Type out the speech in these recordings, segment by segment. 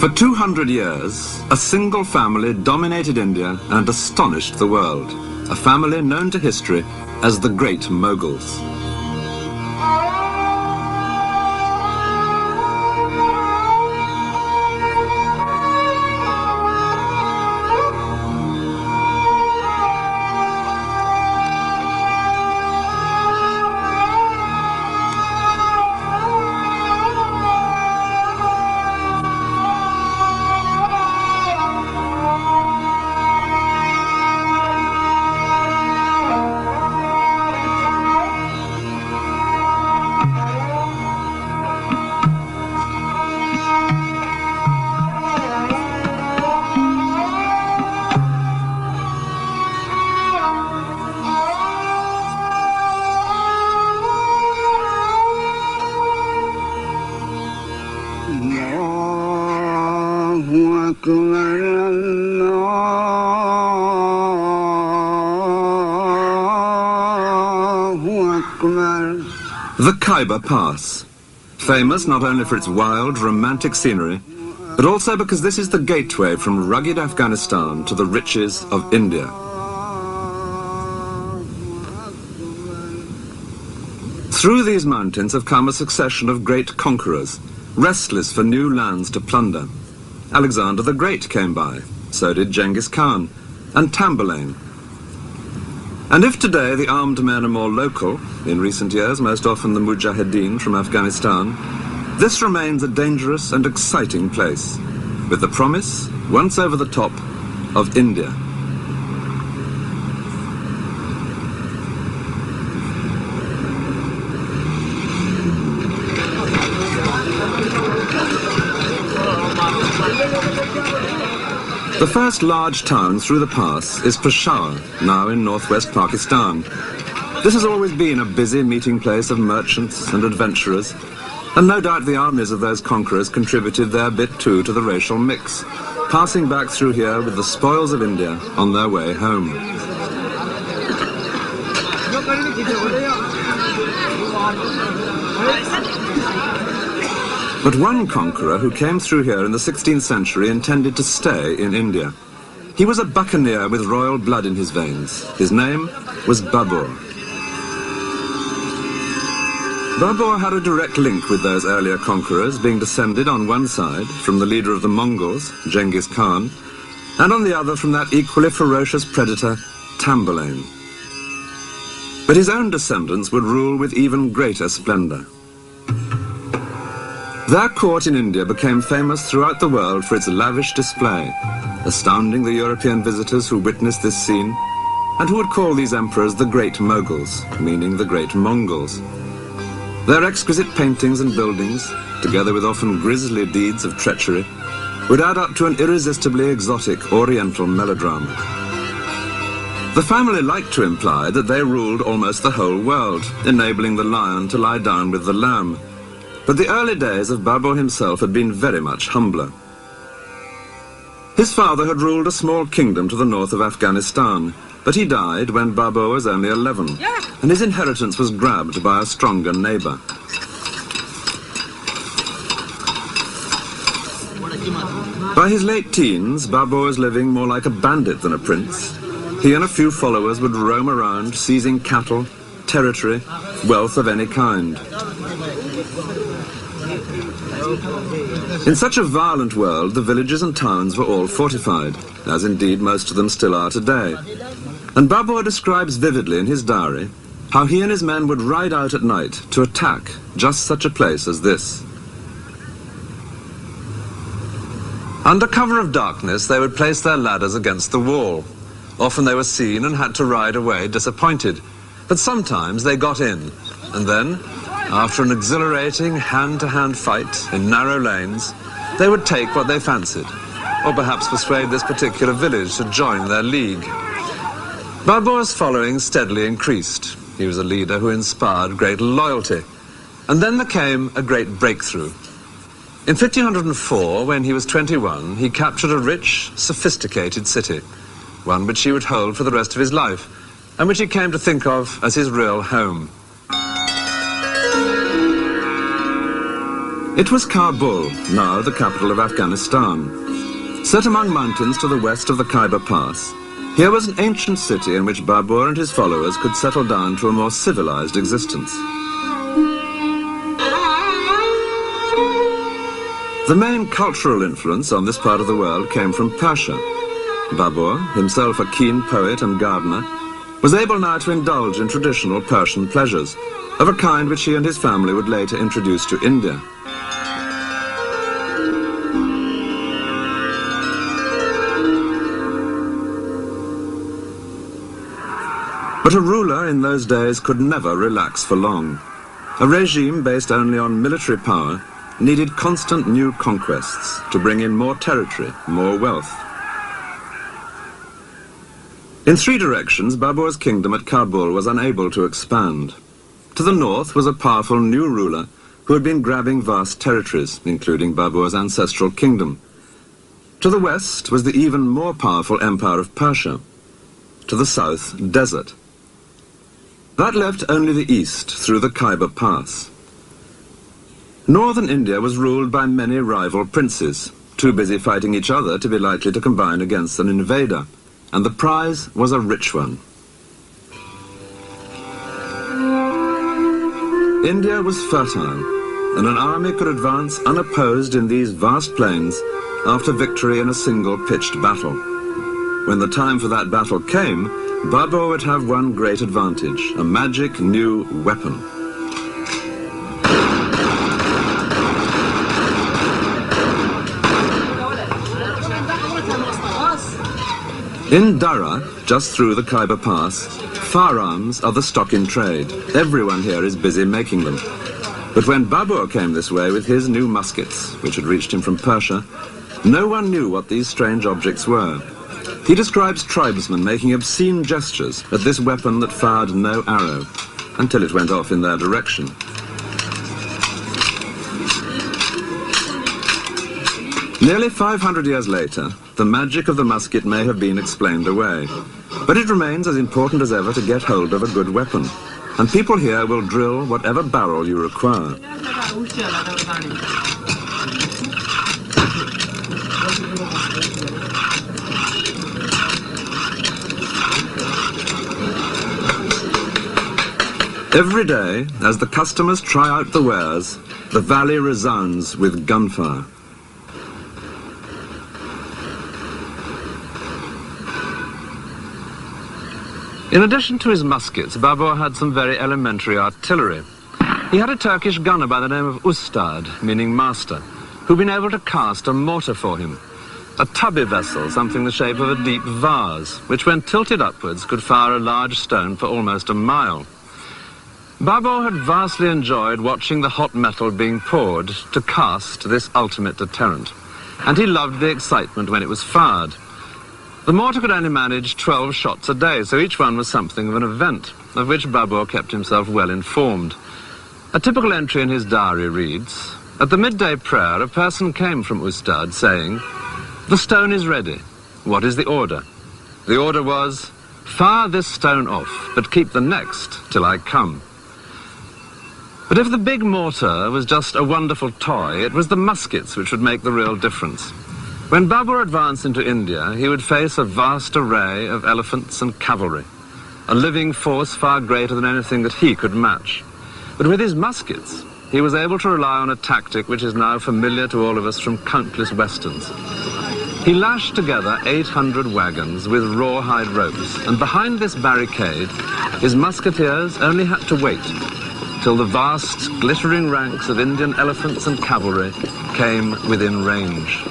For 200 years, a single family dominated India and astonished the world. A family known to history as the Great Moguls. The Khyber Pass, famous not only for its wild, romantic scenery, but also because this is the gateway from rugged Afghanistan to the riches of India. Through these mountains have come a succession of great conquerors, restless for new lands to plunder. Alexander the Great came by, so did Genghis Khan, and Tamburlaine. And if today the armed men are more local, in recent years most often the Mujahideen from Afghanistan, this remains a dangerous and exciting place, with the promise, once over the top, of India. The first large town through the pass is Peshawar, now in northwest Pakistan. This has always been a busy meeting place of merchants and adventurers, and no doubt the armies of those conquerors contributed their bit too to the racial mix, passing back through here with the spoils of India on their way home. But one conqueror who came through here in the 16th century intended to stay in India. He was a buccaneer with royal blood in his veins. His name was Babar. Babar had a direct link with those earlier conquerors, being descended on one side from the leader of the Mongols, Genghis Khan, and on the other from that equally ferocious predator, Tamburlaine. But his own descendants would rule with even greater splendor. Their court in India became famous throughout the world for its lavish display, astounding the European visitors who witnessed this scene, and who would call these emperors the Great Moguls, meaning the Great Mongols. Their exquisite paintings and buildings, together with often grisly deeds of treachery, would add up to an irresistibly exotic Oriental melodrama. The family liked to imply that they ruled almost the whole world, enabling the lion to lie down with the lamb. But the early days of Babar himself had been very much humbler. His father had ruled a small kingdom to the north of Afghanistan, but he died when Babar was only 11, and his inheritance was grabbed by a stronger neighbor. By his late teens, Babar was living more like a bandit than a prince. He and a few followers would roam around, seizing cattle, territory, wealth of any kind. In such a violent world, the villages and towns were all fortified, as indeed most of them still are today. And Babar describes vividly in his diary how he and his men would ride out at night to attack just such a place as this. Under cover of darkness, they would place their ladders against the wall. Often they were seen and had to ride away disappointed, but sometimes they got in, and then, after an exhilarating hand-to-hand fight in narrow lanes, they would take what they fancied, or perhaps persuade this particular village to join their league. Babar's following steadily increased. He was a leader who inspired great loyalty. And then there came a great breakthrough. In 1504, when he was 21, he captured a rich, sophisticated city, one which he would hold for the rest of his life, and which he came to think of as his real home. It was Kabul, now the capital of Afghanistan. Set among mountains to the west of the Khyber Pass, here was an ancient city in which Babur and his followers could settle down to a more civilized existence. The main cultural influence on this part of the world came from Persia. Babur, himself a keen poet and gardener, was able now to indulge in traditional Persian pleasures, of a kind which he and his family would later introduce to India. But a ruler in those days could never relax for long. A regime based only on military power needed constant new conquests to bring in more territory, more wealth. In three directions, Babur's kingdom at Kabul was unable to expand. To the north was a powerful new ruler who had been grabbing vast territories, including Babur's ancestral kingdom. To the west was the even more powerful empire of Persia. To the south, desert. That left only the east through the Khyber Pass. Northern India was ruled by many rival princes, too busy fighting each other to be likely to combine against an invader, and the prize was a rich one. India was fertile, and an army could advance unopposed in these vast plains after victory in a single pitched battle. When the time for that battle came, Babur would have one great advantage, a magic new weapon. In Dara, just through the Khyber Pass, firearms are the stock in trade. Everyone here is busy making them. But when Babur came this way with his new muskets, which had reached him from Persia, no one knew what these strange objects were. He describes tribesmen making obscene gestures at this weapon that fired no arrow, until it went off in their direction. Nearly 500 years later, the magic of the musket may have been explained away, but it remains as important as ever to get hold of a good weapon, and people here will drill whatever barrel you require. Every day, as the customers try out the wares, the valley resounds with gunfire. In addition to his muskets, Babur had some very elementary artillery. He had a Turkish gunner by the name of Ustad, meaning master, who'd been able to cast a mortar for him. A tubby vessel, something the shape of a deep vase, which when tilted upwards could fire a large stone for almost a mile. Babur had vastly enjoyed watching the hot metal being poured to cast this ultimate deterrent, and he loved the excitement when it was fired. The mortar could only manage 12 shots a day, so each one was something of an event, of which Babur kept himself well informed. A typical entry in his diary reads, "At the midday prayer, a person came from Ustad saying, 'The stone is ready. What is the order?' The order was, 'Fire this stone off, but keep the next till I come.' But if the big mortar was just a wonderful toy, it was the muskets which would make the real difference. When Babur advanced into India, he would face a vast array of elephants and cavalry, a living force far greater than anything that he could match. But with his muskets, he was able to rely on a tactic which is now familiar to all of us from countless westerns. He lashed together 800 wagons with rawhide ropes, and behind this barricade, his musketeers only had to wait till the vast, glittering ranks of Indian elephants and cavalry came within range.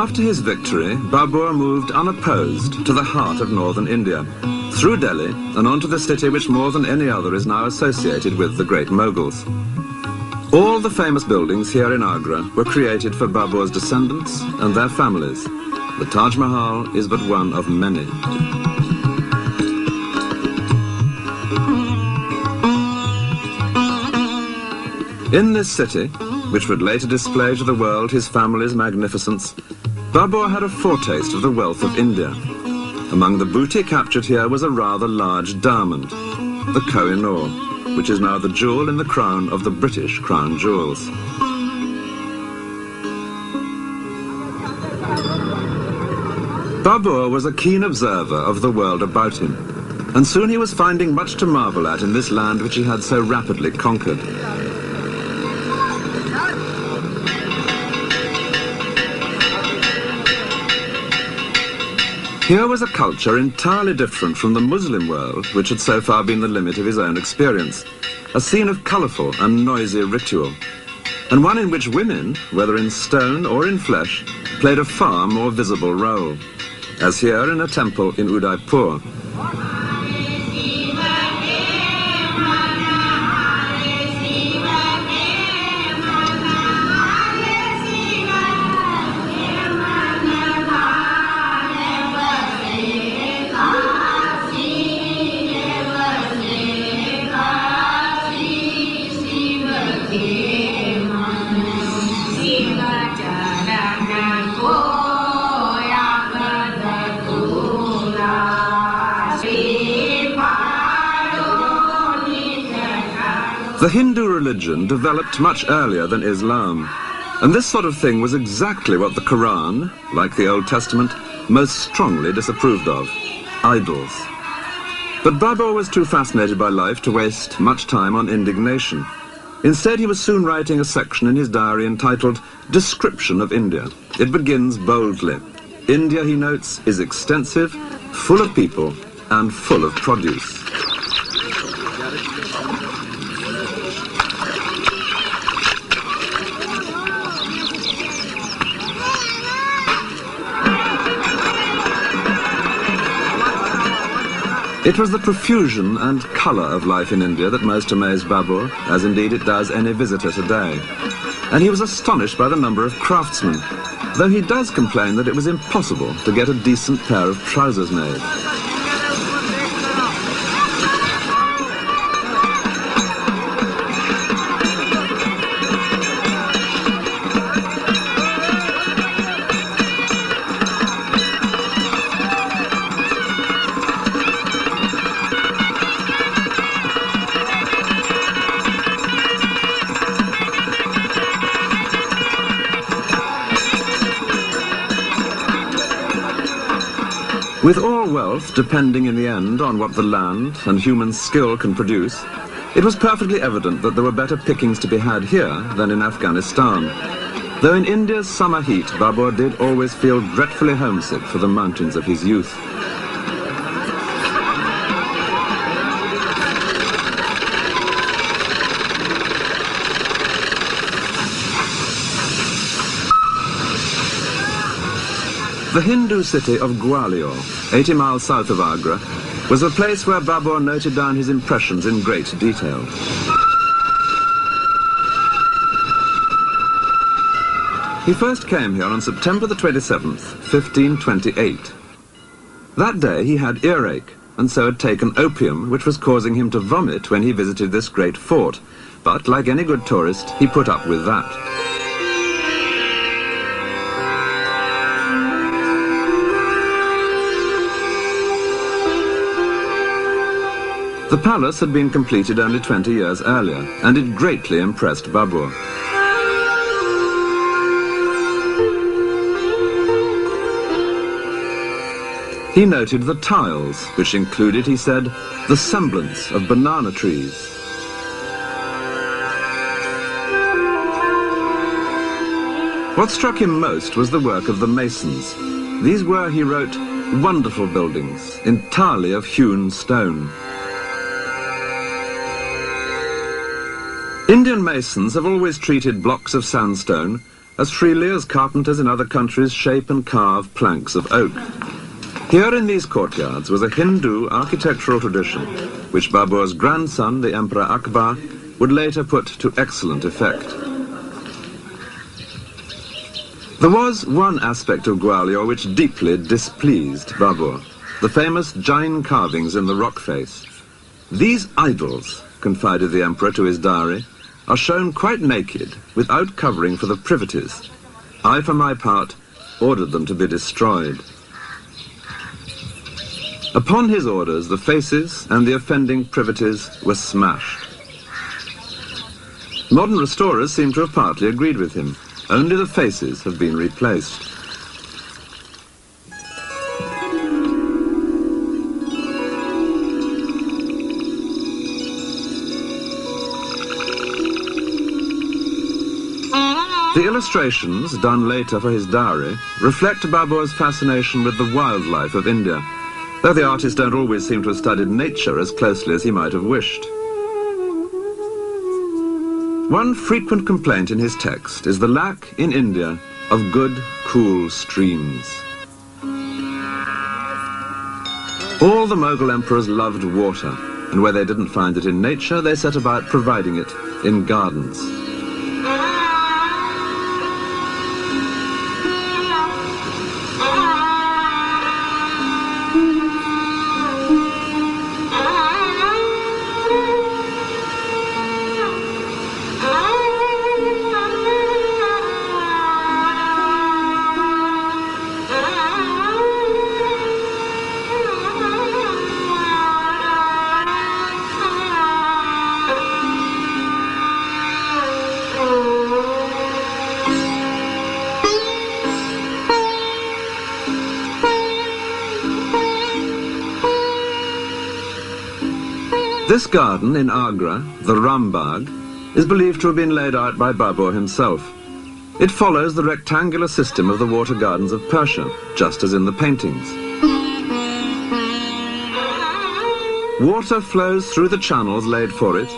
After his victory, Babur moved unopposed to the heart of northern India, through Delhi and onto the city which more than any other is now associated with the great Mughals. All the famous buildings here in Agra were created for Babur's descendants and their families. The Taj Mahal is but one of many. In this city, which would later display to the world his family's magnificence, Babur had a foretaste of the wealth of India. Among the booty captured here was a rather large diamond, the Koh-i-Noor, which is now the jewel in the crown of the British crown jewels. Babur was a keen observer of the world about him, and soon he was finding much to marvel at in this land which he had so rapidly conquered. Here was a culture entirely different from the Muslim world, which had so far been the limit of his own experience, a scene of colourful and noisy ritual, and one in which women, whether in stone or in flesh, played a far more visible role, as here in a temple in Udaipur. The Hindu religion developed much earlier than Islam, and this sort of thing was exactly what the Quran, like the Old Testament, most strongly disapproved of: idols. But Babur was too fascinated by life to waste much time on indignation. Instead, he was soon writing a section in his diary entitled Description of India. It begins boldly. India, he notes, is extensive, full of people, and full of produce. It was the profusion and colour of life in India that most amazed Babur, as indeed it does any visitor today. And he was astonished by the number of craftsmen, though he does complain that it was impossible to get a decent pair of trousers made. With all wealth depending in the end on what the land and human skill can produce, it was perfectly evident that there were better pickings to be had here than in Afghanistan. Though in India's summer heat, Babur did always feel dreadfully homesick for the mountains of his youth. The Hindu city of Gwalior, 80 miles south of Agra, was a place where Babur noted down his impressions in great detail. He first came here on September the 27th, 1528. That day he had earache, and so had taken opium, which was causing him to vomit when he visited this great fort. But, like any good tourist, he put up with that. The palace had been completed only 20 years earlier, and it greatly impressed Babur. He noted the tiles, which included, he said, the semblance of banana trees. What struck him most was the work of the masons. These were, he wrote, wonderful buildings, entirely of hewn stone. Indian masons have always treated blocks of sandstone as freely as carpenters in other countries shape and carve planks of oak. Here in these courtyards was a Hindu architectural tradition, which Babur's grandson, the Emperor Akbar, would later put to excellent effect. There was one aspect of Gwalior which deeply displeased Babur, the famous Jain carvings in the rock face. These idols, confided the emperor to his diary, are shown quite naked, without covering for the privities. I, for my part, ordered them to be destroyed. Upon his orders, the faces and the offending privities were smashed. Modern restorers seem to have partly agreed with him. Only the faces have been replaced. The illustrations, done later for his diary, reflect Babur's fascination with the wildlife of India, though the artists don't always seem to have studied nature as closely as he might have wished. One frequent complaint in his text is the lack, in India, of good, cool streams. All the Mughal emperors loved water, and where they didn't find it in nature, they set about providing it in gardens. This garden in Agra, the Rambagh, is believed to have been laid out by Babur himself. It follows the rectangular system of the water gardens of Persia, just as in the paintings. Water flows through the channels laid for it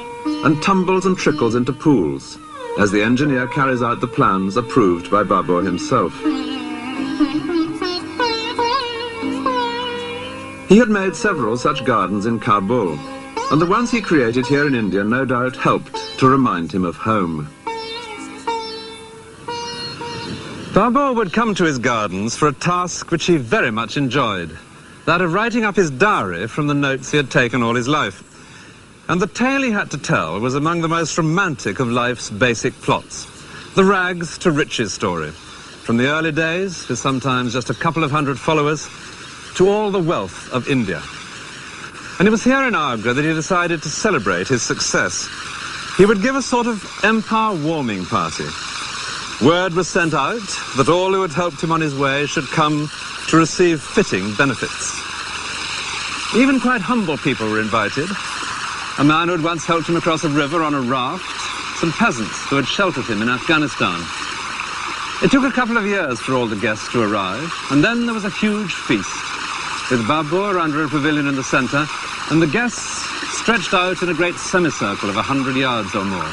and tumbles and trickles into pools, as the engineer carries out the plans approved by Babur himself. He had made several such gardens in Kabul, and the ones he created here in India no doubt helped to remind him of home. Babur would come to his gardens for a task which he very much enjoyed, that of writing up his diary from the notes he had taken all his life. And the tale he had to tell was among the most romantic of life's basic plots, the rags to riches story, from the early days, with sometimes just a couple of hundred followers, to all the wealth of India. And it was here in Agra that he decided to celebrate his success. He would give a sort of empire warming party. Word was sent out that all who had helped him on his way should come to receive fitting benefits. Even quite humble people were invited. A man who had once helped him across a river on a raft, some peasants who had sheltered him in Afghanistan. It took a couple of years for all the guests to arrive, and then there was a huge feast, with Babur under a pavilion in the center, and the guests stretched out in a great semicircle of 100 yards or more.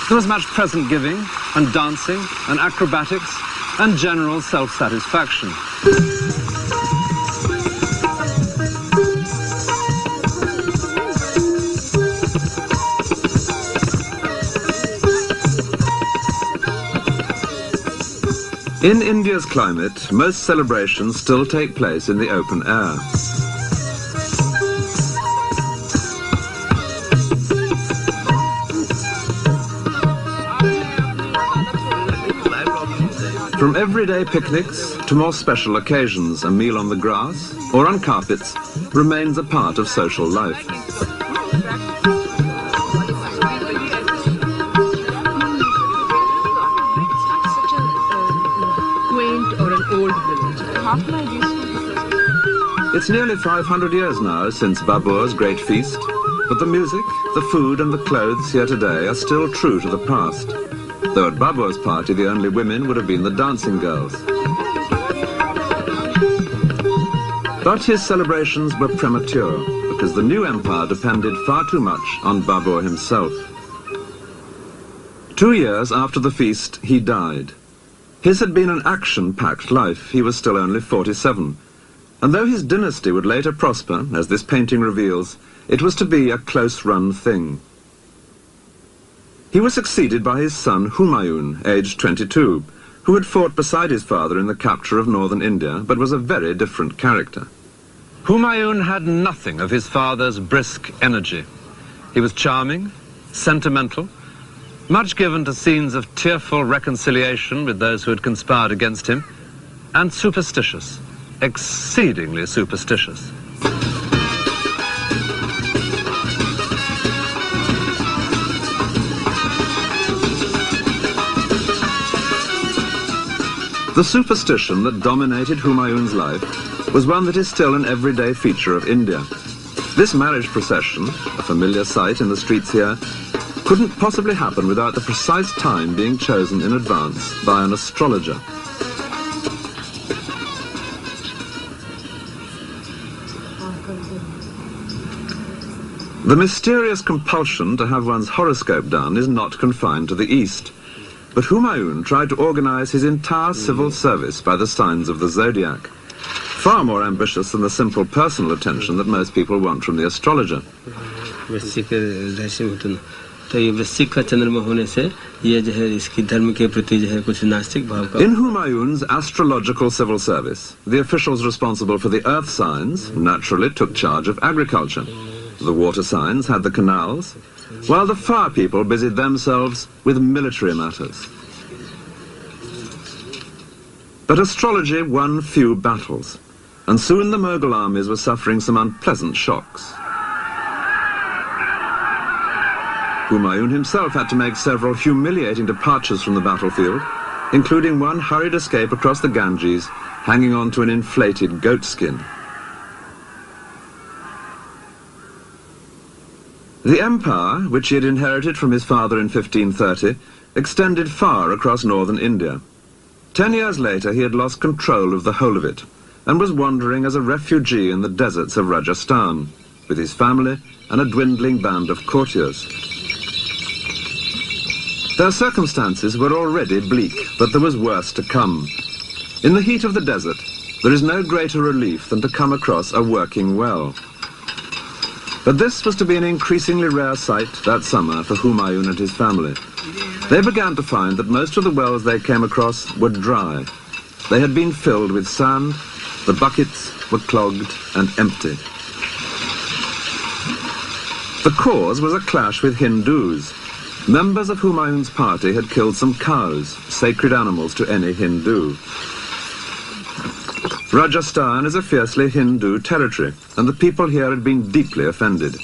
There was much present giving, and dancing, and acrobatics, and general self-satisfaction. In India's climate, most celebrations still take place in the open air. From everyday picnics to more special occasions, a meal on the grass or on carpets remains a part of social life. It's nearly 500 years now since Babur's great feast, but the music, the food and the clothes here today are still true to the past, though at Babur's party the only women would have been the dancing girls. But his celebrations were premature, because the new empire depended far too much on Babur himself. 2 years after the feast, he died, His had been an action-packed life. He was still only 47. And though his dynasty would later prosper, as this painting reveals, it was to be a close-run thing. He was succeeded by his son Humayun, aged 22, who had fought beside his father in the capture of northern India, but was a very different character. Humayun had nothing of his father's brisk energy. He was charming, sentimental, much given to scenes of tearful reconciliation with those who had conspired against him, and superstitious, exceedingly superstitious. The superstition that dominated Humayun's life was one that is still an everyday feature of India. This marriage procession, a familiar sight in the streets here, couldn't possibly happen without the precise time being chosen in advance by an astrologer. The mysterious compulsion to have one's horoscope done is not confined to the East. But Humayun tried to organize his entire civil service by the signs of the zodiac, far more ambitious than the simple personal attention that most people want from the astrologer. In Humayun's astrological civil service, the officials responsible for the earth signs naturally took charge of agriculture. The water signs had the canals, while the fire people busied themselves with military matters. But astrology won few battles, and soon the Mughal armies were suffering some unpleasant shocks. Humayun himself had to make several humiliating departures from the battlefield, including one hurried escape across the Ganges, hanging on to an inflated goat skin. The empire, which he had inherited from his father in 1530, extended far across northern India. 10 years later, he had lost control of the whole of it, and was wandering as a refugee in the deserts of Rajasthan, with his family and a dwindling band of courtiers. Their circumstances were already bleak, but there was worse to come. In the heat of the desert, there is no greater relief than to come across a working well. But this was to be an increasingly rare sight that summer for Humayun and his family. They began to find that most of the wells they came across were dry. They had been filled with sand, the buckets were clogged and empty. The cause was a clash with Hindus. Members of Humayun's party had killed some cows, sacred animals to any Hindu. Rajasthan is a fiercely Hindu territory, and the people here had been deeply offended.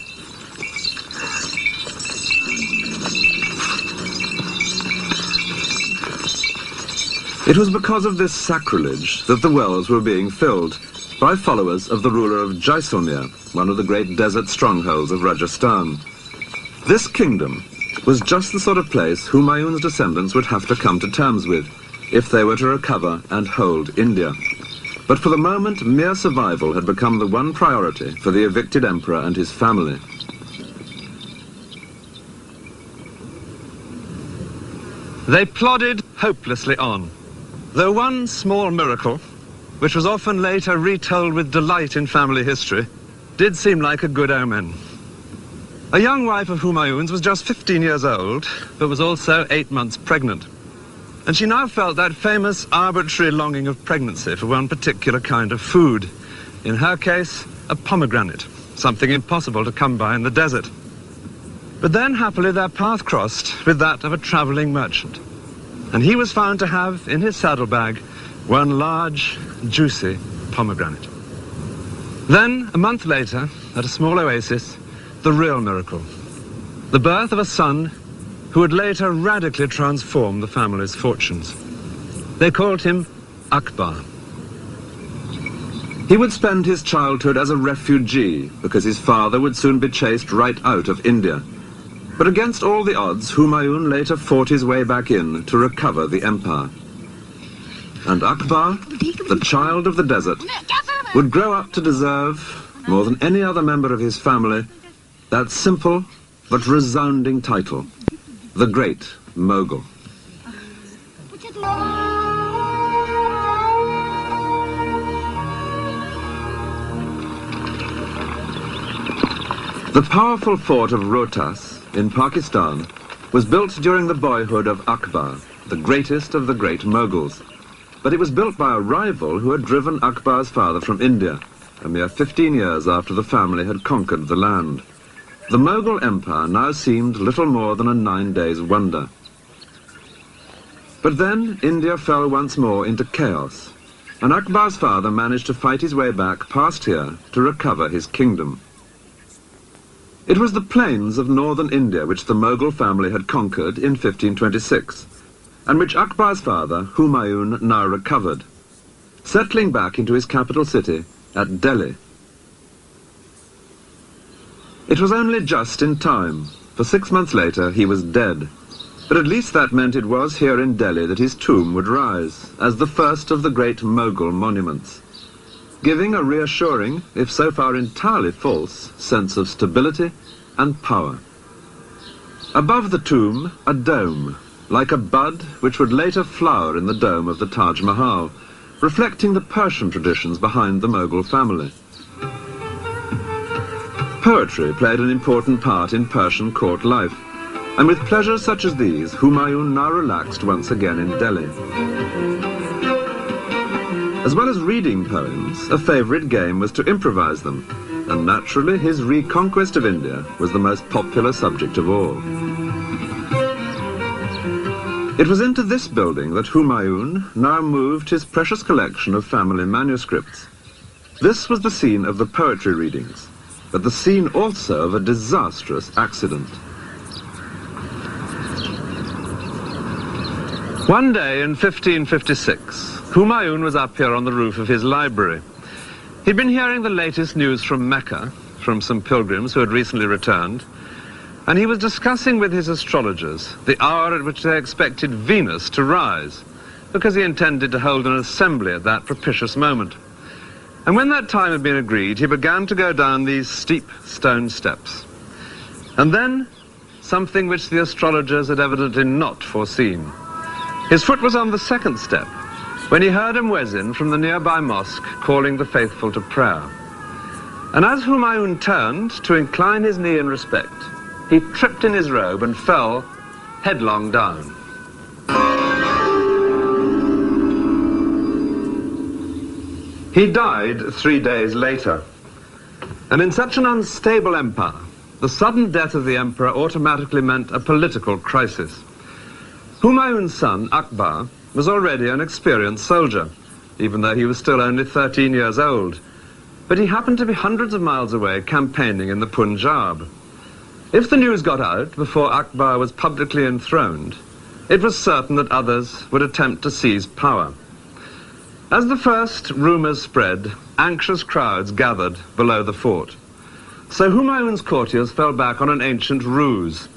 It was because of this sacrilege that the wells were being filled by followers of the ruler of Jaisalmer, one of the great desert strongholds of Rajasthan. This kingdom was just the sort of place Humayun's descendants would have to come to terms with if they were to recover and hold India. But for the moment, mere survival had become the one priority for the evicted emperor and his family. They plodded hopelessly on, though one small miracle, which was often later retold with delight in family history, did seem like a good omen. A young wife of Humayun's was just 15 years old, but was also 8 months pregnant. And she now felt that famous arbitrary longing of pregnancy for one particular kind of food. In her case, a pomegranate, something impossible to come by in the desert. But then, happily, their path crossed with that of a traveling merchant. And he was found to have, in his saddlebag, one large, juicy pomegranate. Then, a month later, at a small oasis, the real miracle. The birth of a son who would later radically transform the family's fortunes. They called him Akbar. He would spend his childhood as a refugee because his father would soon be chased right out of India. But against all the odds, Humayun later fought his way back in to recover the empire. And Akbar, the child of the desert, would grow up to deserve, more than any other member of his family, that simple but resounding title, the Great Mughal. The powerful fort of Rohtas in Pakistan was built during the boyhood of Akbar, the greatest of the great Mughals. But it was built by a rival who had driven Akbar's father from India, a mere 15 years after the family had conquered the land. The Mughal Empire now seemed little more than a 9 days wonder. But then India fell once more into chaos, and Akbar's father managed to fight his way back past here to recover his kingdom. It was the plains of northern India which the Mughal family had conquered in 1526, and which Akbar's father, Humayun, now recovered, settling back into his capital city at Delhi. It was only just in time, for 6 months later he was dead, but at least that meant it was here in Delhi that his tomb would rise, as the first of the great Mughal monuments, giving a reassuring, if so far entirely false, sense of stability and power. Above the tomb, a dome, like a bud which would later flower in the dome of the Taj Mahal, reflecting the Persian traditions behind the Mughal family. Poetry played an important part in Persian court life, and with pleasures such as these, Humayun now relaxed once again in Delhi. As well as reading poems, a favourite game was to improvise them, and naturally his reconquest of India was the most popular subject of all. It was into this building that Humayun now moved his precious collection of family manuscripts. This was the scene of the poetry readings, but the scene also of a disastrous accident. One day in 1556, Humayun was up here on the roof of his library. He'd been hearing the latest news from Mecca, from some pilgrims who had recently returned, and he was discussing with his astrologers the hour at which they expected Venus to rise, because he intended to hold an assembly at that propitious moment. And when that time had been agreed, he began to go down these steep stone steps. And then, something which the astrologers had evidently not foreseen. His foot was on the second step, when he heard a muezzin from the nearby mosque calling the faithful to prayer. And as Humayun turned to incline his knee in respect, he tripped in his robe and fell headlong down. He died 3 days later. And in such an unstable empire, the sudden death of the emperor automatically meant a political crisis. Humayun's son, Akbar, was already an experienced soldier, even though he was still only 13 years old. But he happened to be hundreds of miles away campaigning in the Punjab. If the news got out before Akbar was publicly enthroned, it was certain that others would attempt to seize power. As the first rumours spread, anxious crowds gathered below the fort. So Humayun's courtiers fell back on an ancient ruse.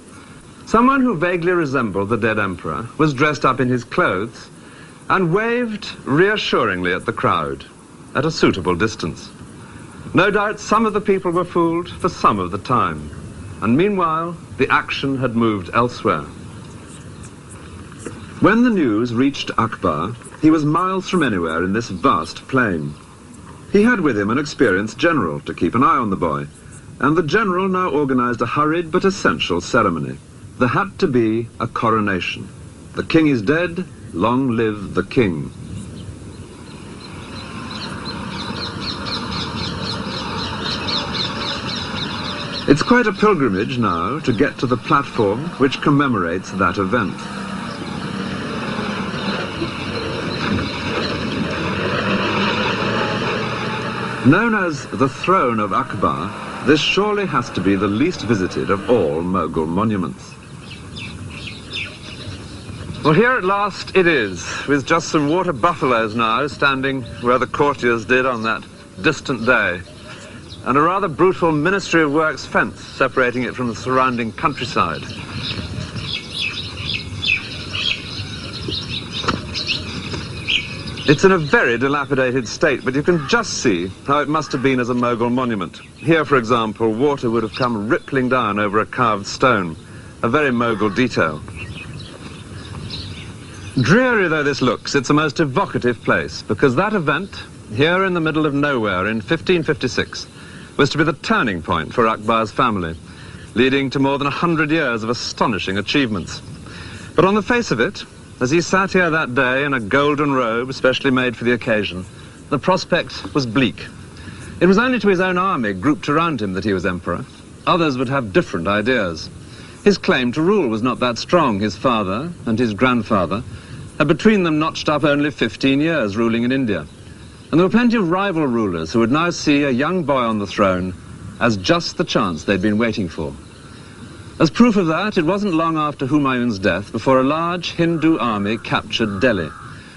Someone who vaguely resembled the dead emperor was dressed up in his clothes and waved reassuringly at the crowd at a suitable distance. No doubt some of the people were fooled for some of the time. And meanwhile, the action had moved elsewhere. When the news reached Akbar, he was miles from anywhere in this vast plain. He had with him an experienced general to keep an eye on the boy, and the general now organized a hurried but essential ceremony. There had to be a coronation. The king is dead, long live the king. It's quite a pilgrimage now to get to the platform which commemorates that event. Known as the throne of Akbar, this surely has to be the least visited of all Mughal monuments. Well, here at last it is, with just some water buffaloes now standing where the courtiers did on that distant day, and a rather brutal Ministry of Works fence separating it from the surrounding countryside. It's in a very dilapidated state, but you can just see how it must have been as a Mughal monument. Here, for example, water would have come rippling down over a carved stone, a very Mughal detail. Dreary though this looks, it's a most evocative place, because that event, here in the middle of nowhere in 1556, was to be the turning point for Akbar's family, leading to more than 100 years of astonishing achievements. But on the face of it, as he sat here that day in a golden robe specially made for the occasion, the prospect was bleak. It was only to his own army grouped around him that he was emperor. Others would have different ideas. His claim to rule was not that strong. His father and his grandfather had between them notched up only 15 years ruling in India. And there were plenty of rival rulers who would now see a young boy on the throne as just the chance they'd been waiting for. As proof of that, it wasn't long after Humayun's death before a large Hindu army captured Delhi,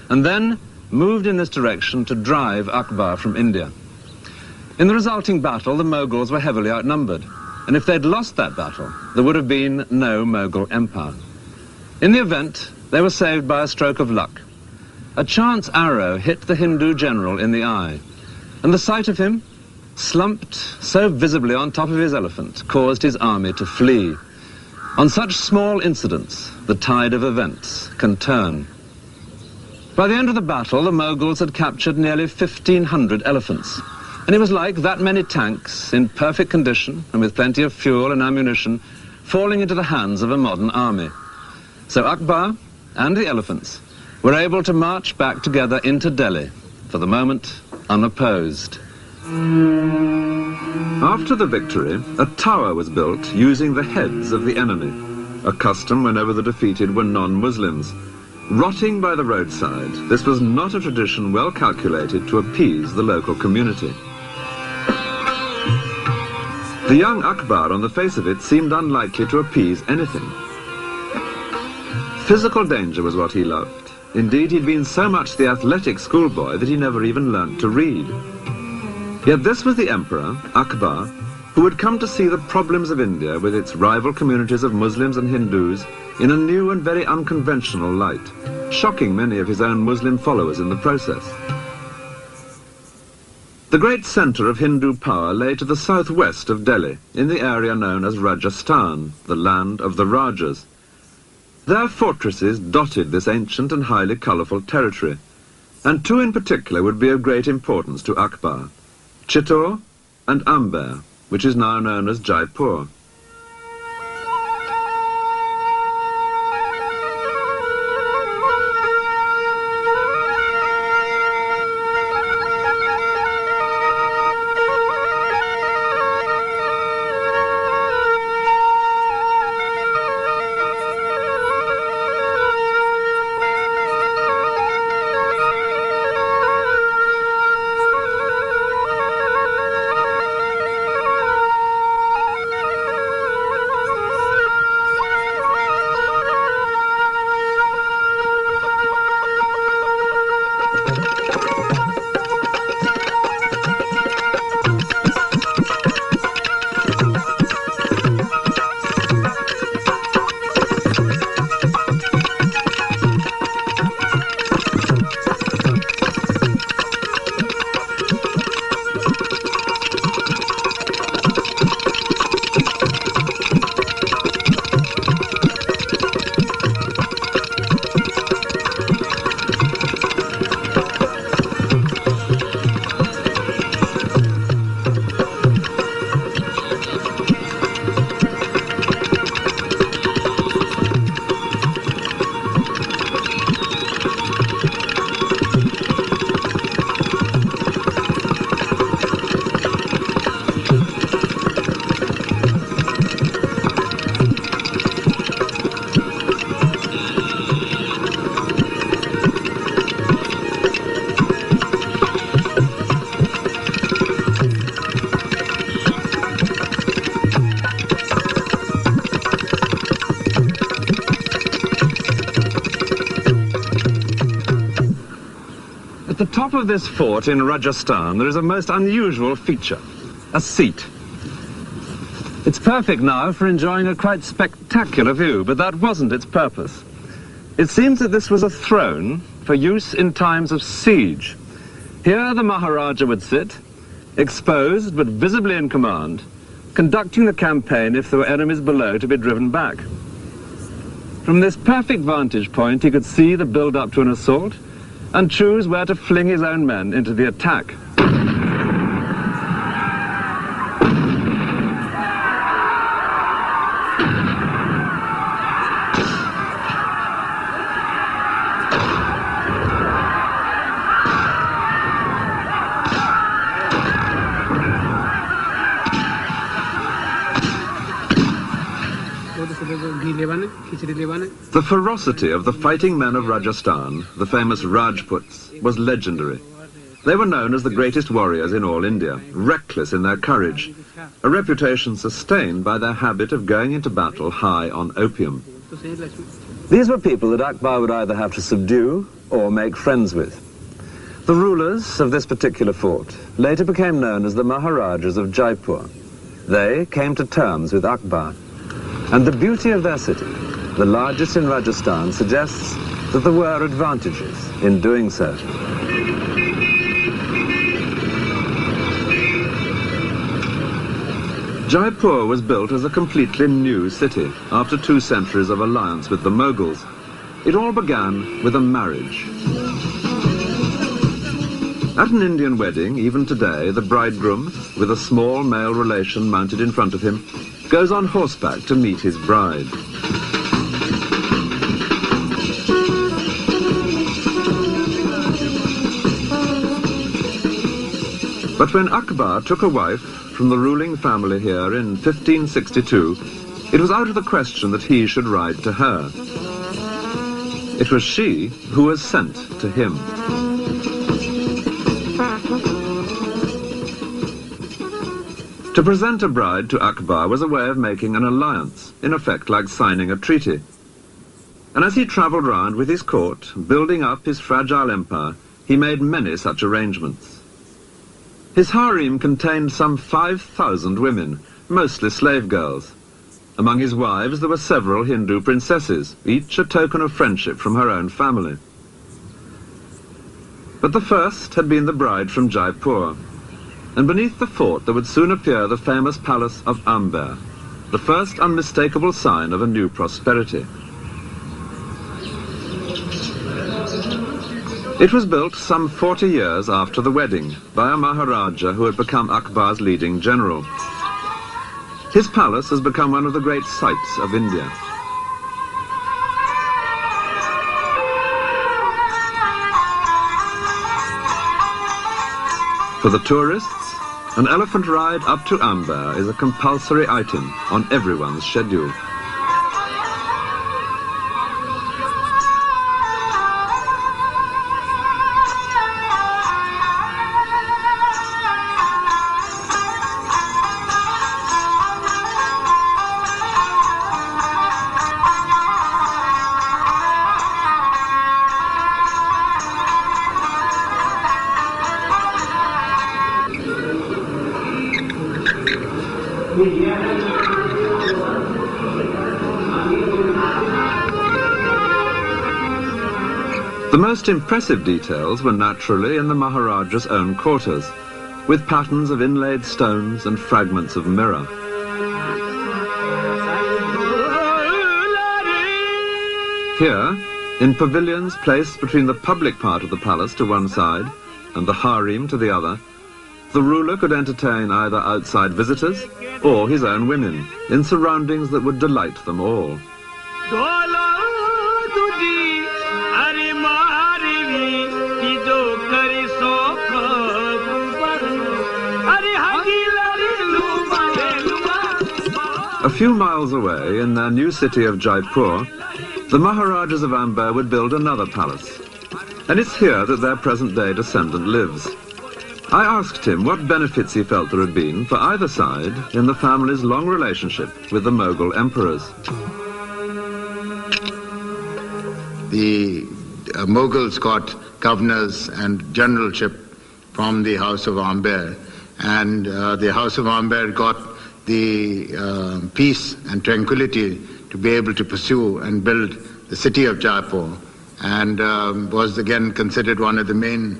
and then moved in this direction to drive Akbar from India. In the resulting battle, the Mughals were heavily outnumbered, and if they'd lost that battle, there would have been no Mughal Empire. In the event, they were saved by a stroke of luck. A chance arrow hit the Hindu general in the eye, and the sight of him, slumped so visibly on top of his elephant, caused his army to flee. On such small incidents, the tide of events can turn. By the end of the battle, the Mughals had captured nearly 1,500 elephants, and it was like that many tanks, in perfect condition and with plenty of fuel and ammunition, falling into the hands of a modern army. So Akbar and the elephants were able to march back together into Delhi, for the moment unopposed. After the victory, a tower was built using the heads of the enemy, a custom whenever the defeated were non-Muslims. Rotting by the roadside, this was not a tradition well calculated to appease the local community. The young Akbar, on the face of it, seemed unlikely to appease anything. Physical danger was what he loved. Indeed, he'd been so much the athletic schoolboy that he never even learnt to read. Yet this was the emperor, Akbar, who had come to see the problems of India with its rival communities of Muslims and Hindus in a new and very unconventional light, shocking many of his own Muslim followers in the process. The great centre of Hindu power lay to the southwest of Delhi, in the area known as Rajasthan, the land of the Rajas. Their fortresses dotted this ancient and highly colourful territory, and two in particular would be of great importance to Akbar: Chittor and Amber, which is now known as Jaipur. At the top of this fort in Rajasthan, there is a most unusual feature: a seat. It's perfect now for enjoying a quite spectacular view, but that wasn't its purpose. It seems that this was a throne for use in times of siege. Here the Maharaja would sit, exposed but visibly in command, conducting the campaign if there were enemies below to be driven back. From this perfect vantage point, he could see the build-up to an assault and choose where to fling his own men into the attack. The ferocity of the fighting men of Rajasthan, the famous Rajputs, was legendary. They were known as the greatest warriors in all India, reckless in their courage, a reputation sustained by their habit of going into battle high on opium. These were people that Akbar would either have to subdue or make friends with. The rulers of this particular fort later became known as the Maharajas of Jaipur. They came to terms with Akbar, and the beauty of their city, the largest in Rajasthan, suggests that there were advantages in doing so. Jaipur was built as a completely new city after 2 centuries of alliance with the Mughals. It all began with a marriage. At an Indian wedding, even today, the bridegroom, with a small male relation mounted in front of him, goes on horseback to meet his bride. But when Akbar took a wife from the ruling family here in 1562, it was out of the question that he should ride to her. It was she who was sent to him. To present a bride to Akbar was a way of making an alliance, in effect like signing a treaty. And as he travelled round with his court, building up his fragile empire, he made many such arrangements. His harem contained some 5,000 women, mostly slave girls. Among his wives there were several Hindu princesses, each a token of friendship from her own family. But the first had been the bride from Jaipur, and beneath the fort there would soon appear the famous palace of Amber, the first unmistakable sign of a new prosperity. It was built some 40 years after the wedding by a Maharaja who had become Akbar's leading general. His palace has become one of the great sights of India. For the tourists, an elephant ride up to Amber is a compulsory item on everyone's schedule. The most impressive details were naturally in the Maharaja's own quarters, with patterns of inlaid stones and fragments of mirror. Here, in pavilions placed between the public part of the palace to one side and the harem to the other, the ruler could entertain either outside visitors or his own women, in surroundings that would delight them all. A few miles away, in their new city of Jaipur, the Maharajas of Amber would build another palace. And it's here that their present-day descendant lives. I asked him what benefits he felt there had been for either side in the family's long relationship with the Mughal emperors. The Mughals got governors and generalship from the House of Amber, and the House of Amber got the peace and tranquility to be able to pursue and build the city of Jaipur, and was again considered one of the main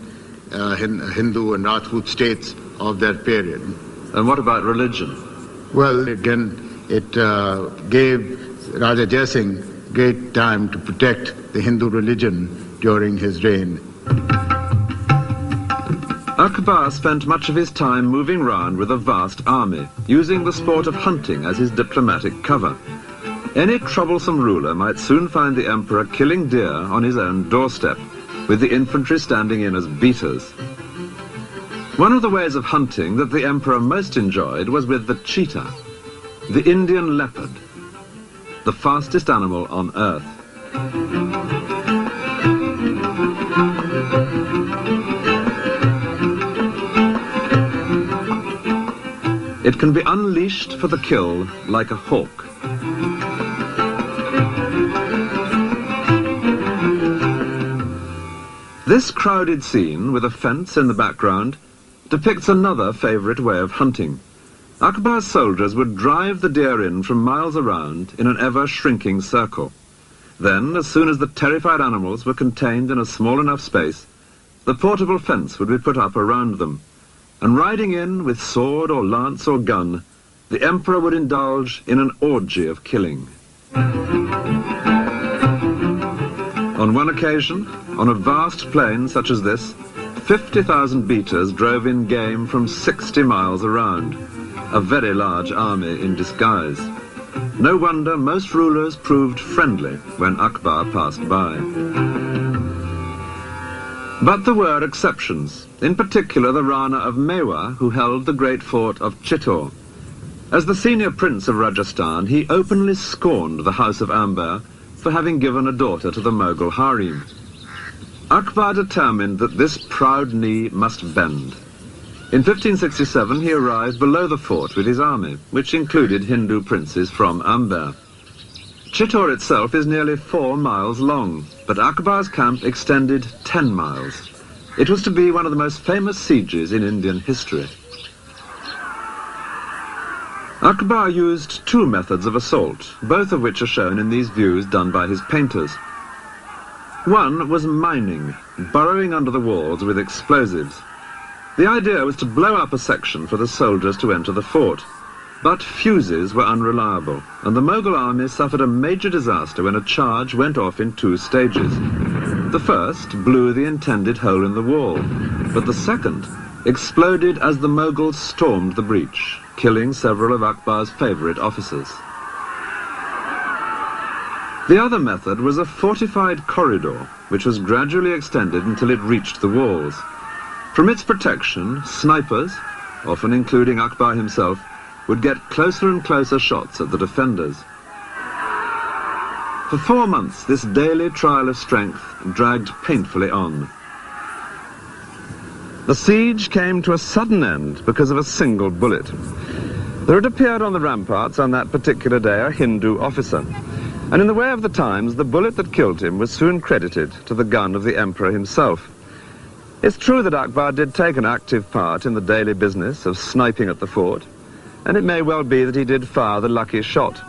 Hindu and Rajput states of that period. And what about religion? Well, again, it gave Raja Jai Singh great time to protect the Hindu religion during his reign. Akbar spent much of his time moving round with a vast army, using the sport of hunting as his diplomatic cover. Any troublesome ruler might soon find the emperor killing deer on his own doorstep, with the infantry standing in as beaters. One of the ways of hunting that the emperor most enjoyed was with the cheetah, the Indian leopard. the fastest animal on Earth. It can be unleashed for the kill like a hawk. This crowded scene, with a fence in the background, depicts another favourite way of hunting. Akbar's soldiers would drive the deer in from miles around in an ever-shrinking circle. Then, as soon as the terrified animals were contained in a small enough space, the portable fence would be put up around them, and riding in with sword or lance or gun, the emperor would indulge in an orgy of killing. On one occasion, on a vast plain such as this, 50,000 beaters drove in game from 60 miles around, a very large army in disguise. No wonder most rulers proved friendly when Akbar passed by. But there were exceptions, in particular the Rana of Mewa, who held the great fort of Chittor. As the senior prince of Rajasthan, he openly scorned the House of Amber for having given a daughter to the Mughal harem. Akbar determined that this proud knee must bend. In 1567 he arrived below the fort with his army, which included Hindu princes from Amber. Chittor itself is nearly 4 miles long, but Akbar's camp extended 10 miles. It was to be one of the most famous sieges in Indian history. Akbar used 2 methods of assault, both of which are shown in these views done by his painters. One was mining, burrowing under the walls with explosives. The idea was to blow up a section for the soldiers to enter the fort, but fuses were unreliable, and the Mughal army suffered a major disaster when a charge went off in 2 stages. The first blew the intended hole in the wall, but the second exploded as the Mughals stormed the breach, killing several of Akbar's favourite officers. The other method was a fortified corridor, which was gradually extended until it reached the walls. From its protection, snipers, often including Akbar himself, would get closer and closer shots at the defenders. For 4 months, this daily trial of strength dragged painfully on. The siege came to a sudden end because of a single bullet. There had appeared on the ramparts on that particular day a Hindu officer, and in the way of the times, the bullet that killed him was soon credited to the gun of the emperor himself. It's true that Akbar did take an active part in the daily business of sniping at the fort, and it may well be that he did fire the lucky shot.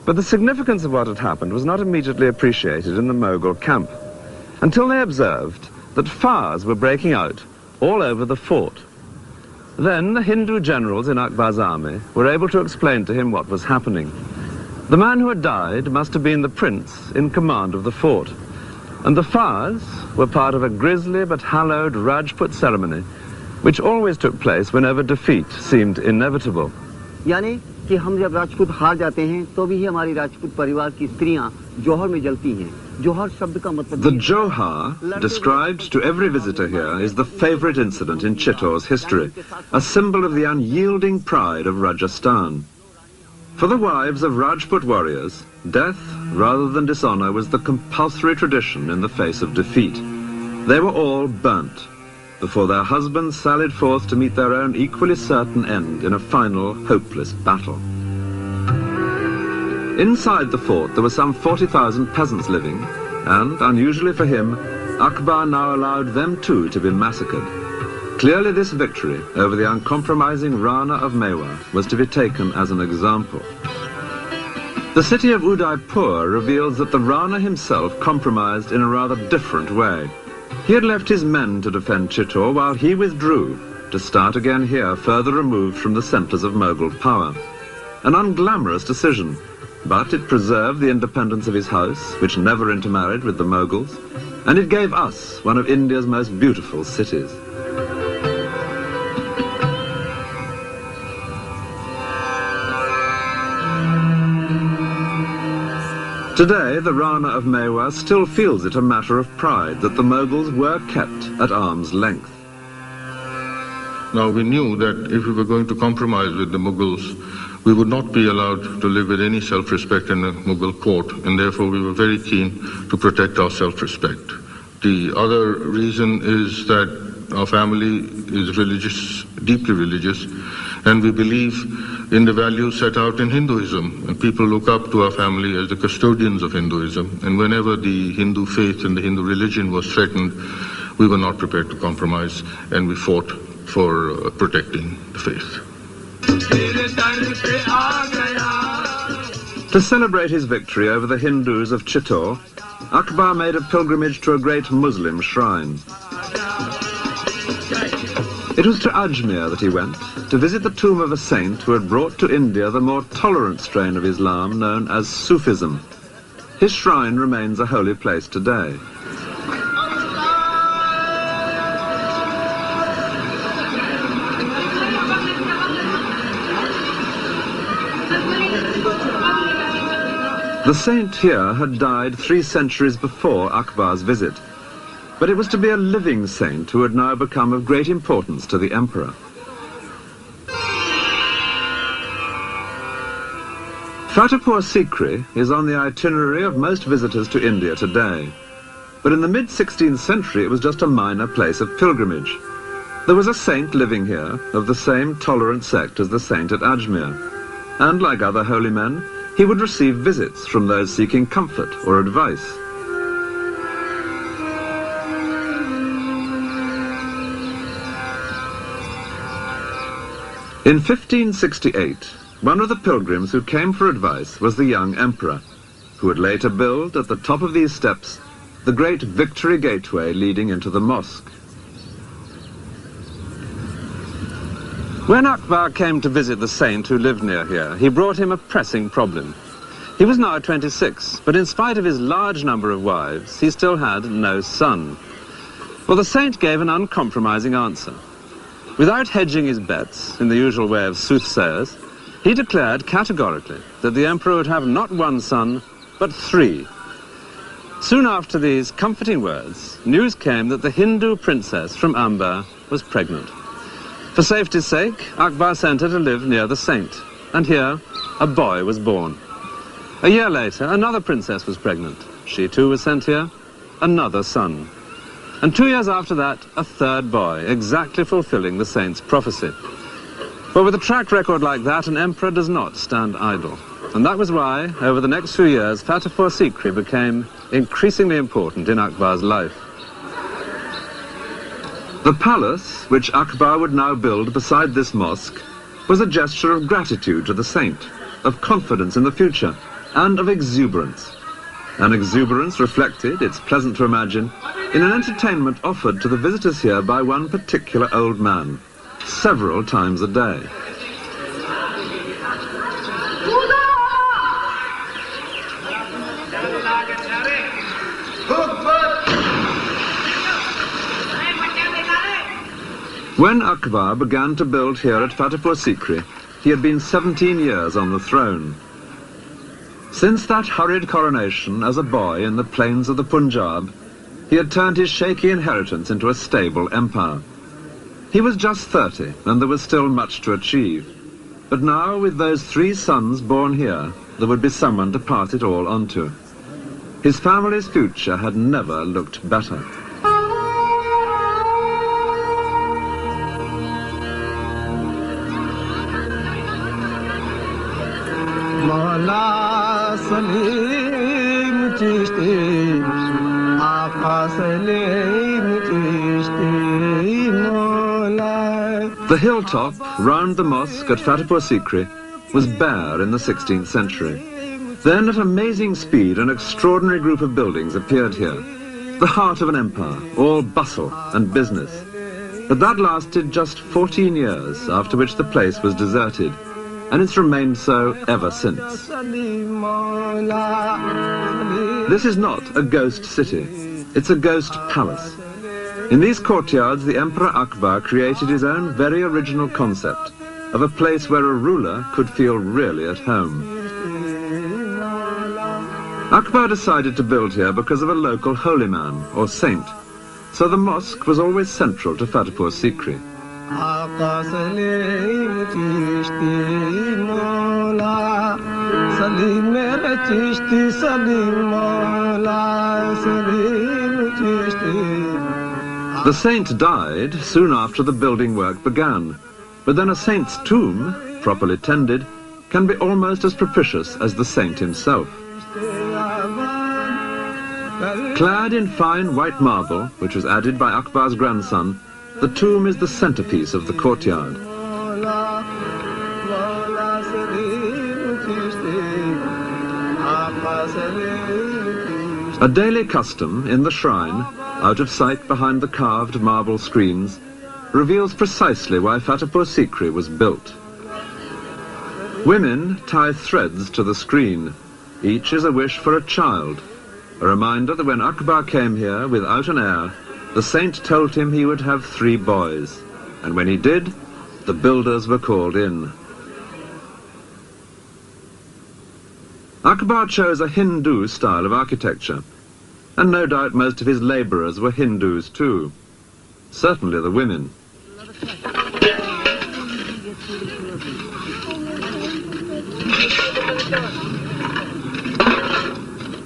But the significance of what had happened was not immediately appreciated in the Mughal camp, until they observed that fires were breaking out all over the fort. Then the Hindu generals in Akbar's army were able to explain to him what was happening. The man who had died must have been the prince in command of the fort, and the fires were part of a grisly but hallowed Rajput ceremony, which always took place whenever defeat seemed inevitable. यानी कि हम जब राजपूत हार जाते हैं तो भी हमारी राजपूत परिवार की स्त्रियां जोहर में जलती हैं. जोहर शब्द का मतलब The Johar, described to every visitor here, is the favourite incident in Chittor's history, a symbol of the unyielding pride of Rajasthan. For the wives of Rajput warriors, death rather than dishonour was the compulsory tradition in the face of defeat. They were all burnt before their husbands sallied forth to meet their own equally certain end in a final, hopeless battle. Inside the fort there were some 40,000 peasants living, and, unusually for him, Akbar now allowed them too to be massacred. Clearly this victory over the uncompromising Rana of Mewa was to be taken as an example. The city of Udaipur reveals that the Rana himself compromised in a rather different way. He had left his men to defend Chittor while he withdrew to start again here, further removed from the centres of Mughal power. An unglamorous decision, but it preserved the independence of his house, which never intermarried with the Mughals, and it gave us one of India's most beautiful cities. Today, the Rana of Mewa still feels it a matter of pride that the Mughals were kept at arm's length. Now, we knew that if we were going to compromise with the Mughals, we would not be allowed to live with any self-respect in a Mughal court, and therefore we were very keen to protect our self-respect. The other reason is that our family is religious, deeply religious, and we believe in the values set out in Hinduism. And people look up to our family as the custodians of Hinduism. And whenever the Hindu faith and the Hindu religion was threatened, we were not prepared to compromise, and we fought for protecting the faith. To celebrate his victory over the Hindus of Chittor, Akbar made a pilgrimage to a great Muslim shrine. It was to Ajmer that he went, to visit the tomb of a saint who had brought to India the more tolerant strain of Islam known as Sufism. His shrine remains a holy place today. The saint here had died 3 centuries before Akbar's visit, but it was to be a living saint who had now become of great importance to the emperor. Fatehpur Sikri is on the itinerary of most visitors to India today, but in the mid-16th century it was just a minor place of pilgrimage. There was a saint living here of the same tolerant sect as the saint at Ajmer, and like other holy men, he would receive visits from those seeking comfort or advice. In 1568, one of the pilgrims who came for advice was the young emperor, who would later build at the top of these steps the great Victory Gateway leading into the mosque. When Akbar came to visit the saint who lived near here, he brought him a pressing problem. He was now 26, but in spite of his large number of wives, he still had no son. Well, the saint gave an uncompromising answer. Without hedging his bets, in the usual way of soothsayers, he declared categorically that the emperor would have not 1 son, but 3. Soon after these comforting words, news came that the Hindu princess from Amber was pregnant. For safety's sake, Akbar sent her to live near the saint, and here a boy was born. A year later, another princess was pregnant. She too was sent here, another son. And 2 years after that, a third boy, exactly fulfilling the saint's prophecy. But with a track record like that, an emperor does not stand idle. And that was why, over the next few years, Fatehpur Sikri became increasingly important in Akbar's life. The palace, which Akbar would now build beside this mosque, was a gesture of gratitude to the saint, of confidence in the future, and of exuberance. An exuberance reflected, it's pleasant to imagine, in an entertainment offered to the visitors here by one particular old man, several times a day. When Akbar began to build here at Fatehpur Sikri, he had been 17 years on the throne. Since that hurried coronation as a boy in the plains of the Punjab, he had turned his shaky inheritance into a stable empire. He was just 30, and there was still much to achieve. But now, with those 3 sons born here, there would be someone to pass it all on to. His family's future had never looked better. The hilltop round the mosque at Fatehpur Sikri was bare in the 16th century. Then at amazing speed an extraordinary group of buildings appeared here, the heart of an empire, all bustle and business. But that lasted just 14 years, after which the place was deserted, and it's remained so ever since. This is not a ghost city, it's a ghost palace. In these courtyards, the Emperor Akbar created his own very original concept of a place where a ruler could feel really at home. Akbar decided to build here because of a local holy man, or saint, so the mosque was always central to Fatehpur Sikri. The saint died soon after the building work began, but then a saint's tomb, properly tended, can be almost as propitious as the saint himself. Clad in fine white marble, which was added by Akbar's grandson, the tomb is the centerpiece of the courtyard. A daily custom in the shrine, out of sight behind the carved marble screens, reveals precisely why Fatehpur Sikri was built. Women tie threads to the screen. Each is a wish for a child, a reminder that when Akbar came here without an heir, the saint told him he would have 3 boys, and when he did, the builders were called in. Akbar chose a Hindu style of architecture, and no doubt most of his labourers were Hindus too. Certainly the women.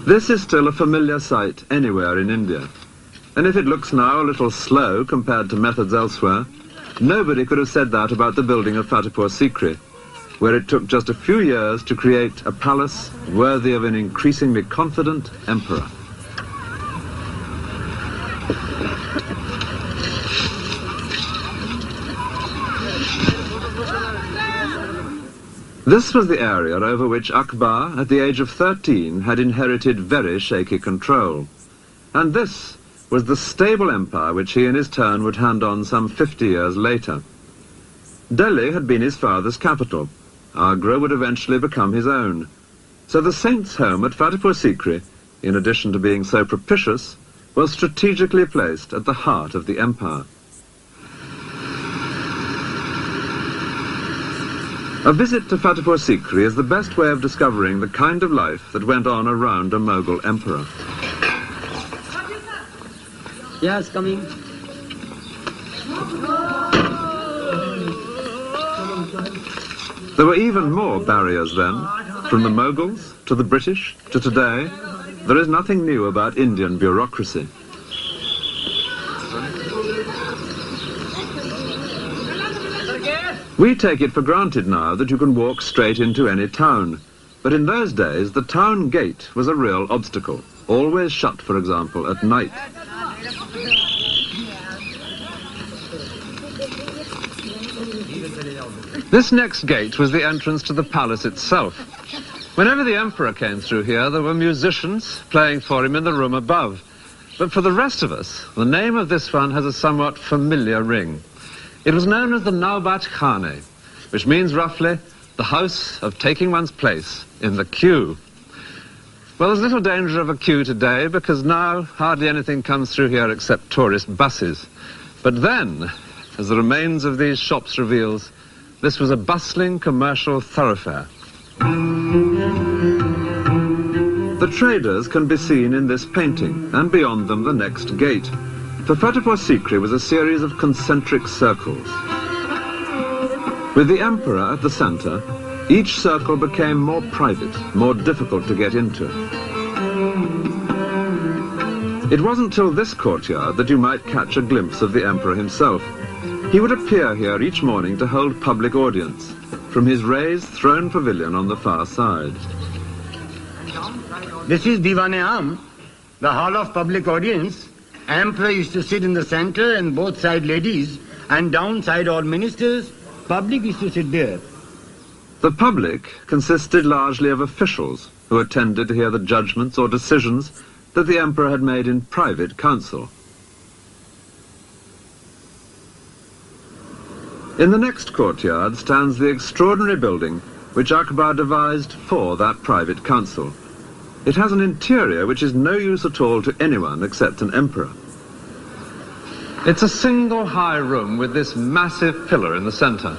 This is still a familiar sight anywhere in India, and if it looks now a little slow compared to methods elsewhere, nobody could have said that about the building of Fatehpur Sikri, where it took just a few years to create a palace worthy of an increasingly confident emperor. This was the area over which Akbar, at the age of 13, had inherited very shaky control. And this was the stable empire which he in his turn would hand on some 50 years later. Delhi had been his father's capital. Agra would eventually become his own. So the saint's home at Fatehpur Sikri, in addition to being so propitious, was strategically placed at the heart of the empire. A visit to Fatehpur Sikri is the best way of discovering the kind of life that went on around a Mughal emperor. Yes, coming. There were even more barriers then. From the Mughals to the British to today, there is nothing new about Indian bureaucracy. We take it for granted now that you can walk straight into any town. But in those days, the town gate was a real obstacle, always shut, for example, at night. This next gate was the entrance to the palace itself. Whenever the emperor came through here, there were musicians playing for him in the room above. But for the rest of us, the name of this one has a somewhat familiar ring. It was known as the Naubat Khane, which means roughly the house of taking one's place in the queue. Well, there's little danger of a queue today because now hardly anything comes through here except tourist buses. But then, as the remains of these shops reveals, this was a bustling commercial thoroughfare. The traders can be seen in this painting, and beyond them the next gate. For Fatehpur Sikri was a series of concentric circles. With the emperor at the center, each circle became more private, more difficult to get into. It wasn't till this courtyard that you might catch a glimpse of the emperor himself. He would appear here each morning to hold public audience from his raised throne pavilion on the far side. This is Diwan-e-Am, the hall of public audience. Emperor used to sit in the center and both side ladies, and downside all ministers. Public used to sit there. The public consisted largely of officials who attended to hear the judgments or decisions that the emperor had made in private council. In the next courtyard stands the extraordinary building which Akbar devised for that private council. It has an interior which is no use at all to anyone except an emperor. It's a single high room with this massive pillar in the center.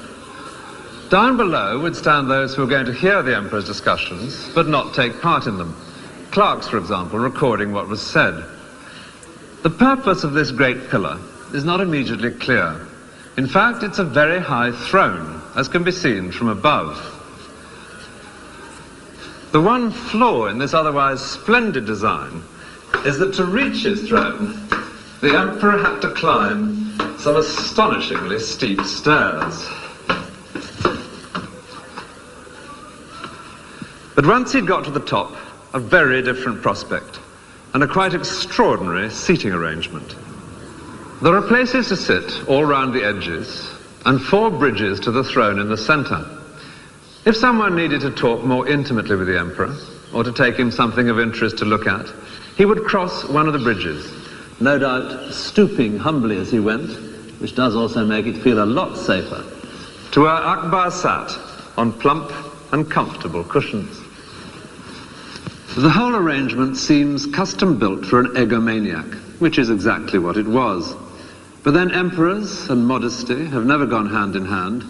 Down below would stand those who were going to hear the emperor's discussions, but not take part in them. Clerks, for example, recording what was said. The purpose of this great pillar is not immediately clear. In fact, it's a very high throne, as can be seen from above. The one flaw in this otherwise splendid design is that to reach his throne, the emperor had to climb some astonishingly steep stairs. But once he'd got to the top, a very different prospect, and a quite extraordinary seating arrangement. There are places to sit all round the edges, and 4 bridges to the throne in the centre. If someone needed to talk more intimately with the emperor, or to take him something of interest to look at, he would cross one of the bridges, no doubt stooping humbly as he went, which does also make it feel a lot safer, to where Akbar sat on plump and comfortable cushions. The whole arrangement seems custom-built for an egomaniac, which is exactly what it was. But then emperors and modesty have never gone hand in hand,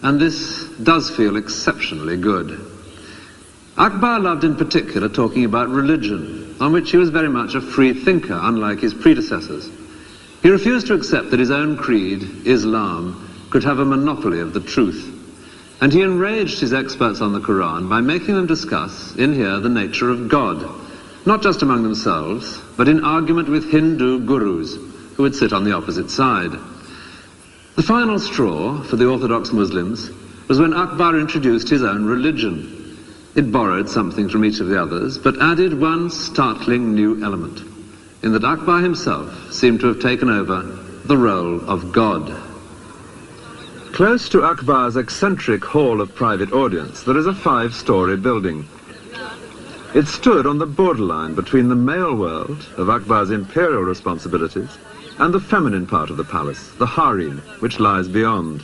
and this does feel exceptionally good. Akbar loved in particular talking about religion, on which he was very much a free thinker, unlike his predecessors. He refused to accept that his own creed, Islam, could have a monopoly of the truth. And he enraged his experts on the Quran by making them discuss, in here, the nature of God, not just among themselves, but in argument with Hindu gurus, who would sit on the opposite side. The final straw for the Orthodox Muslims was when Akbar introduced his own religion. It borrowed something from each of the others, but added one startling new element, in that Akbar himself seemed to have taken over the role of God. Close to Akbar's eccentric hall of private audience, there is a 5-story building. It stood on the borderline between the male world of Akbar's imperial responsibilities and the feminine part of the palace, the harem, which lies beyond.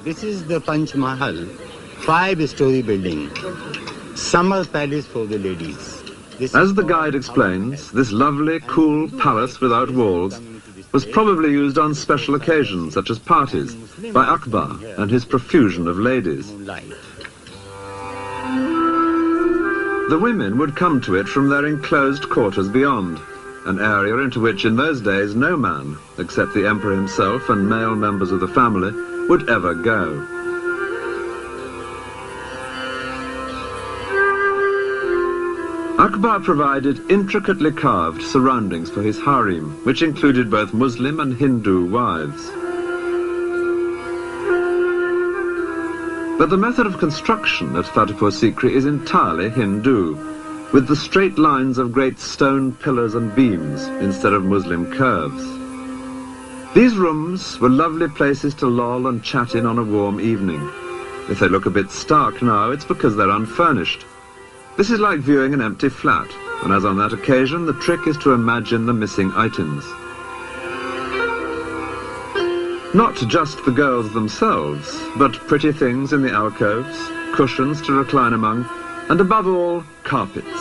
This is the Panch Mahal, 5-story building, summer palace for the ladies. As the guide explains, this lovely, cool palace without walls was probably used on special occasions, such as parties, by Akbar and his profusion of ladies. The women would come to it from their enclosed quarters beyond, an area into which in those days no man, except the emperor himself and male members of the family, would ever go. Akbar provided intricately carved surroundings for his harem, which included both Muslim and Hindu wives. But the method of construction at Fatehpur Sikri is entirely Hindu, with the straight lines of great stone pillars and beams instead of Muslim curves. These rooms were lovely places to loll and chat in on a warm evening. If they look a bit stark now, it's because they're unfurnished. This is like viewing an empty flat, and as on that occasion, the trick is to imagine the missing items. Not just the girls themselves, but pretty things in the alcoves, cushions to recline among, and above all, carpets.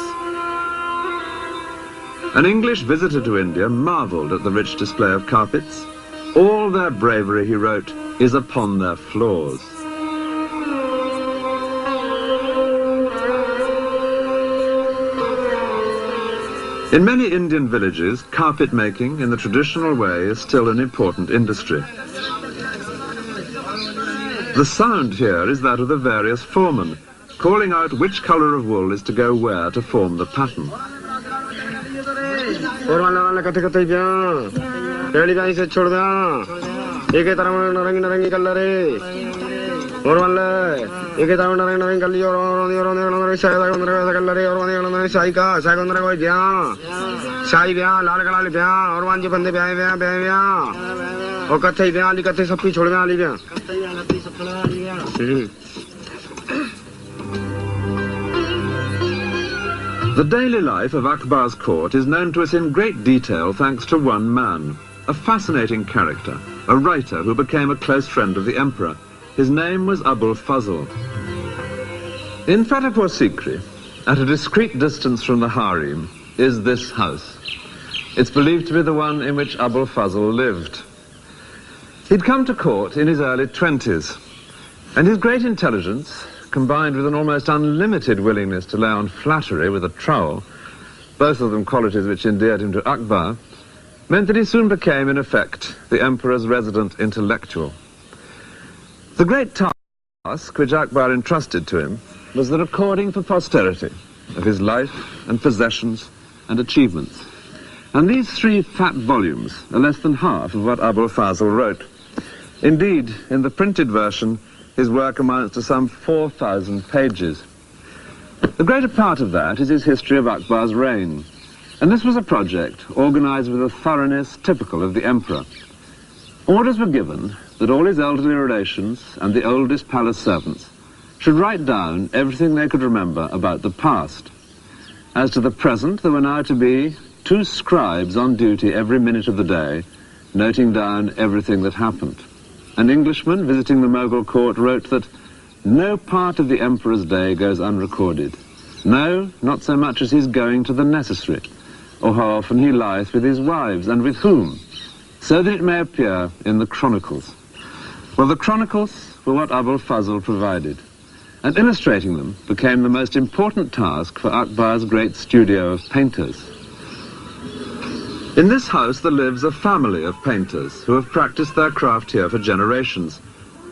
An English visitor to India marvelled at the rich display of carpets. All their bravery, he wrote, is upon their floors. In many Indian villages, carpet making in the traditional way is still an important industry. The sound here is that of the various foremen, calling out which colour of wool is to go where to form the pattern. The daily life of Akbar's court is known to us in great detail thanks to one man, a fascinating character, a writer who became a close friend of the emperor. His name was Abul Fazl. In Fatehpur Sikri, at a discreet distance from the harem, is this house. It's believed to be the one in which Abul Fazl lived. He'd come to court in his early 20s, and his great intelligence, combined with an almost unlimited willingness to lay on flattery with a trowel, both of them qualities which endeared him to Akbar, meant that he soon became, in effect, the emperor's resident intellectual. The great task which Akbar entrusted to him was the recording for posterity of his life and possessions and achievements. And these 3 fat volumes are less than half of what Abul Fazl wrote. Indeed, in the printed version, his work amounts to some 4,000 pages. The greater part of that is his history of Akbar's reign. And this was a project organized with a thoroughness typical of the emperor. Orders were given that all his elderly relations and the oldest palace servants should write down everything they could remember about the past. As to the present, there were now to be 2 scribes on duty every minute of the day, noting down everything that happened. An Englishman visiting the Mughal court wrote that no part of the emperor's day goes unrecorded. No, not so much as his going to the necessary, or how often he lieth with his wives, and with whom, so that it may appear in the chronicles. Well, the chronicles were what Abul Fazl provided, and illustrating them became the most important task for Akbar's great studio of painters. In this house there lives a family of painters who have practiced their craft here for generations,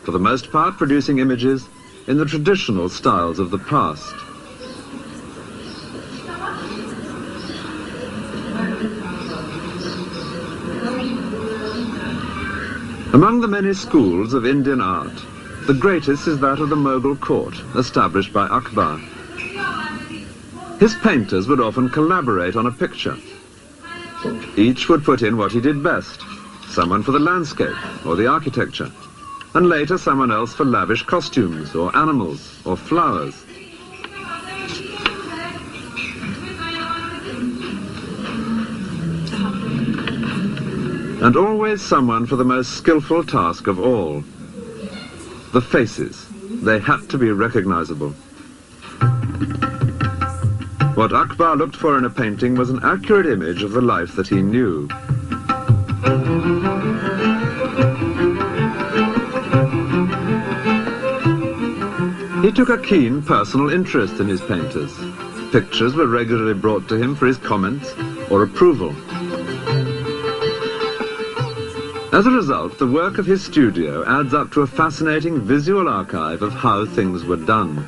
for the most part producing images in the traditional styles of the past. Among the many schools of Indian art, the greatest is that of the Mughal court, established by Akbar. His painters would often collaborate on a picture. Each would put in what he did best, someone for the landscape or the architecture, and later someone else for lavish costumes or animals or flowers. And always someone for the most skillful task of all, the faces. They had to be recognizable. What Akbar looked for in a painting was an accurate image of the life that he knew. He took a keen personal interest in his painters. Pictures were regularly brought to him for his comments or approval. As a result, the work of his studio adds up to a fascinating visual archive of how things were done.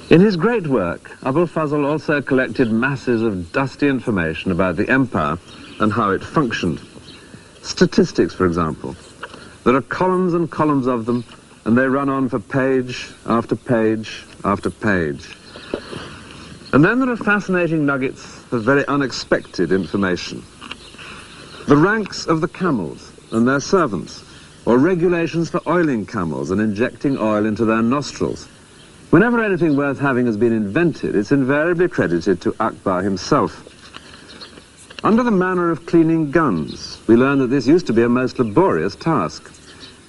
In his great work, Abul Fazl also collected masses of dusty information about the empire and how it functioned. Statistics, for example. There are columns and columns of them, and they run on for page after page after page. And then there are fascinating nuggets of very unexpected information. The ranks of the camels and their servants, or regulations for oiling camels and injecting oil into their nostrils. Whenever anything worth having has been invented, it's invariably credited to Akbar himself. Under the manner of cleaning guns, we learn that this used to be a most laborious task.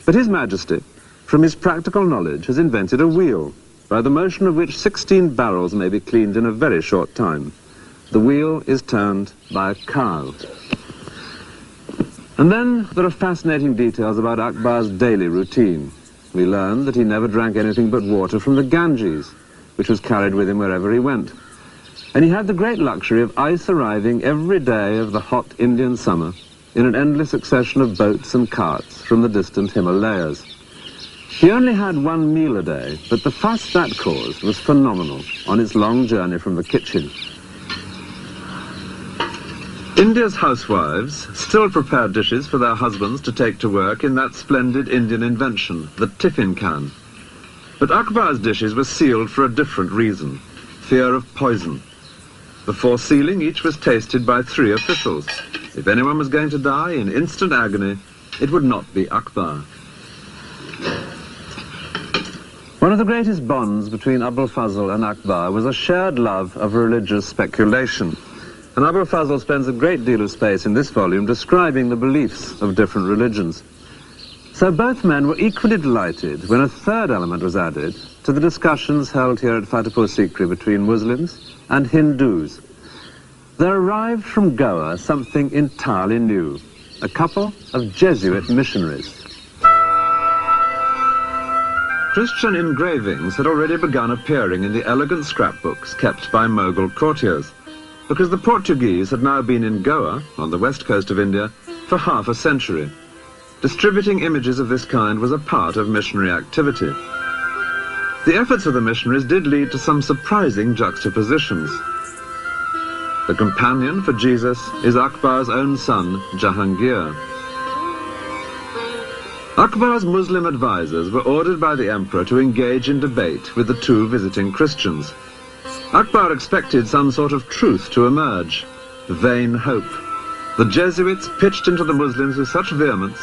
But His Majesty, from his practical knowledge, has invented a wheel, by the motion of which 16 barrels may be cleaned in a very short time. The wheel is turned by a cow. And then there are fascinating details about Akbar's daily routine. We learn that he never drank anything but water from the Ganges, which was carried with him wherever he went. And he had the great luxury of ice arriving every day of the hot Indian summer in an endless succession of boats and carts from the distant Himalayas. He only had one meal a day, but the fuss that caused was phenomenal on its long journey from the kitchen. India's housewives still prepared dishes for their husbands to take to work in that splendid Indian invention, the tiffin can. But Akbar's dishes were sealed for a different reason, fear of poison. Before sealing, each was tasted by 3 officials. If anyone was going to die in instant agony, it would not be Akbar. One of the greatest bonds between Abul Fazl and Akbar was a shared love of religious speculation. And Abul Fazl spends a great deal of space in this volume describing the beliefs of different religions. So both men were equally delighted when a third element was added to the discussions held here at Fatehpur Sikri between Muslims and Hindus. There arrived from Goa something entirely new, a couple of Jesuit missionaries. Christian engravings had already begun appearing in the elegant scrapbooks kept by Mughal courtiers, because the Portuguese had now been in Goa, on the west coast of India, for half a century. Distributing images of this kind was a part of missionary activity. The efforts of the missionaries did lead to some surprising juxtapositions. The companion for Jesus is Akbar's own son, Jahangir. Akbar's Muslim advisors were ordered by the emperor to engage in debate with the two visiting Christians. Akbar expected some sort of truth to emerge. Vain hope. The Jesuits pitched into the Muslims with such vehemence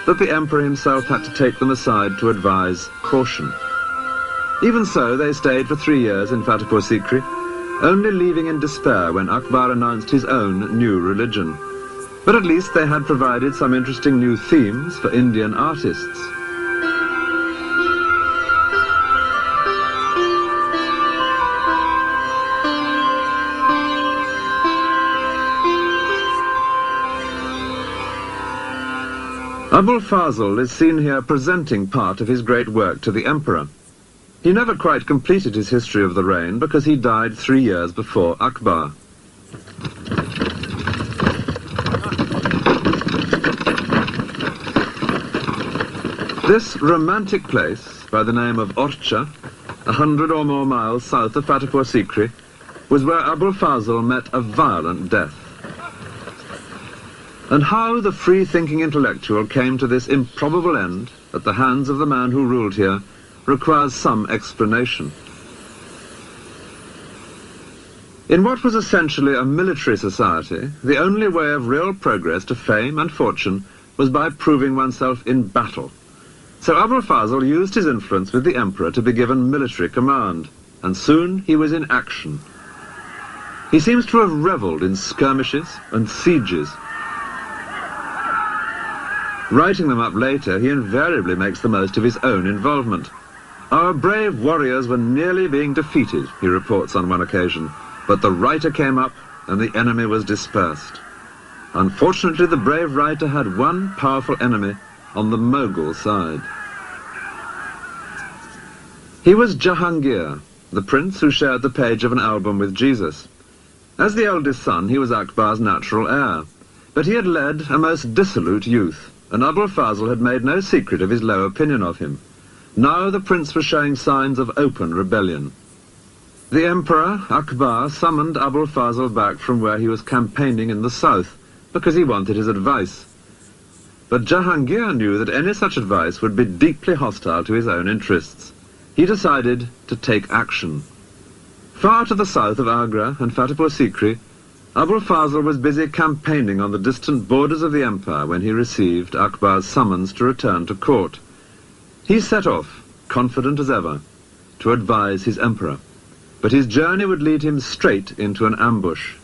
that the emperor himself had to take them aside to advise caution. Even so, they stayed for 3 years in Fatehpur Sikri, only leaving in despair when Akbar announced his own new religion. But at least they had provided some interesting new themes for Indian artists. Abul Fazl is seen here presenting part of his great work to the emperor. He never quite completed his history of the reign because he died 3 years before Akbar. This romantic place, by the name of Orcha, 100 or more miles south of Fatehpur Sikri, was where Abul Fazl met a violent death. And how the free-thinking intellectual came to this improbable end at the hands of the man who ruled here requires some explanation. In what was essentially a military society, the only way of real progress to fame and fortune was by proving oneself in battle. So Abul Fazl used his influence with the emperor to be given military command, and soon he was in action. He seems to have revelled in skirmishes and sieges. Writing them up later, he invariably makes the most of his own involvement. Our brave warriors were nearly being defeated, he reports on one occasion, but the writer came up and the enemy was dispersed. Unfortunately, the brave writer had one powerful enemy on the Mughal side. He was Jahangir, the prince who shared the page of an album with Jesus. As the eldest son, he was Akbar's natural heir, but he had led a most dissolute youth, and Abul Fazl had made no secret of his low opinion of him. Now the prince was showing signs of open rebellion. The emperor, Akbar, summoned Abul Fazl back from where he was campaigning in the south, because he wanted his advice. But Jahangir knew that any such advice would be deeply hostile to his own interests. He decided to take action. Far to the south of Agra and Fatehpur Sikri, Abul Fazl was busy campaigning on the distant borders of the empire when he received Akbar's summons to return to court. He set off, confident as ever, to advise his emperor. But his journey would lead him straight into an ambush.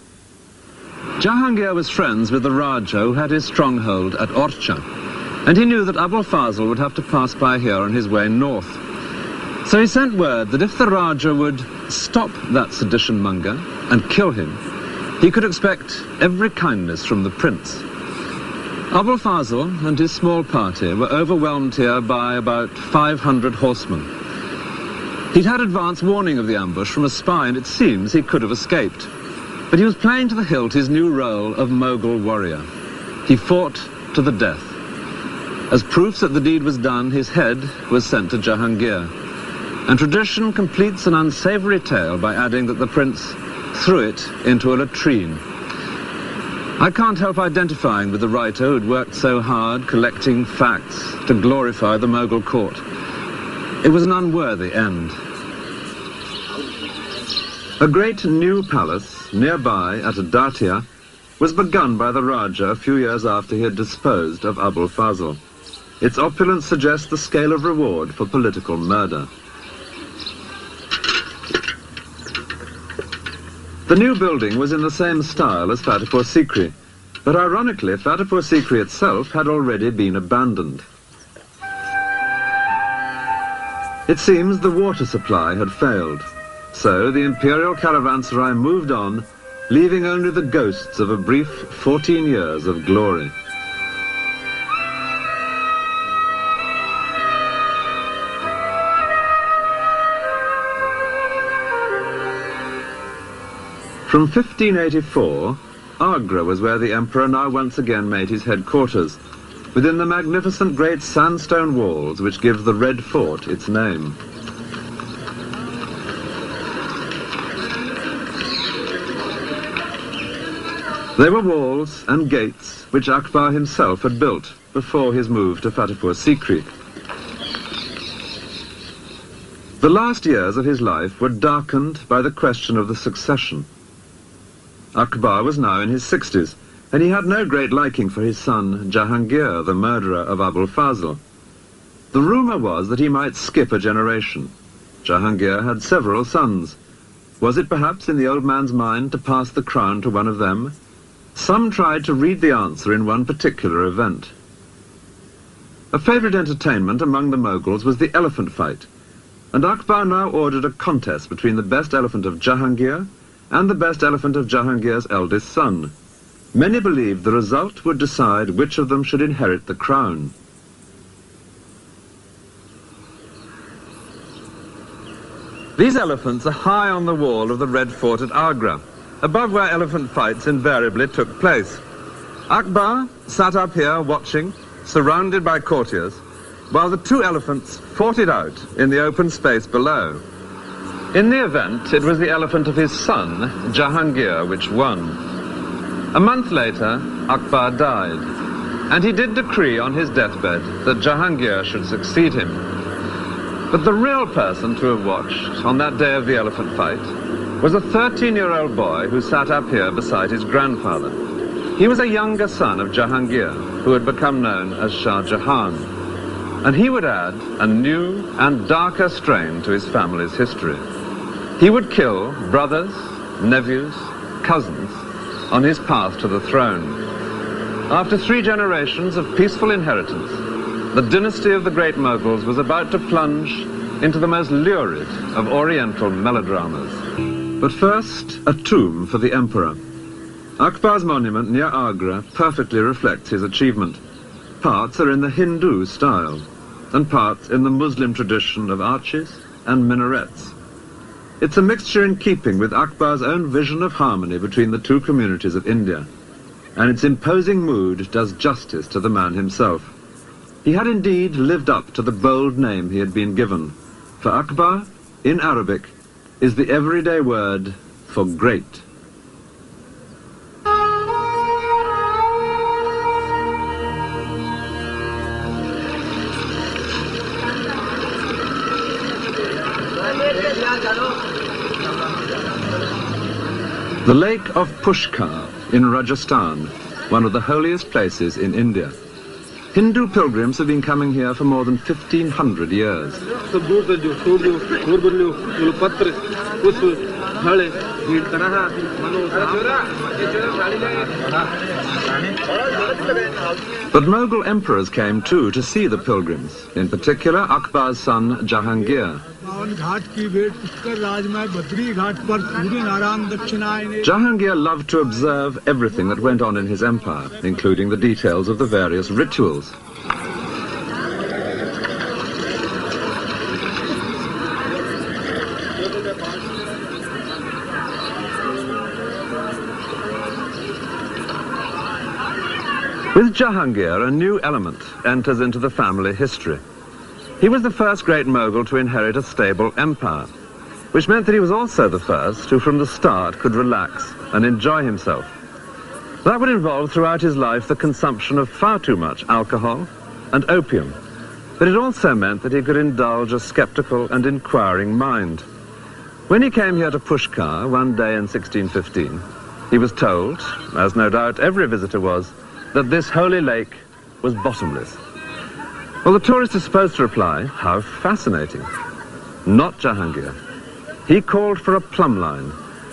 Jahangir was friends with the Raja who had his stronghold at Orcha, and he knew that Abul Fazl would have to pass by here on his way north. So he sent word that if the Raja would stop that sedition monger and kill him, he could expect every kindness from the prince. Abul Fazl and his small party were overwhelmed here by about 500 horsemen. He'd had advance warning of the ambush from a spy, and it seems he could have escaped. But he was playing to the hilt his new role of Mughal warrior. He fought to the death. As proof that the deed was done, his head was sent to Jahangir. And tradition completes an unsavory tale by adding that the prince threw it into a latrine. I can't help identifying with the writer who'd worked so hard collecting facts to glorify the Mughal court. It was an unworthy end. A great new palace nearby at Datia was begun by the Raja a few years after he had disposed of Abul Fazl. Its opulence suggests the scale of reward for political murder. The new building was in the same style as Fatehpur Sikri, but ironically Fatehpur Sikri itself had already been abandoned. It seems the water supply had failed, so the imperial caravanserai moved on, leaving only the ghosts of a brief 14 years of glory. From 1584, Agra was where the emperor now once again made his headquarters, within the magnificent great sandstone walls which give the Red Fort its name. They were walls and gates which Akbar himself had built before his move to Fatehpur Sikri. The last years of his life were darkened by the question of the succession. Akbar was now in his 60s, and he had no great liking for his son Jahangir, the murderer of Abul Fazl. The rumour was that he might skip a generation. Jahangir had several sons. Was it perhaps in the old man's mind to pass the crown to one of them? Some tried to read the answer in one particular event. A favourite entertainment among the Mughals was the elephant fight, and Akbar now ordered a contest between the best elephant of Jahangir and the best elephant of Jahangir's eldest son. Many believed the result would decide which of them should inherit the crown. These elephants are high on the wall of the Red Fort at Agra, above where elephant fights invariably took place. Akbar sat up here watching, surrounded by courtiers, while the two elephants fought it out in the open space below. In the event, it was the elephant of his son, Jahangir, which won. A month later, Akbar died, and he did decree on his deathbed that Jahangir should succeed him. But the real person to have watched on that day of the elephant fight was a 13-year-old boy who sat up here beside his grandfather. He was a younger son of Jahangir, who had become known as Shah Jahan, and he would add a new and darker strain to his family's history. He would kill brothers, nephews, cousins on his path to the throne. After 3 generations of peaceful inheritance, the dynasty of the great Mughals was about to plunge into the most lurid of Oriental melodramas. But first, a tomb for the emperor. Akbar's monument near Agra perfectly reflects his achievement. Parts are in the Hindu style, and parts in the Muslim tradition of arches and minarets. It's a mixture in keeping with Akbar's own vision of harmony between the two communities of India, and its imposing mood does justice to the man himself. He had indeed lived up to the bold name he had been given. For Akbar, in Arabic, is the everyday word for great. The lake of Pushkar in Rajasthan, one of the holiest places in India. Hindu pilgrims have been coming here for more than 1,500 years. But Mughal emperors came too to see the pilgrims, in particular Akbar's son Jahangir. Jahangir loved to observe everything that went on in his empire, including the details of the various rituals. With Jahangir, a new element enters into the family history. He was the first great Mughal to inherit a stable empire, which meant that he was also the first who from the start could relax and enjoy himself. That would involve throughout his life the consumption of far too much alcohol and opium, but it also meant that he could indulge a skeptical and inquiring mind. When he came here to Pushkar one day in 1615, he was told, as no doubt every visitor was, that this holy lake was bottomless. Well, the tourist is supposed to reply, how fascinating. Not Jahangir. He called for a plumb line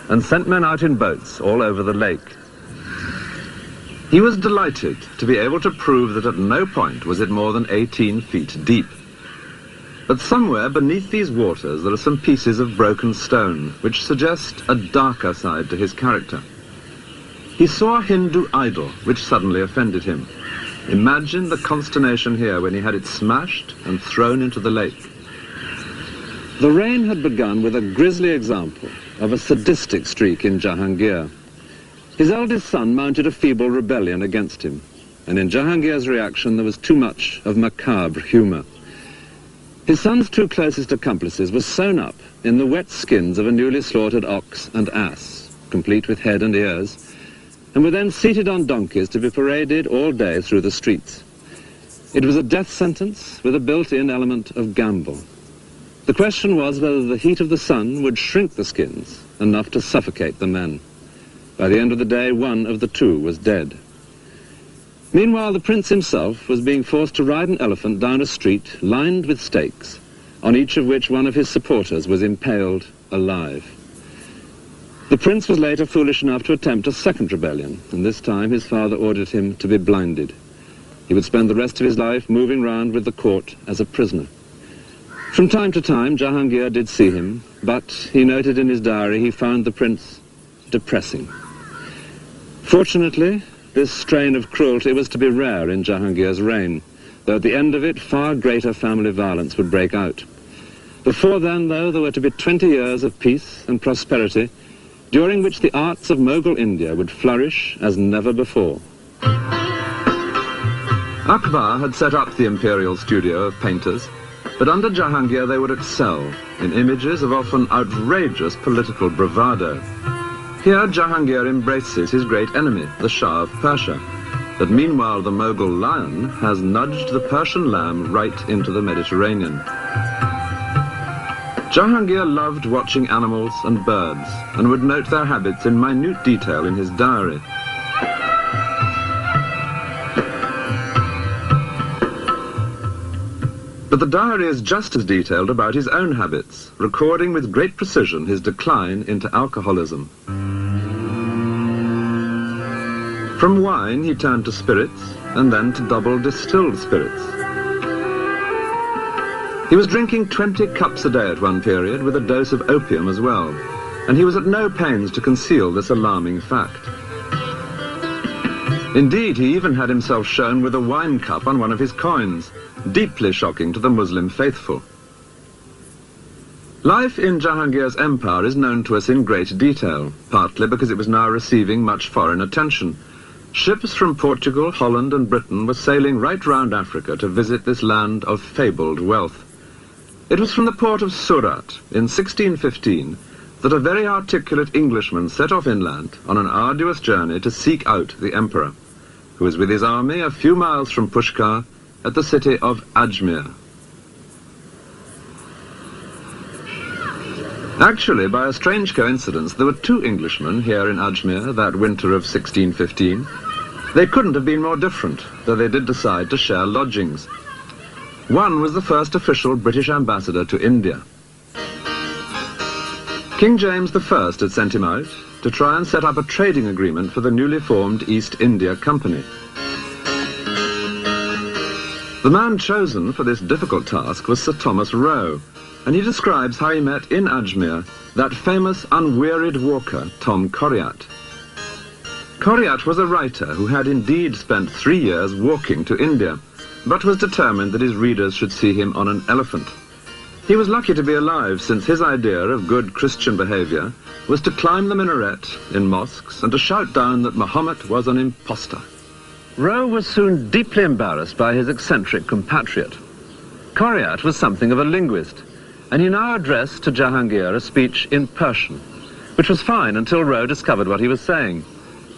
and sent men out in boats all over the lake. He was delighted to be able to prove that at no point was it more than 18 feet deep. But somewhere beneath these waters there are some pieces of broken stone which suggest a darker side to his character. He saw a Hindu idol which suddenly offended him. Imagine the consternation here when he had it smashed and thrown into the lake. The reign had begun with a grisly example of a sadistic streak in Jahangir. His eldest son mounted a feeble rebellion against him, and in Jahangir's reaction there was too much of macabre humour. His son's two closest accomplices were sewn up in the wet skins of a newly slaughtered ox and ass, complete with head and ears, and were then seated on donkeys to be paraded all day through the streets. It was a death sentence with a built-in element of gamble. The question was whether the heat of the sun would shrink the skins enough to suffocate the men. By the end of the day, one of the two was dead. Meanwhile, the prince himself was being forced to ride an elephant down a street lined with stakes, on each of which one of his supporters was impaled alive. The prince was later foolish enough to attempt a second rebellion, and this time his father ordered him to be blinded. He would spend the rest of his life moving round with the court as a prisoner. From time to time, Jahangir did see him, but he noted in his diary he found the prince depressing. Fortunately, this strain of cruelty was to be rare in Jahangir's reign, though at the end of it far greater family violence would break out. Before then, though, there were to be 20 years of peace and prosperity, during which the arts of Mughal India would flourish as never before. Akbar had set up the imperial studio of painters, but under Jahangir they would excel in images of often outrageous political bravado. Here Jahangir embraces his great enemy, the Shah of Persia, but meanwhile the Mughal lion has nudged the Persian lamb right into the Mediterranean. Jahangir loved watching animals and birds and would note their habits in minute detail in his diary. But the diary is just as detailed about his own habits, recording with great precision his decline into alcoholism. From wine he turned to spirits, and then to double distilled spirits. He was drinking 20 cups a day at one period, with a dose of opium as well, and he was at no pains to conceal this alarming fact. Indeed, he even had himself shown with a wine cup on one of his coins, deeply shocking to the Muslim faithful. Life in Jahangir's empire is known to us in great detail, partly because it was now receiving much foreign attention. Ships from Portugal, Holland and Britain were sailing right round Africa to visit this land of fabled wealth. It was from the port of Surat in 1615 that a very articulate Englishman set off inland on an arduous journey to seek out the emperor, who was with his army a few miles from Pushkar at the city of Ajmer. Actually, by a strange coincidence, there were two Englishmen here in Ajmer that winter of 1615. They couldn't have been more different, though they did decide to share lodgings. One was the first official British ambassador to India. King James I had sent him out to try and set up a trading agreement for the newly formed East India Company. The man chosen for this difficult task was Sir Thomas Roe, and he describes how he met in Ajmer that famous unwearied walker, Tom Coriat. Coriat was a writer who had indeed spent 3 years walking to India, but was determined that his readers should see him on an elephant. He was lucky to be alive, since his idea of good Christian behavior was to climb the minaret in mosques and to shout down that Muhammad was an impostor. Roe was soon deeply embarrassed by his eccentric compatriot. Coriat was something of a linguist, and he now addressed to Jahangir a speech in Persian, which was fine until Roe discovered what he was saying.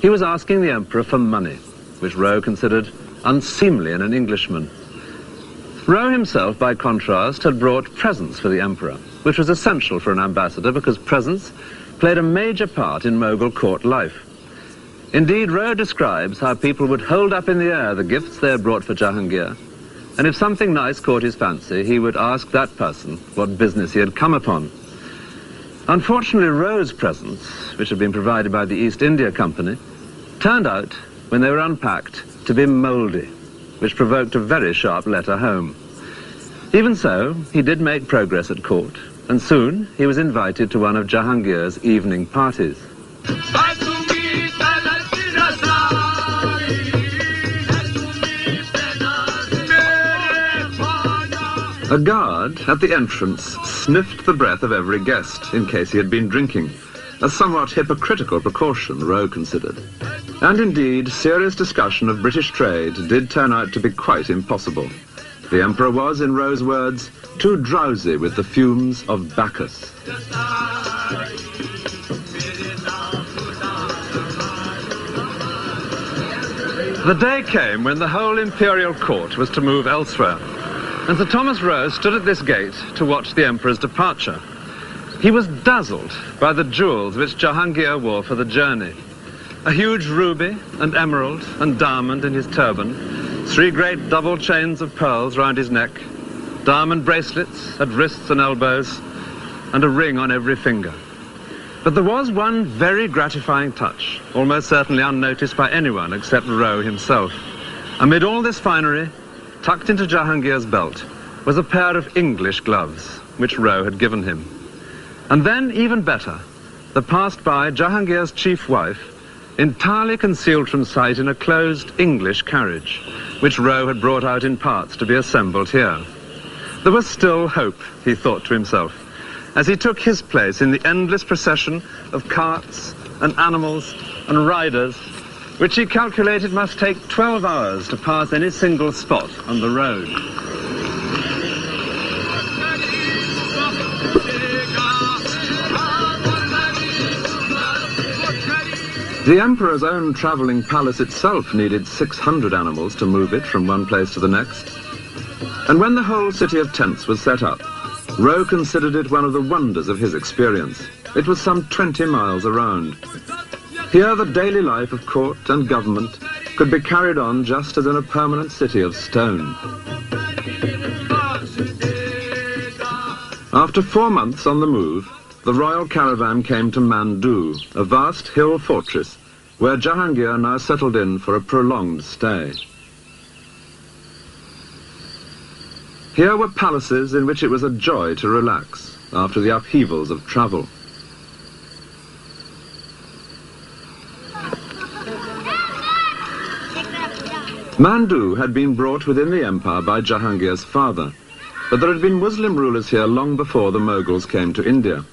He was asking the emperor for money, which Roe considered unseemly in an Englishman. Roe himself, by contrast, had brought presents for the emperor, which was essential for an ambassador because presents played a major part in Mughal court life. Indeed, Roe describes how people would hold up in the air the gifts they had brought for Jahangir, and if something nice caught his fancy, he would ask that person what business he had come upon. Unfortunately, Roe's presents, which had been provided by the East India Company, turned out, when they were unpacked, to be mouldy, which provoked a very sharp letter home. Even so, he did make progress at court, and soon he was invited to one of Jahangir's evening parties. A guard at the entrance sniffed the breath of every guest in case he had been drinking, a somewhat hypocritical precaution, Rowe considered. And indeed, serious discussion of British trade did turn out to be quite impossible. The Emperor was, in Rowe's words, too drowsy with the fumes of Bacchus. The day came when the whole imperial court was to move elsewhere, and Sir Thomas Rowe stood at this gate to watch the Emperor's departure. He was dazzled by the jewels which Jahangir wore for the journey. A huge ruby and emerald and diamond in his turban, 3 great double chains of pearls round his neck, diamond bracelets at wrists and elbows, and a ring on every finger. But there was one very gratifying touch, almost certainly unnoticed by anyone except Rowe himself. Amid all this finery, tucked into Jahangir's belt, was a pair of English gloves, which Rowe had given him. And then, even better, there passed by Jahangir's chief wife, entirely concealed from sight in a closed English carriage, which Rowe had brought out in parts to be assembled here. There was still hope, he thought to himself, as he took his place in the endless procession of carts and animals and riders, which he calculated must take 12 hours to pass any single spot on the road. The Emperor's own travelling palace itself needed 600 animals to move it from one place to the next. And when the whole city of tents was set up, Rowe considered it one of the wonders of his experience. It was some 20 miles around. Here the daily life of court and government could be carried on just as in a permanent city of stone. After 4 months on the move, the royal caravan came to Mandu, a vast hill fortress where Jahangir now settled in for a prolonged stay. Here were palaces in which it was a joy to relax after the upheavals of travel. Mandu had been brought within the empire by Jahangir's father, but there had been Muslim rulers here long before the Mughals came to India.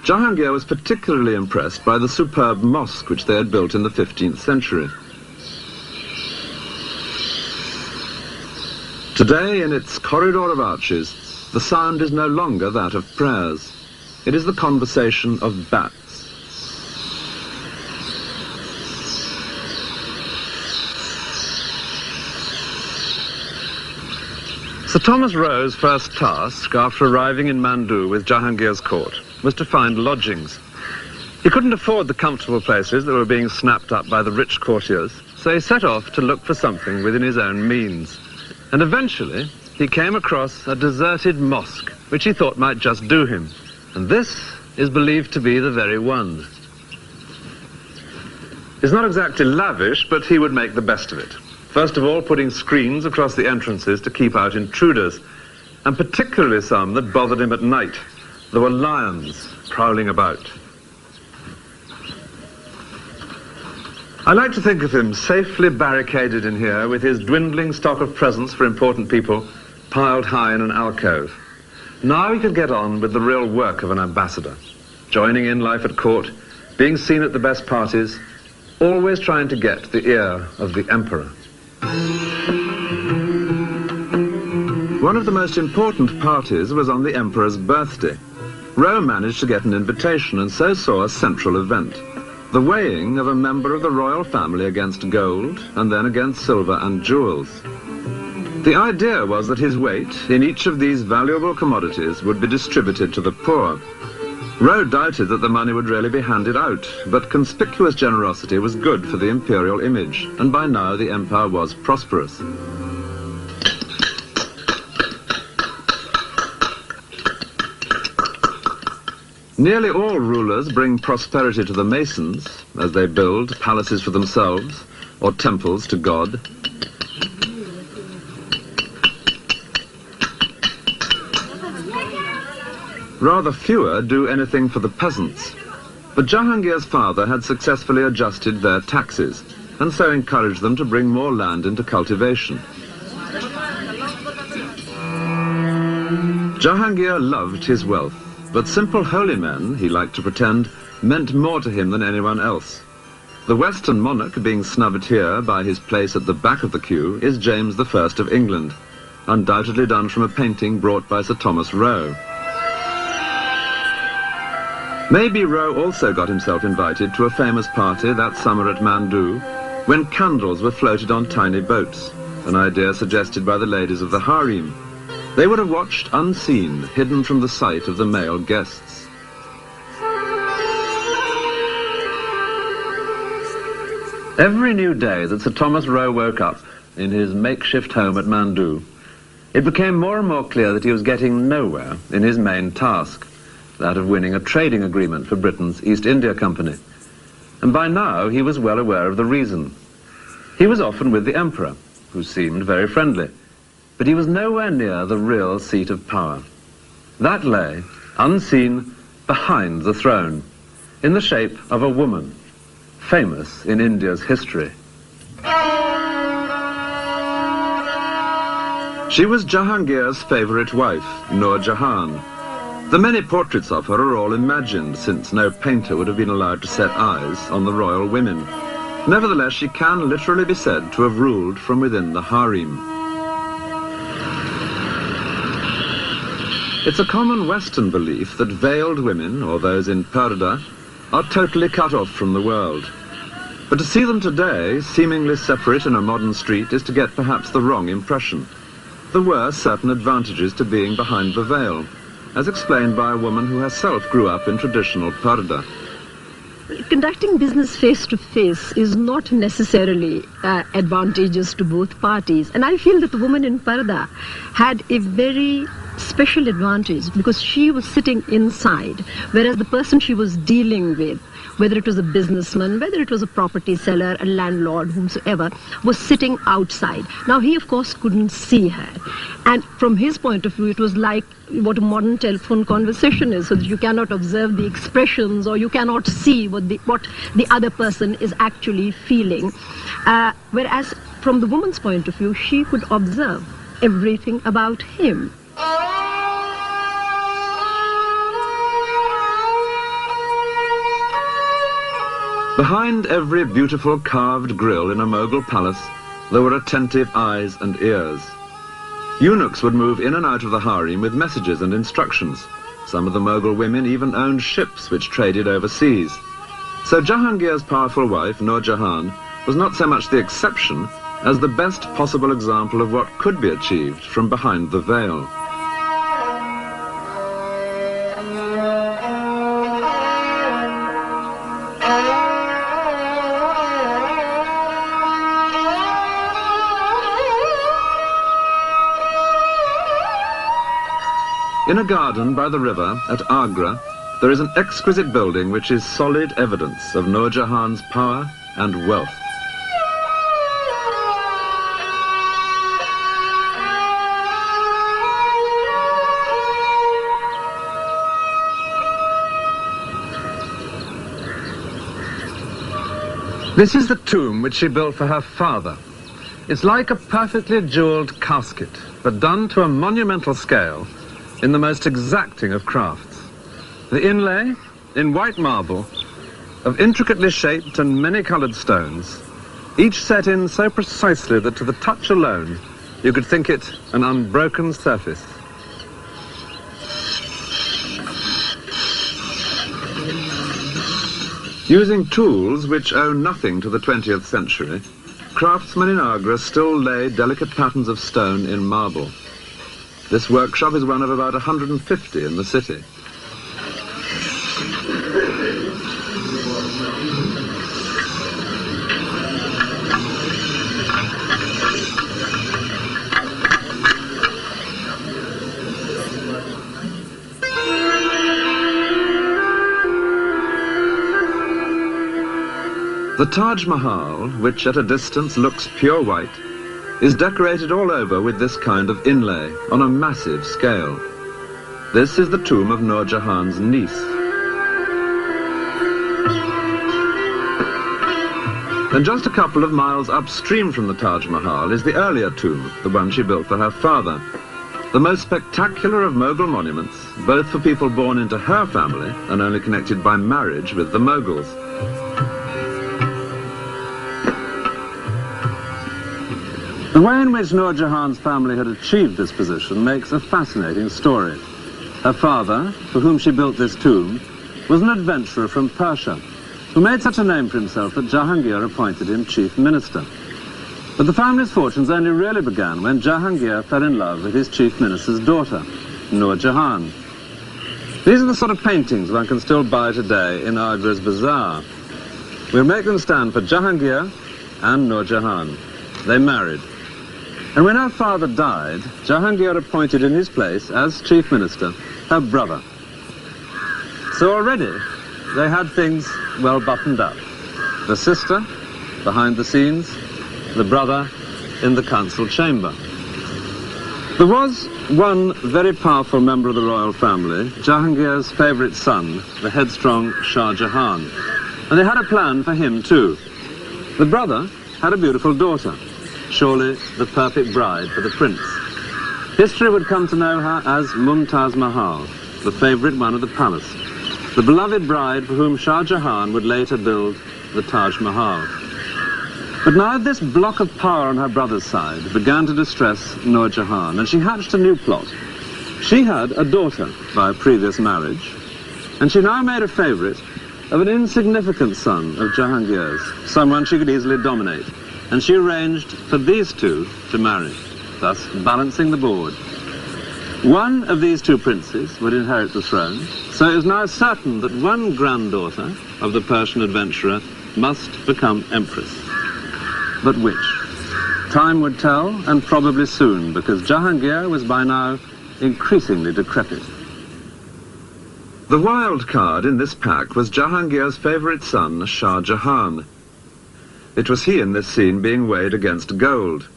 Jahangir was particularly impressed by the superb mosque which they had built in the 15th century. Today, in its corridor of arches, the sound is no longer that of prayers. It is the conversation of bats. Sir Thomas Rowe's first task, after arriving in Mandu with Jahangir's court, was to find lodgings. He couldn't afford the comfortable places that were being snapped up by the rich courtiers, so he set off to look for something within his own means. And eventually, he came across a deserted mosque, which he thought might just do him. And this is believed to be the very one. It's not exactly lavish, but he would make the best of it. First of all, putting screens across the entrances to keep out intruders, and particularly some that bothered him at night. There were lions prowling about. I like to think of him safely barricaded in here with his dwindling stock of presents for important people piled high in an alcove. Now he could get on with the real work of an ambassador, joining in life at court, being seen at the best parties, always trying to get the ear of the emperor. One of the most important parties was on the emperor's birthday. Rowe managed to get an invitation and so saw a central event, the weighing of a member of the royal family against gold and then against silver and jewels. The idea was that his weight in each of these valuable commodities would be distributed to the poor. Rowe doubted that the money would really be handed out, but conspicuous generosity was good for the imperial image, and by now the empire was prosperous. Nearly all rulers bring prosperity to the Masons as they build palaces for themselves or temples to God. Rather fewer do anything for the peasants. But Jahangir's father had successfully adjusted their taxes, and so encouraged them to bring more land into cultivation. Jahangir loved his wealth, but simple holy men, he liked to pretend, meant more to him than anyone else. The Western monarch being snubbed here by his place at the back of the queue is James I of England, undoubtedly done from a painting brought by Sir Thomas Roe. Maybe Roe also got himself invited to a famous party that summer at Mandu, when candles were floated on tiny boats, an idea suggested by the ladies of the harem. They would have watched unseen, hidden from the sight of the male guests. Every new day that Sir Thomas Roe woke up in his makeshift home at Mandu, it became more and more clear that he was getting nowhere in his main task, that of winning a trading agreement for Britain's East India Company. And by now he was well aware of the reason. He was often with the Emperor, who seemed very friendly, but he was nowhere near the real seat of power. That lay, unseen, behind the throne, in the shape of a woman, famous in India's history. She was Jahangir's favorite wife, Nur Jahan. The many portraits of her are all imagined, since no painter would have been allowed to set eyes on the royal women. Nevertheless, she can literally be said to have ruled from within the harem. It's a common Western belief that veiled women, or those in purdah, are totally cut off from the world. But to see them today, seemingly separate in a modern street, is to get perhaps the wrong impression. There were certain advantages to being behind the veil, as explained by a woman who herself grew up in traditional purdah. Conducting business face-to-face is not necessarily advantageous to both parties. And I feel that the woman in purdah had a very special advantage because she was sitting inside, whereas the person she was dealing with, whether it was a businessman, whether it was a property seller, a landlord, whomsoever, was sitting outside. Now, he, of course, couldn't see her. And from his point of view, it was like what a modern telephone conversation is, so that you cannot observe the expressions or you cannot see what the other person is actually feeling. Whereas, from the woman's point of view, she could observe everything about him. Behind every beautiful carved grille in a Mughal palace, there were attentive eyes and ears. Eunuchs would move in and out of the harem with messages and instructions. Some of the Mughal women even owned ships which traded overseas. So Jahangir's powerful wife, Nur Jahan, was not so much the exception as the best possible example of what could be achieved from behind the veil. In a garden by the river at Agra, there is an exquisite building which is solid evidence of Nur Jahan's power and wealth. This is the tomb which she built for her father. It's like a perfectly jeweled casket, but done to a monumental scale in the most exacting of crafts. The inlay, in white marble, of intricately shaped and many-coloured stones, each set in so precisely that to the touch alone you could think it an unbroken surface. Using tools which owe nothing to the 20th century, craftsmen in Agra still lay delicate patterns of stone in marble. This workshop is one of about 150 in the city. The Taj Mahal, which at a distance looks pure white, is decorated all over with this kind of inlay on a massive scale. This is the tomb of Nur Jahan's niece. And just a couple of miles upstream from the Taj Mahal is the earlier tomb, the one she built for her father. The most spectacular of Mughal monuments, both for people born into her family and only connected by marriage with the Mughals. The way in which Nur Jahan's family had achieved this position makes a fascinating story. Her father, for whom she built this tomb, was an adventurer from Persia, who made such a name for himself that Jahangir appointed him chief minister. But the family's fortunes only really began when Jahangir fell in love with his chief minister's daughter, Nur Jahan. These are the sort of paintings one can still buy today in Agra's bazaar. We'll make them stand for Jahangir and Nur Jahan. They married. And when her father died, Jahangir appointed in his place, as chief minister, her brother. So already, they had things well buttoned up. The sister, behind the scenes, the brother in the council chamber. There was one very powerful member of the royal family, Jahangir's favourite son, the headstrong Shah Jahan. And they had a plan for him too. The brother had a beautiful daughter, surely the perfect bride for the prince. History would come to know her as Mumtaz Mahal, the favourite one of the palace, the beloved bride for whom Shah Jahan would later build the Taj Mahal. But now this block of power on her brother's side began to distress Nur Jahan, and she hatched a new plot. She had a daughter by a previous marriage, and she now made a favourite of an insignificant son of Jahangir's, someone she could easily dominate, and she arranged for these two to marry, thus balancing the board. One of these two princes would inherit the throne, so it was now certain that one granddaughter of the Persian adventurer must become empress. But which? Time would tell, and probably soon, because Jahangir was by now increasingly decrepit. The wild card in this pack was Jahangir's favourite son, Shah Jahan. It was he in this scene being weighed against gold.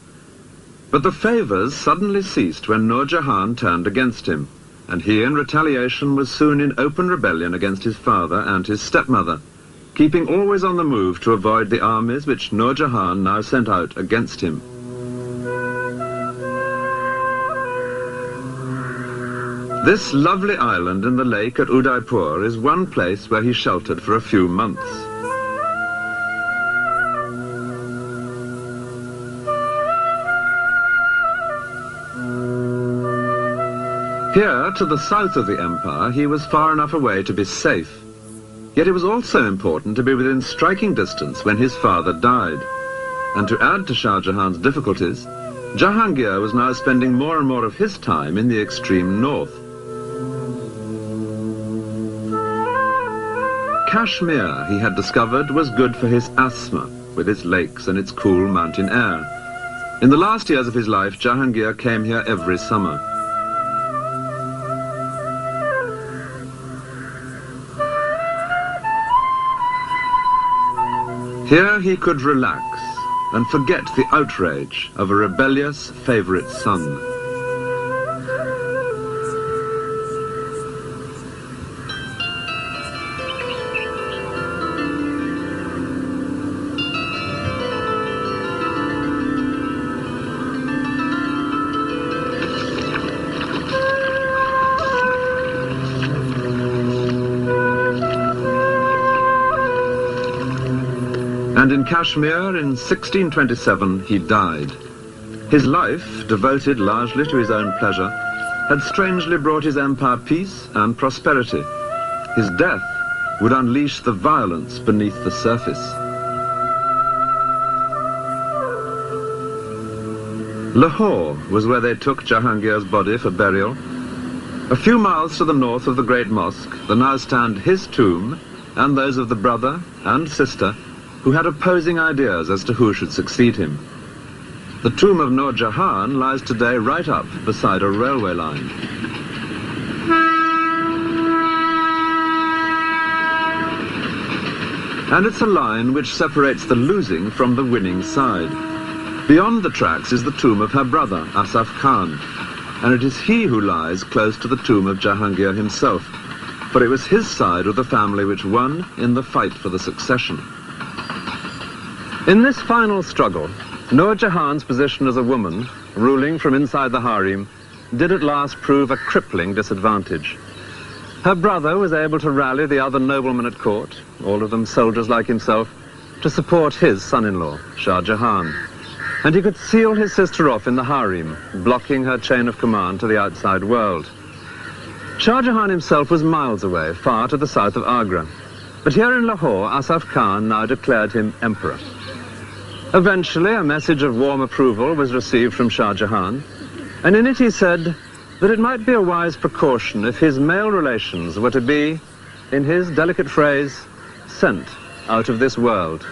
But the favours suddenly ceased when Nur Jahan turned against him, and he in retaliation was soon in open rebellion against his father and his stepmother, keeping always on the move to avoid the armies which Nur Jahan now sent out against him. This lovely island in the lake at Udaipur is one place where he sheltered for a few months. Here, to the south of the empire, he was far enough away to be safe. Yet it was also important to be within striking distance when his father died. And to add to Shah Jahan's difficulties, Jahangir was now spending more and more of his time in the extreme north. Kashmir, he had discovered, was good for his asthma, with its lakes and its cool mountain air. In the last years of his life, Jahangir came here every summer. Here he could relax and forget the outrage of a rebellious favourite son. And in Kashmir, in 1627, he died. His life, devoted largely to his own pleasure, had strangely brought his empire peace and prosperity. His death would unleash the violence beneath the surface. Lahore was where they took Jahangir's body for burial. A few miles to the north of the great mosque, there now stand his tomb and those of the brother and sister who had opposing ideas as to who should succeed him. The tomb of Nur Jahan lies today right up beside a railway line. And it's a line which separates the losing from the winning side. Beyond the tracks is the tomb of her brother, Asaf Khan. and it is he who lies close to the tomb of Jahangir himself, for it was his side of the family which won in the fight for the succession. In this final struggle, Nur Jahan's position as a woman, ruling from inside the harem, did at last prove a crippling disadvantage. Her brother was able to rally the other noblemen at court, all of them soldiers like himself, to support his son-in-law, Shah Jahan. And he could seal his sister off in the harem, blocking her chain of command to the outside world. Shah Jahan himself was miles away, far to the south of Agra. But here in Lahore, Asaf Khan now declared him emperor. Eventually, a message of warm approval was received from Shah Jahan, and in it he said that it might be a wise precaution if his male relations were to be, in his delicate phrase, sent out of this world.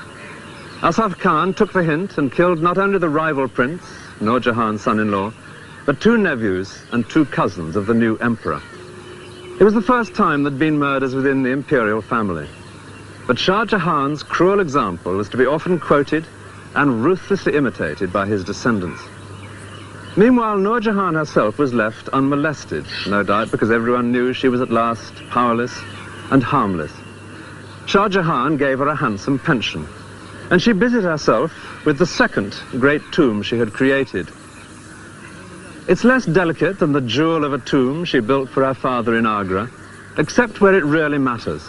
Asaf Khan took the hint and killed not only the rival prince, Nur Jahan's son-in-law, but 2 nephews and 2 cousins of the new emperor. It was the first time there'd been murders within the imperial family. But Shah Jahan's cruel example was to be often quoted and ruthlessly imitated by his descendants. Meanwhile, Nur Jahan herself was left unmolested, no doubt because everyone knew she was at last powerless and harmless. Shah Jahan gave her a handsome pension, and she busied herself with the second great tomb she had created. It's less delicate than the jewel of a tomb she built for her father in Agra, except where it really matters,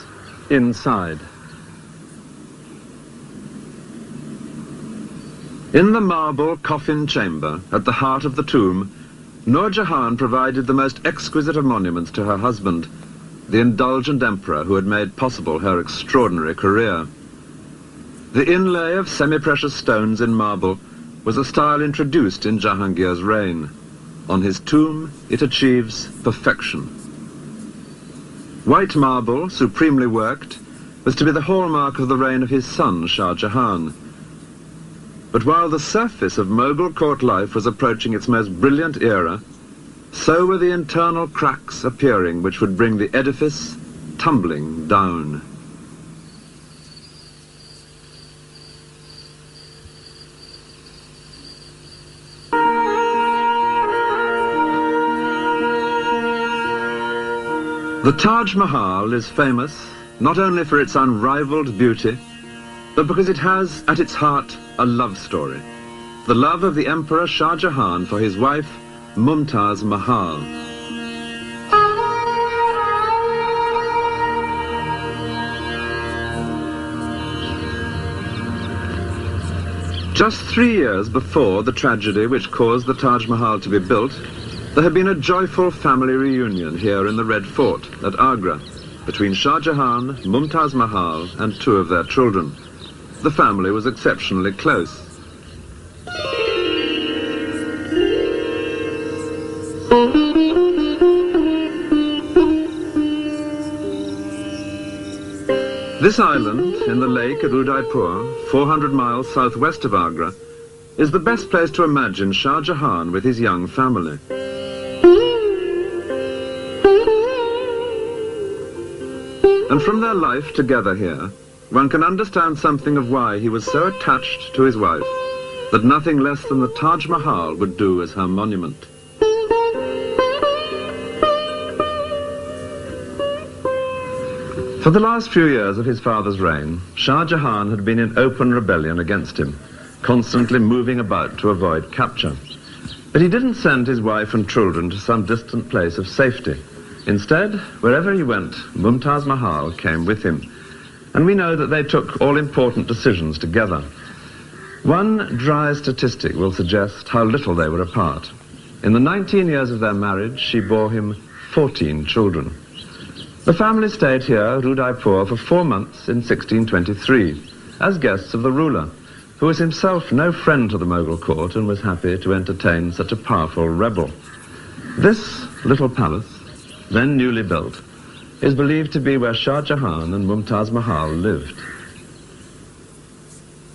inside. In the marble coffin chamber at the heart of the tomb, Nur Jahan provided the most exquisite of monuments to her husband, the indulgent emperor who had made possible her extraordinary career. The inlay of semi-precious stones in marble was a style introduced in Jahangir's reign. On his tomb, it achieves perfection. White marble, supremely worked, was to be the hallmark of the reign of his son, Shah Jahan. But while the surface of Mughal court life was approaching its most brilliant era, so were the internal cracks appearing which would bring the edifice tumbling down. The Taj Mahal is famous not only for its unrivaled beauty, but because it has at its heart a love story, the love of the Emperor Shah Jahan for his wife, Mumtaz Mahal. Just 3 years before the tragedy which caused the Taj Mahal to be built, there had been a joyful family reunion here in the Red Fort at Agra between Shah Jahan, Mumtaz Mahal and 2 of their children. The family was exceptionally close. This island in the lake at Udaipur, 400 miles southwest of Agra, is the best place to imagine Shah Jahan with his young family. And from their life together here, one can understand something of why he was so attached to his wife that nothing less than the Taj Mahal would do as her monument. For the last few years of his father's reign, Shah Jahan had been in open rebellion against him, constantly moving about to avoid capture. But he didn't send his wife and children to some distant place of safety. Instead, wherever he went, Mumtaz Mahal came with him. And we know that they took all-important decisions together. One dry statistic will suggest how little they were apart. In the 19 years of their marriage, she bore him 14 children. The family stayed here at Udaipur for 4 months in 1623, as guests of the ruler, who was himself no friend to the Mughal court and was happy to entertain such a powerful rebel. This little palace, then newly built, is believed to be where Shah Jahan and Mumtaz Mahal lived.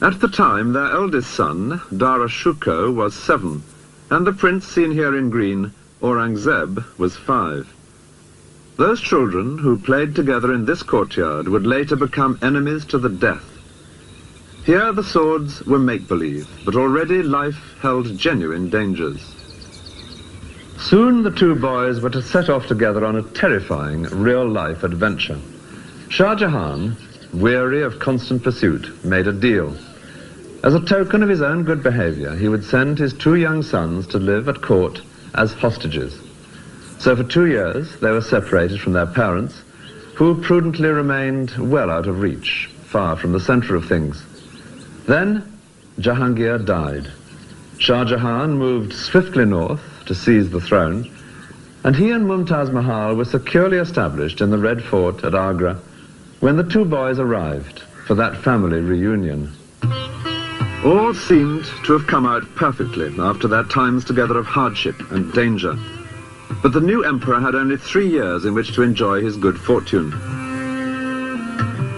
At the time, their eldest son, Dara Shukko, was 7, and the prince seen here in green, Aurangzeb, was 5. Those children who played together in this courtyard would later become enemies to the death. Here the swords were make-believe, but already life held genuine dangers. Soon the two boys were to set off together on a terrifying real-life adventure. Shah Jahan, weary of constant pursuit, made a deal. As a token of his own good behavior, he would send his two young sons to live at court as hostages. So for 2 years they were separated from their parents, who prudently remained well out of reach, far from the center of things. Then Jahangir died. Shah Jahan moved swiftly north to seize the throne, and he and Mumtaz Mahal were securely established in the Red Fort at Agra when the two boys arrived for that family reunion. All seemed to have come out perfectly after their times together of hardship and danger. But the new emperor had only 3 years in which to enjoy his good fortune.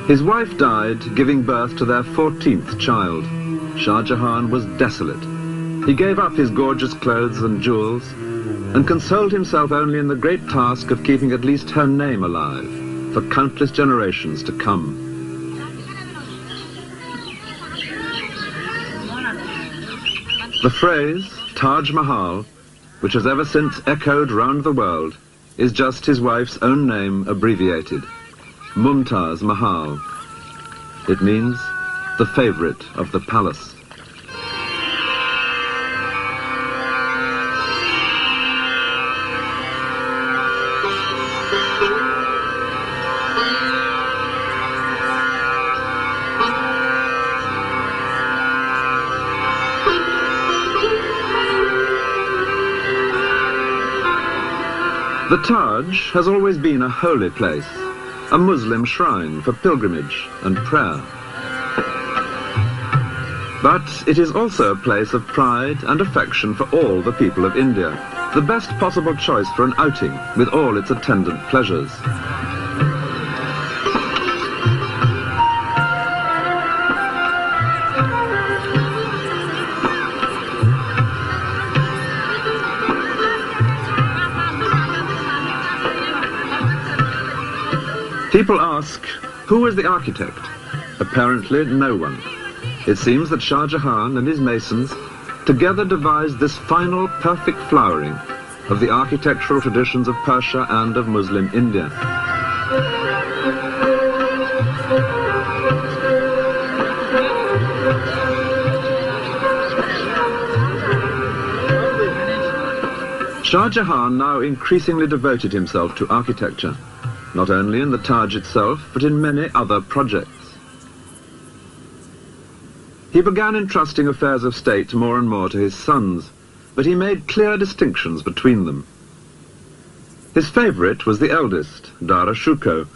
His wife died, giving birth to their 14th child. Shah Jahan was desolate. He gave up his gorgeous clothes and jewels and consoled himself only in the great task of keeping at least her name alive for countless generations to come. The phrase, Taj Mahal, which has ever since echoed round the world, is just his wife's own name abbreviated, Mumtaz Mahal. It means the favorite of the palace. The Taj has always been a holy place, a Muslim shrine for pilgrimage and prayer. But it is also a place of pride and affection for all the people of India, the best possible choice for an outing with all its attendant pleasures. People ask, who was the architect? Apparently no one. It seems that Shah Jahan and his masons together devised this final perfect flowering of the architectural traditions of Persia and of Muslim India. Shah Jahan now increasingly devoted himself to architecture, not only in the Taj itself, but in many other projects. He began entrusting affairs of state more and more to his sons, but he made clear distinctions between them. His favorite was the eldest, Dara Shuko,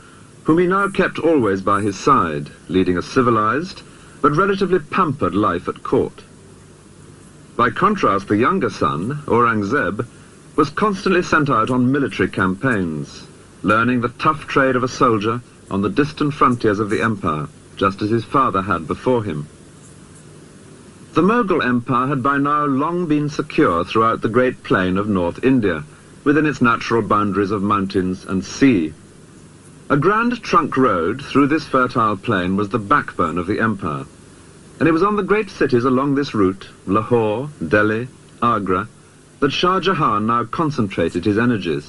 whom he now kept always by his side, leading a civilized but relatively pampered life at court. By contrast, the younger son, Aurangzeb, was constantly sent out on military campaigns, learning the tough trade of a soldier on the distant frontiers of the empire, just as his father had before him. The Mughal Empire had by now long been secure throughout the great plain of North India, within its natural boundaries of mountains and sea. A grand trunk road through this fertile plain was the backbone of the empire, and it was on the great cities along this route, Lahore, Delhi, Agra, that Shah Jahan now concentrated his energies.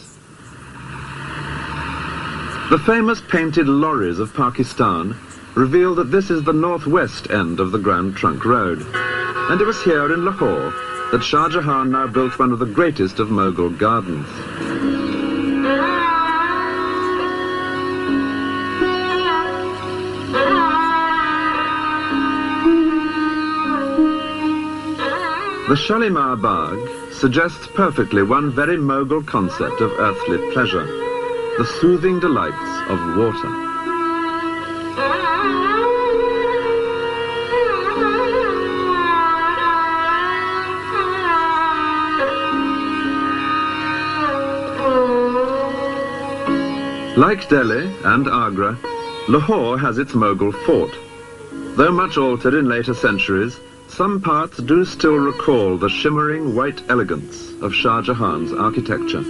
The famous painted lorries of Pakistan reveal that this is the northwest end of the Grand Trunk Road, and it was here in Lahore that Shah Jahan now built one of the greatest of Mughal gardens. The Shalimar Bagh suggests perfectly one very Mughal concept of earthly pleasure, the soothing delights of water. Like Delhi and Agra, Lahore has its Mughal fort. Though much altered in later centuries, some parts do still recall the shimmering white elegance of Shah Jahan's architecture.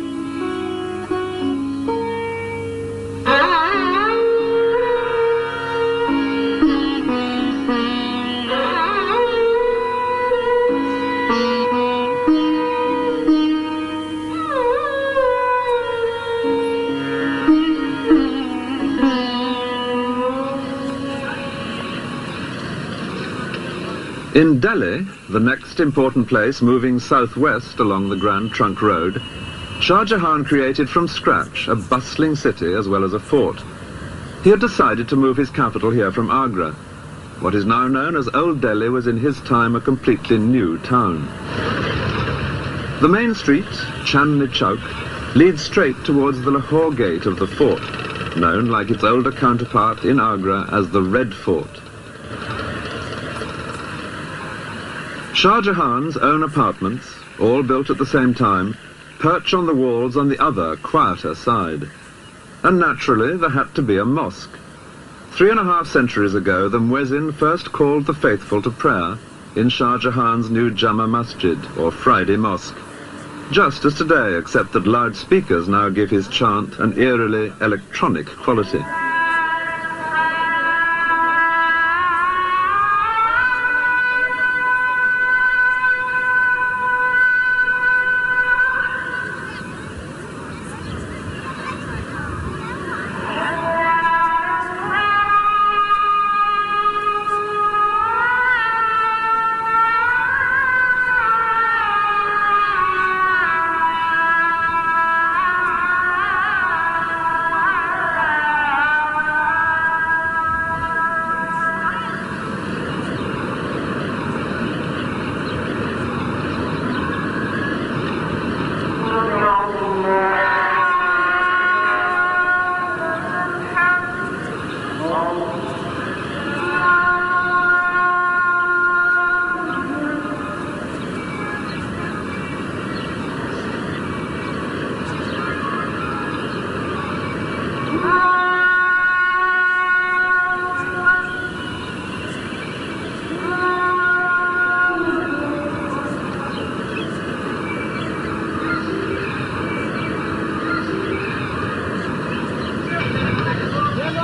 In Delhi, the next important place moving southwest along the Grand Trunk Road, Shah Jahan created from scratch a bustling city as well as a fort. He had decided to move his capital here from Agra. What is now known as Old Delhi was in his time a completely new town. The main street, Chandni Chowk, leads straight towards the Lahore gate of the fort, known like its older counterpart in Agra as the Red Fort. Shah Jahan's own apartments, all built at the same time, perch on the walls on the other, quieter side. And naturally, there had to be a mosque. 3.5 centuries ago, the Muezzin first called the faithful to prayer in Shah Jahan's new Jama Masjid, or Friday Mosque. Just as today, except that loudspeakers now give his chant an eerily electronic quality.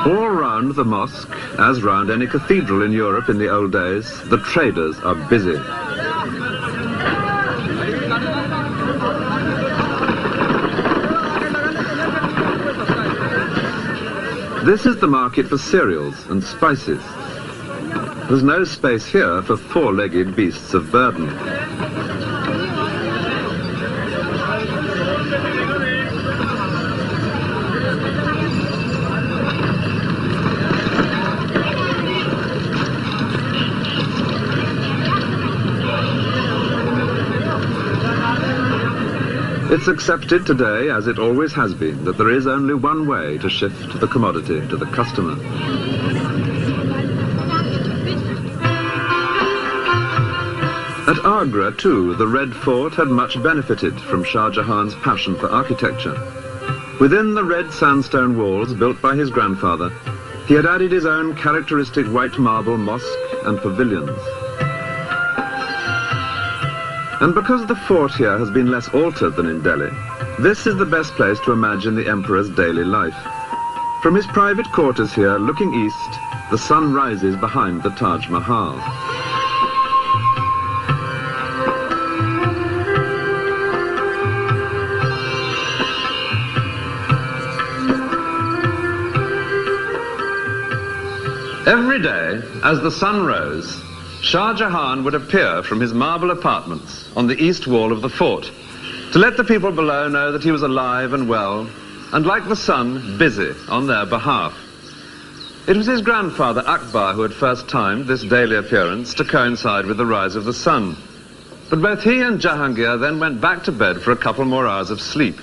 All round the mosque, as round any cathedral in Europe in the old days, the traders are busy. This is the market for cereals and spices. There's no space here for four-legged beasts of burden. It's accepted today, as it always has been, that there is only one way to shift the commodity to the customer. At Agra, too, the Red Fort had much benefited from Shah Jahan's passion for architecture. Within the red sandstone walls built by his grandfather, he had added his own characteristic white marble mosque and pavilions. And because the fort here has been less altered than in Delhi, this is the best place to imagine the emperor's daily life. From his private quarters here, looking east, the sun rises behind the Taj Mahal. Every day, as the sun rose, Shah Jahan would appear from his marble apartments on the east wall of the fort to let the people below know that he was alive and well, and like the sun, busy on their behalf. It was his grandfather Akbar who had first timed this daily appearance to coincide with the rise of the sun. But both he and Jahangir then went back to bed for a couple more hours of sleep.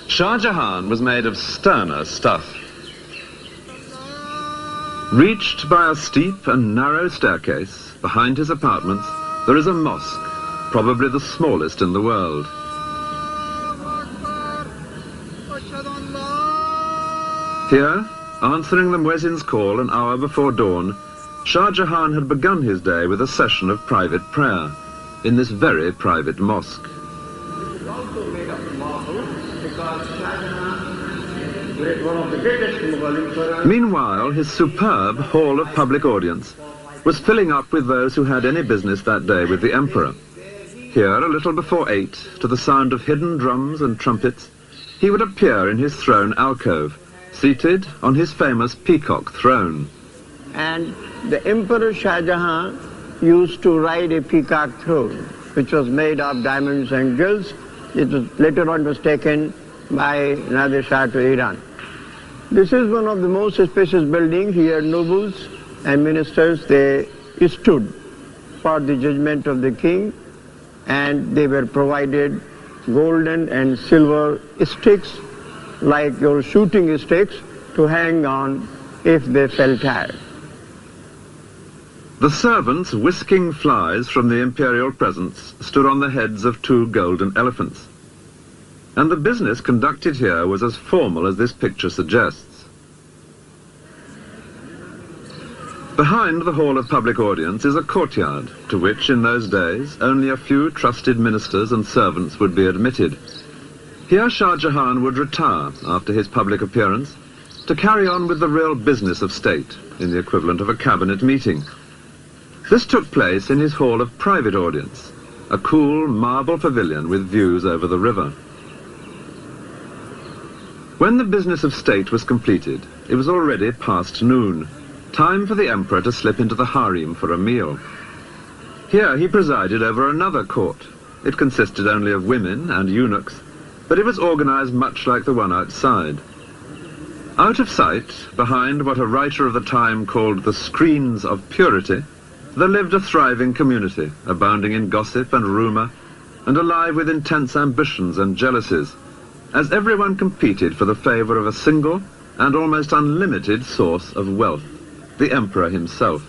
Shah Jahan was made of sterner stuff. Reached by a steep and narrow staircase, behind his apartments, there is a mosque, probably the smallest in the world. Here, answering the Muezzin's call an hour before dawn, Shah Jahan had begun his day with a session of private prayer in this very private mosque. Meanwhile, his superb hall of public audience was filling up with those who had any business that day with the emperor. Here, a little before 8, to the sound of hidden drums and trumpets, he would appear in his throne alcove, seated on his famous peacock throne. And the Emperor Shah Jahan used to ride a peacock throne, which was made of diamonds and gills. It was later on was taken by Nadir Shah to Iran. This is one of the most spacious buildings. Here nobles and ministers, they stood for the judgment of the king, and they were provided golden and silver sticks, like your shooting sticks, to hang on if they felt tired. The servants whisking flies from the imperial presence stood on the heads of 2 golden elephants. And the business conducted here was as formal as this picture suggests. Behind the hall of public audience is a courtyard, to which in those days only a few trusted ministers and servants would be admitted. Here Shah Jahan would retire after his public appearance to carry on with the real business of state, in the equivalent of a cabinet meeting. This took place in his hall of private audience, a cool marble pavilion with views over the river. When the business of state was completed, it was already past noon, time for the emperor to slip into the harem for a meal. Here he presided over another court. It consisted only of women and eunuchs, but it was organized much like the one outside. Out of sight, behind what a writer of the time called the screens of purity, there lived a thriving community, abounding in gossip and rumor, and alive with intense ambitions and jealousies, as everyone competed for the favor of a single and almost unlimited source of wealth, the emperor himself.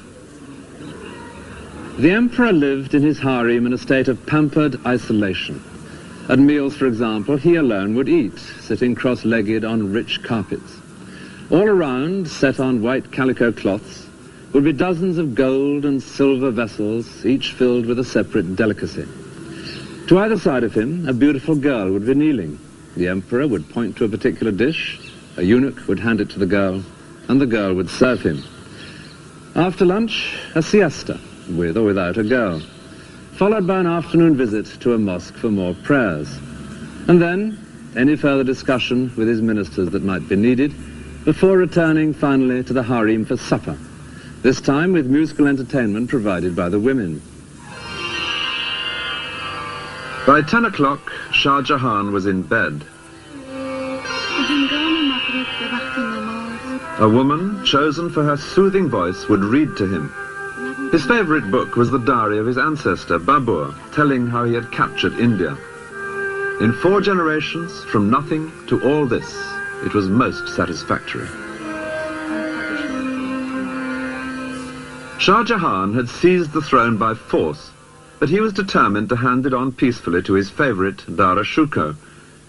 The emperor lived in his harem in a state of pampered isolation. At meals, for example, he alone would eat, sitting cross-legged on rich carpets. All around, set on white calico cloths, would be dozens of gold and silver vessels, each filled with a separate delicacy. To either side of him, a beautiful girl would be kneeling. The emperor would point to a particular dish, a eunuch would hand it to the girl, and the girl would serve him. After lunch, a siesta, with or without a girl, followed by an afternoon visit to a mosque for more prayers. And then, any further discussion with his ministers that might be needed, before returning finally to the harem for supper, this time with musical entertainment provided by the women. By 10 o'clock, Shah Jahan was in bed. A woman, chosen for her soothing voice, would read to him. His favorite book was the diary of his ancestor, Babar, telling how he had captured India. In 4 generations, from nothing to all this, it was most satisfactory. Shah Jahan had seized the throne by force, but he was determined to hand it on peacefully to his favorite, Dara Shuko,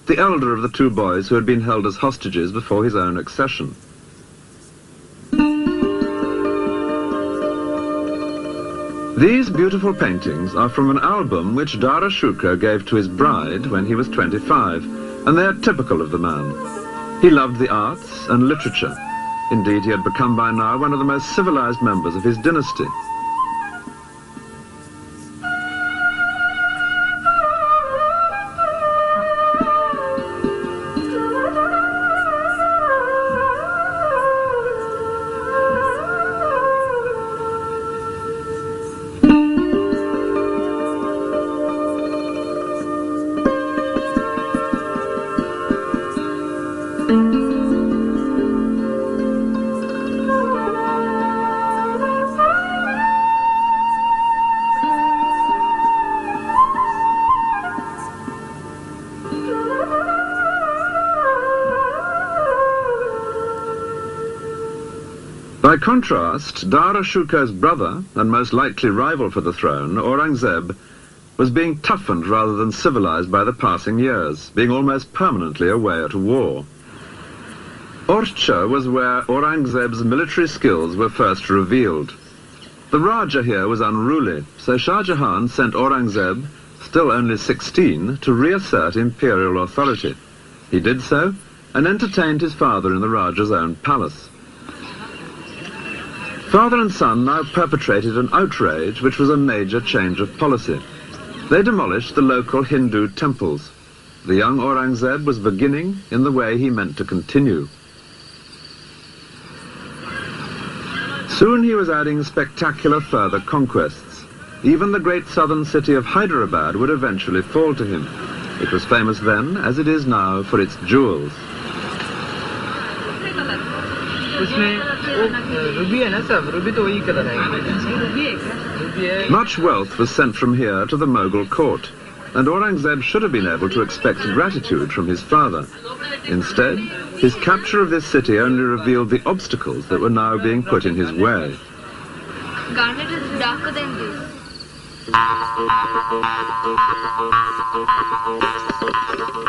the elder of the 2 boys who had been held as hostages before his own accession. These beautiful paintings are from an album which Dara Shuko gave to his bride when he was 25, and they are typical of the man. He loved the arts and literature. Indeed, he had become by now one of the most civilized members of his dynasty. By contrast, Dara Shuko's brother, and most likely rival for the throne, Aurangzeb, was being toughened rather than civilized by the passing years, being almost permanently away at war. Orcha was where Aurangzeb's military skills were first revealed. The Raja here was unruly, so Shah Jahan sent Aurangzeb, still only 16, to reassert imperial authority. He did so, and entertained his father in the Raja's own palace. Father and son now perpetrated an outrage which was a major change of policy. They demolished the local Hindu temples. The young Aurangzeb was beginning in the way he meant to continue. Soon he was adding spectacular further conquests. Even the great southern city of Hyderabad would eventually fall to him. It was famous then, as it is now, for its jewels. Much wealth was sent from here to the Mughal court, and Aurangzeb should have been able to expect gratitude from his father. Instead, his capture of this city only revealed the obstacles that were now being put in his way. Garnet is darker than this.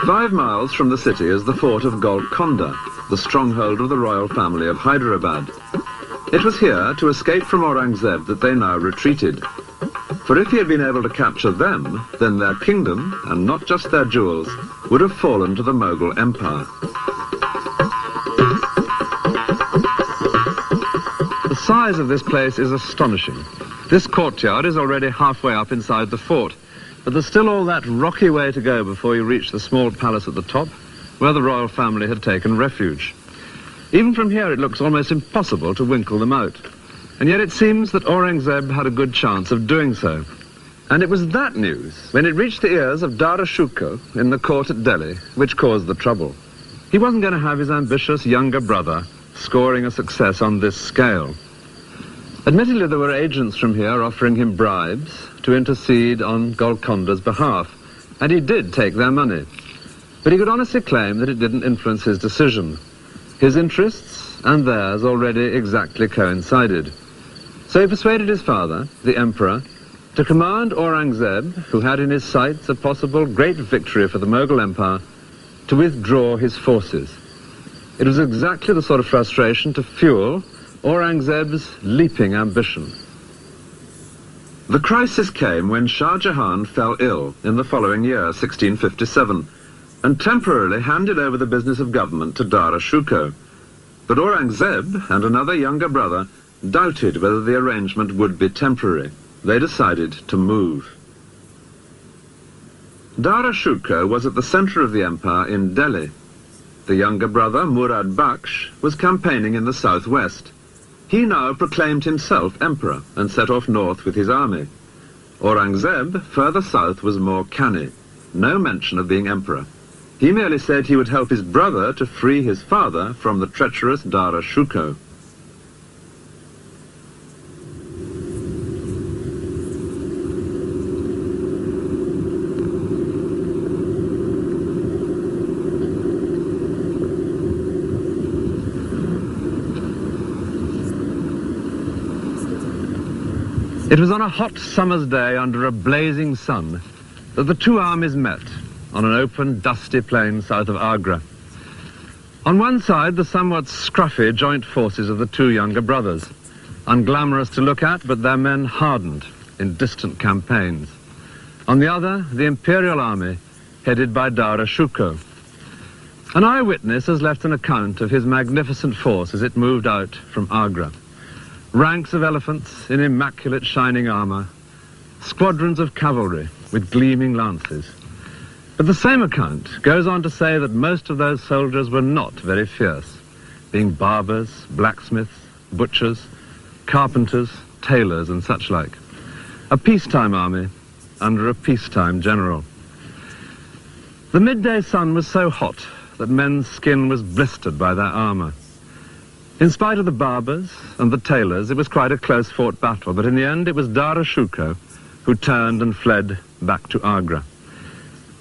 5 miles from the city is the fort of Golconda, the stronghold of the royal family of Hyderabad. It was here, to escape from Aurangzeb, that they now retreated. For if he had been able to capture them, then their kingdom, and not just their jewels, would have fallen to the Mughal Empire. The size of this place is astonishing. This courtyard is already halfway up inside the fort, but there's still all that rocky way to go before you reach the small palace at the top, where the royal family had taken refuge. Even from here it looks almost impossible to winkle them out. And yet it seems that Aurangzeb had a good chance of doing so. And it was that news, when it reached the ears of Dara Shikoh in the court at Delhi, which caused the trouble. He wasn't going to have his ambitious younger brother scoring a success on this scale. Admittedly, there were agents from here offering him bribes to intercede on Golconda's behalf, and he did take their money. But he could honestly claim that it didn't influence his decision. His interests and theirs already exactly coincided. So he persuaded his father, the emperor, to command Aurangzeb, who had in his sights a possible great victory for the Mughal Empire, to withdraw his forces. It was exactly the sort of frustration to fuel Aurangzeb's leaping ambition. The crisis came when Shah Jahan fell ill in the following year, 1657, and temporarily handed over the business of government to Dara Shikoh. But Aurangzeb and another younger brother doubted whether the arrangement would be temporary. They decided to move. Dara Shikoh was at the center of the empire in Delhi. The younger brother, Murad Baksh, was campaigning in the southwest. He now proclaimed himself emperor and set off north with his army. Aurangzeb, further south, was more canny. No mention of being emperor. He merely said he would help his brother to free his father from the treacherous Dara Shikoh. It was on a hot summer's day under a blazing sun that the two armies met on an open, dusty plain south of Agra. On one side, the somewhat scruffy joint forces of the two younger brothers, unglamorous to look at, but their men hardened in distant campaigns. On the other, the imperial army, headed by Dara Shikoh. An eyewitness has left an account of his magnificent force as it moved out from Agra. Ranks of elephants in immaculate shining armor, squadrons of cavalry with gleaming lances. But the same account goes on to say that most of those soldiers were not very fierce, being barbers, blacksmiths, butchers, carpenters, tailors and such like. A peacetime army under a peacetime general. The midday sun was so hot that men's skin was blistered by their armor. In spite of the barbers and the tailors, it was quite a close-fought battle, but in the end it was Dara Shikoh who turned and fled back to Agra.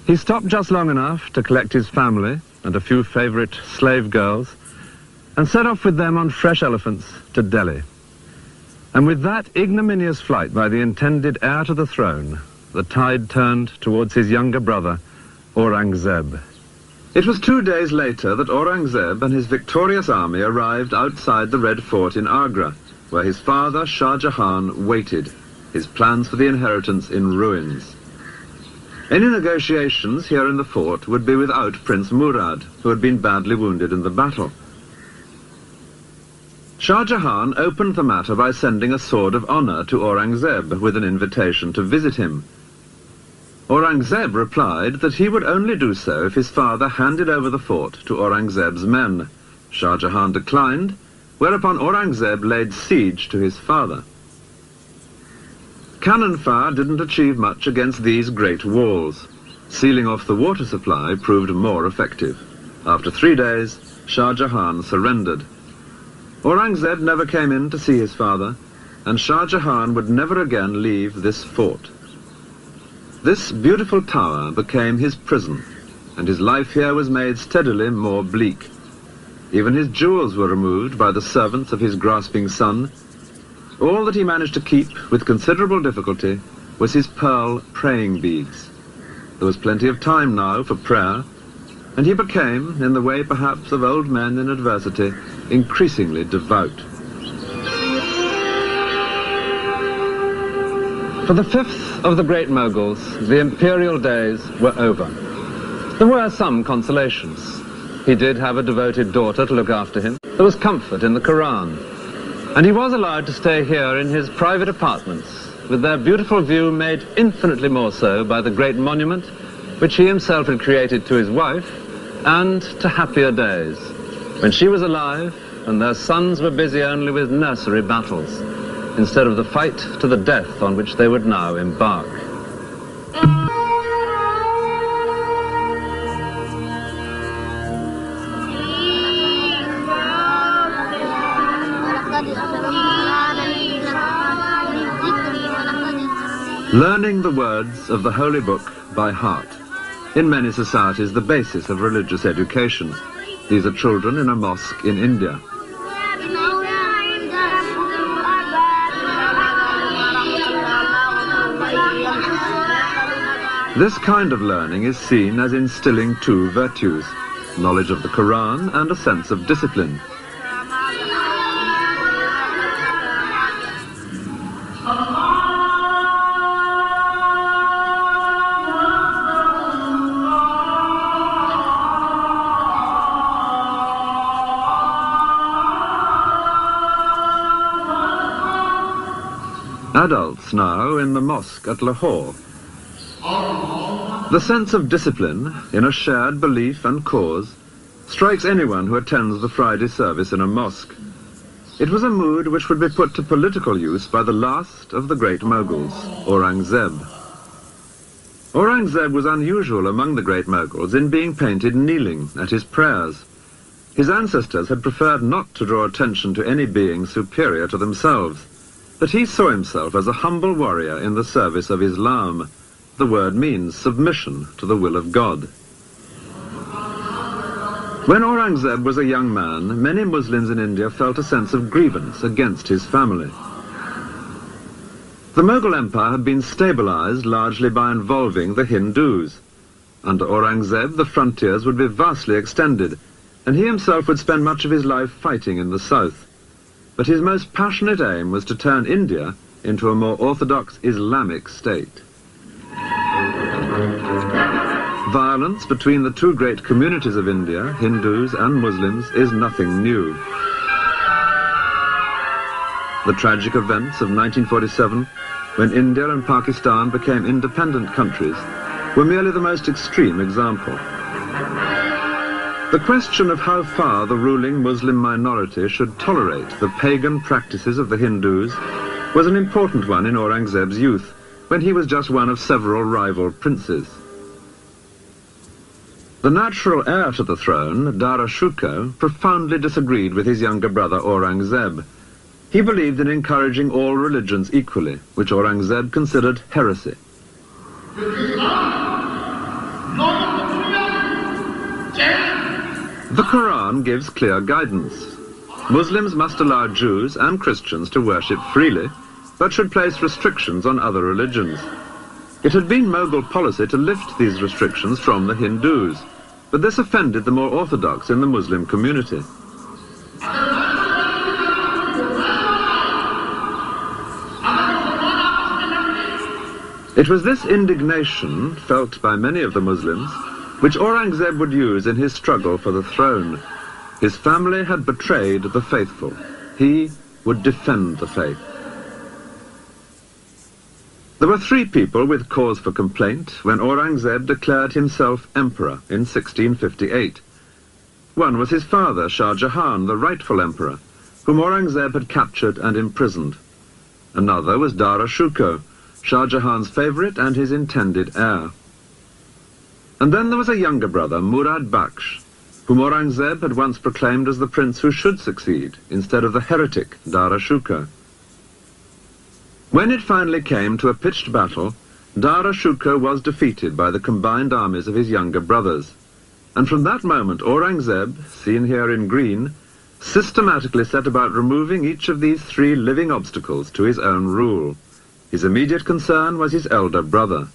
He stopped just long enough to collect his family and a few favorite slave girls and set off with them on fresh elephants to Delhi. And with that ignominious flight by the intended heir to the throne, the tide turned towards his younger brother, Aurangzeb. It was 2 days later that Aurangzeb and his victorious army arrived outside the Red Fort in Agra, where his father, Shah Jahan, waited, his plans for the inheritance in ruins. Any negotiations here in the fort would be without Prince Murad, who had been badly wounded in the battle. Shah Jahan opened the matter by sending a sword of honor to Aurangzeb with an invitation to visit him. Aurangzeb replied that he would only do so if his father handed over the fort to Aurangzeb's men. Shah Jahan declined, whereupon Aurangzeb laid siege to his father. Cannon fire didn't achieve much against these great walls. Sealing off the water supply proved more effective. After 3 days, Shah Jahan surrendered. Aurangzeb never came in to see his father, and Shah Jahan would never again leave this fort. This beautiful tower became his prison, and his life here was made steadily more bleak. Even his jewels were removed by the servants of his grasping son. All that he managed to keep with considerable difficulty was his pearl praying beads. There was plenty of time now for prayer, and he became, in the way perhaps of old men in adversity, increasingly devout. For the fifth of the great Mughals, the imperial days were over. There were some consolations. He did have a devoted daughter to look after him. There was comfort in the Quran. And he was allowed to stay here in his private apartments, with their beautiful view made infinitely more so by the great monument which he himself had created to his wife, and to happier days, when she was alive and their sons were busy only with nursery battles, instead of the fight to the death on which they would now embark. Learning the words of the Holy Book by heart. In many societies, the basis of religious education. These are children in a mosque in India. This kind of learning is seen as instilling two virtues, knowledge of the Quran and a sense of discipline. Adults now in the mosque at Lahore. The sense of discipline in a shared belief and cause strikes anyone who attends the Friday service in a mosque. It was a mood which would be put to political use by the last of the great Mughals, Aurangzeb. Aurangzeb was unusual among the great Mughals in being painted kneeling at his prayers. His ancestors had preferred not to draw attention to any being superior to themselves, but he saw himself as a humble warrior in the service of Islam. The word means submission to the will of God. When Aurangzeb was a young man, many Muslims in India felt a sense of grievance against his family. The Mughal Empire had been stabilized largely by involving the Hindus. Under Aurangzeb, the frontiers would be vastly extended, and he himself would spend much of his life fighting in the south. But his most passionate aim was to turn India into a more orthodox Islamic state. Violence between the two great communities of India, Hindus and Muslims, is nothing new. The tragic events of 1947, when India and Pakistan became independent countries, were merely the most extreme example. The question of how far the ruling Muslim minority should tolerate the pagan practices of the Hindus was an important one in Aurangzeb's youth, when he was just one of several rival princes. The natural heir to the throne, Dara Shikoh, profoundly disagreed with his younger brother Aurangzeb. He believed in encouraging all religions equally, which Aurangzeb considered heresy. The Quran gives clear guidance. Muslims must allow Jews and Christians to worship freely, but should place restrictions on other religions. It had been Mughal policy to lift these restrictions from the Hindus, but this offended the more orthodox in the Muslim community. It was this indignation, felt by many of the Muslims, which Aurangzeb would use in his struggle for the throne. His family had betrayed the faithful. He would defend the faith. There were three people with cause for complaint when Aurangzeb declared himself emperor in 1658. One was his father, Shah Jahan, the rightful emperor, whom Aurangzeb had captured and imprisoned. Another was Dara Shikoh. Shah Jahan's favourite and his intended heir. And then there was a younger brother, Murad Bakhsh, whom Aurangzeb had once proclaimed as the prince who should succeed, instead of the heretic Dara Shukar. When it finally came to a pitched battle, Dara Shukar was defeated by the combined armies of his younger brothers. And from that moment, Aurangzeb, seen here in green, systematically set about removing each of these three living obstacles to his own rule. His immediate concern was his elder brother.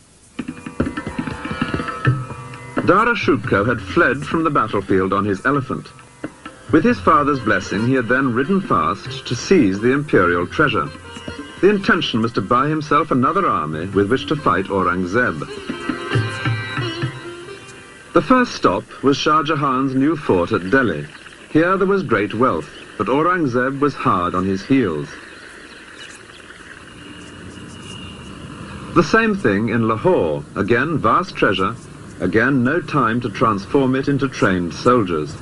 Dara Shukar had fled from the battlefield on his elephant. With his father's blessing, he had then ridden fast to seize the imperial treasure. The intention was to buy himself another army with which to fight Aurangzeb. The first stop was Shah Jahan's new fort at Delhi. Here there was great wealth, but Aurangzeb was hard on his heels. The same thing in Lahore. Again, vast treasure. Again, no time to transform it into trained soldiers.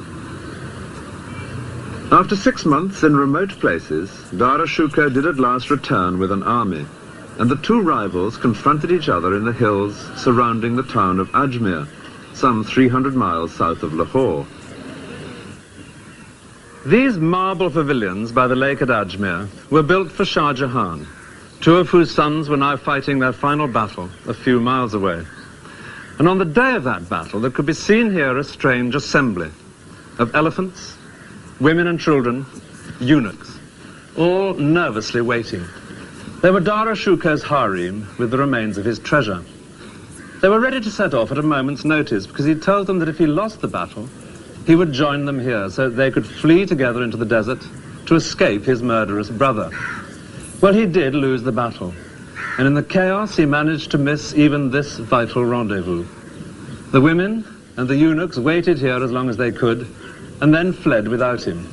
After 6 months in remote places, Dara Shukar did at last return with an army, and the two rivals confronted each other in the hills surrounding the town of Ajmer, some 300 miles south of Lahore. These marble pavilions by the lake at Ajmer were built for Shah Jahan, two of whose sons were now fighting their final battle a few miles away. And on the day of that battle, there could be seen here a strange assembly of elephants, women and children, eunuchs, all nervously waiting. They were Dara Shukar's harem with the remains of his treasure. They were ready to set off at a moment's notice because he told them that if he lost the battle, he would join them here so that they could flee together into the desert to escape his murderous brother. Well, he did lose the battle, and in the chaos he managed to miss even this vital rendezvous. The women and the eunuchs waited here as long as they could, and then fled without him.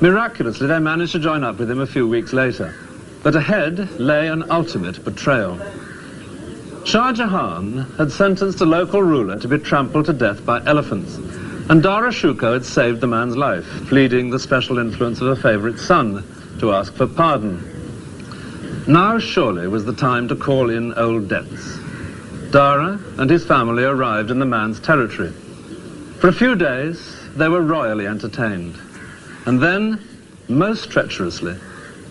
Miraculously, they managed to join up with him a few weeks later, but ahead lay an ultimate betrayal. Shah Jahan had sentenced a local ruler to be trampled to death by elephants, and Dara Shukar had saved the man's life, pleading the special influence of a favourite son to ask for pardon. Now surely was the time to call in old debts. Dara and his family arrived in the man's territory. For a few days, they were royally entertained. And then, most treacherously,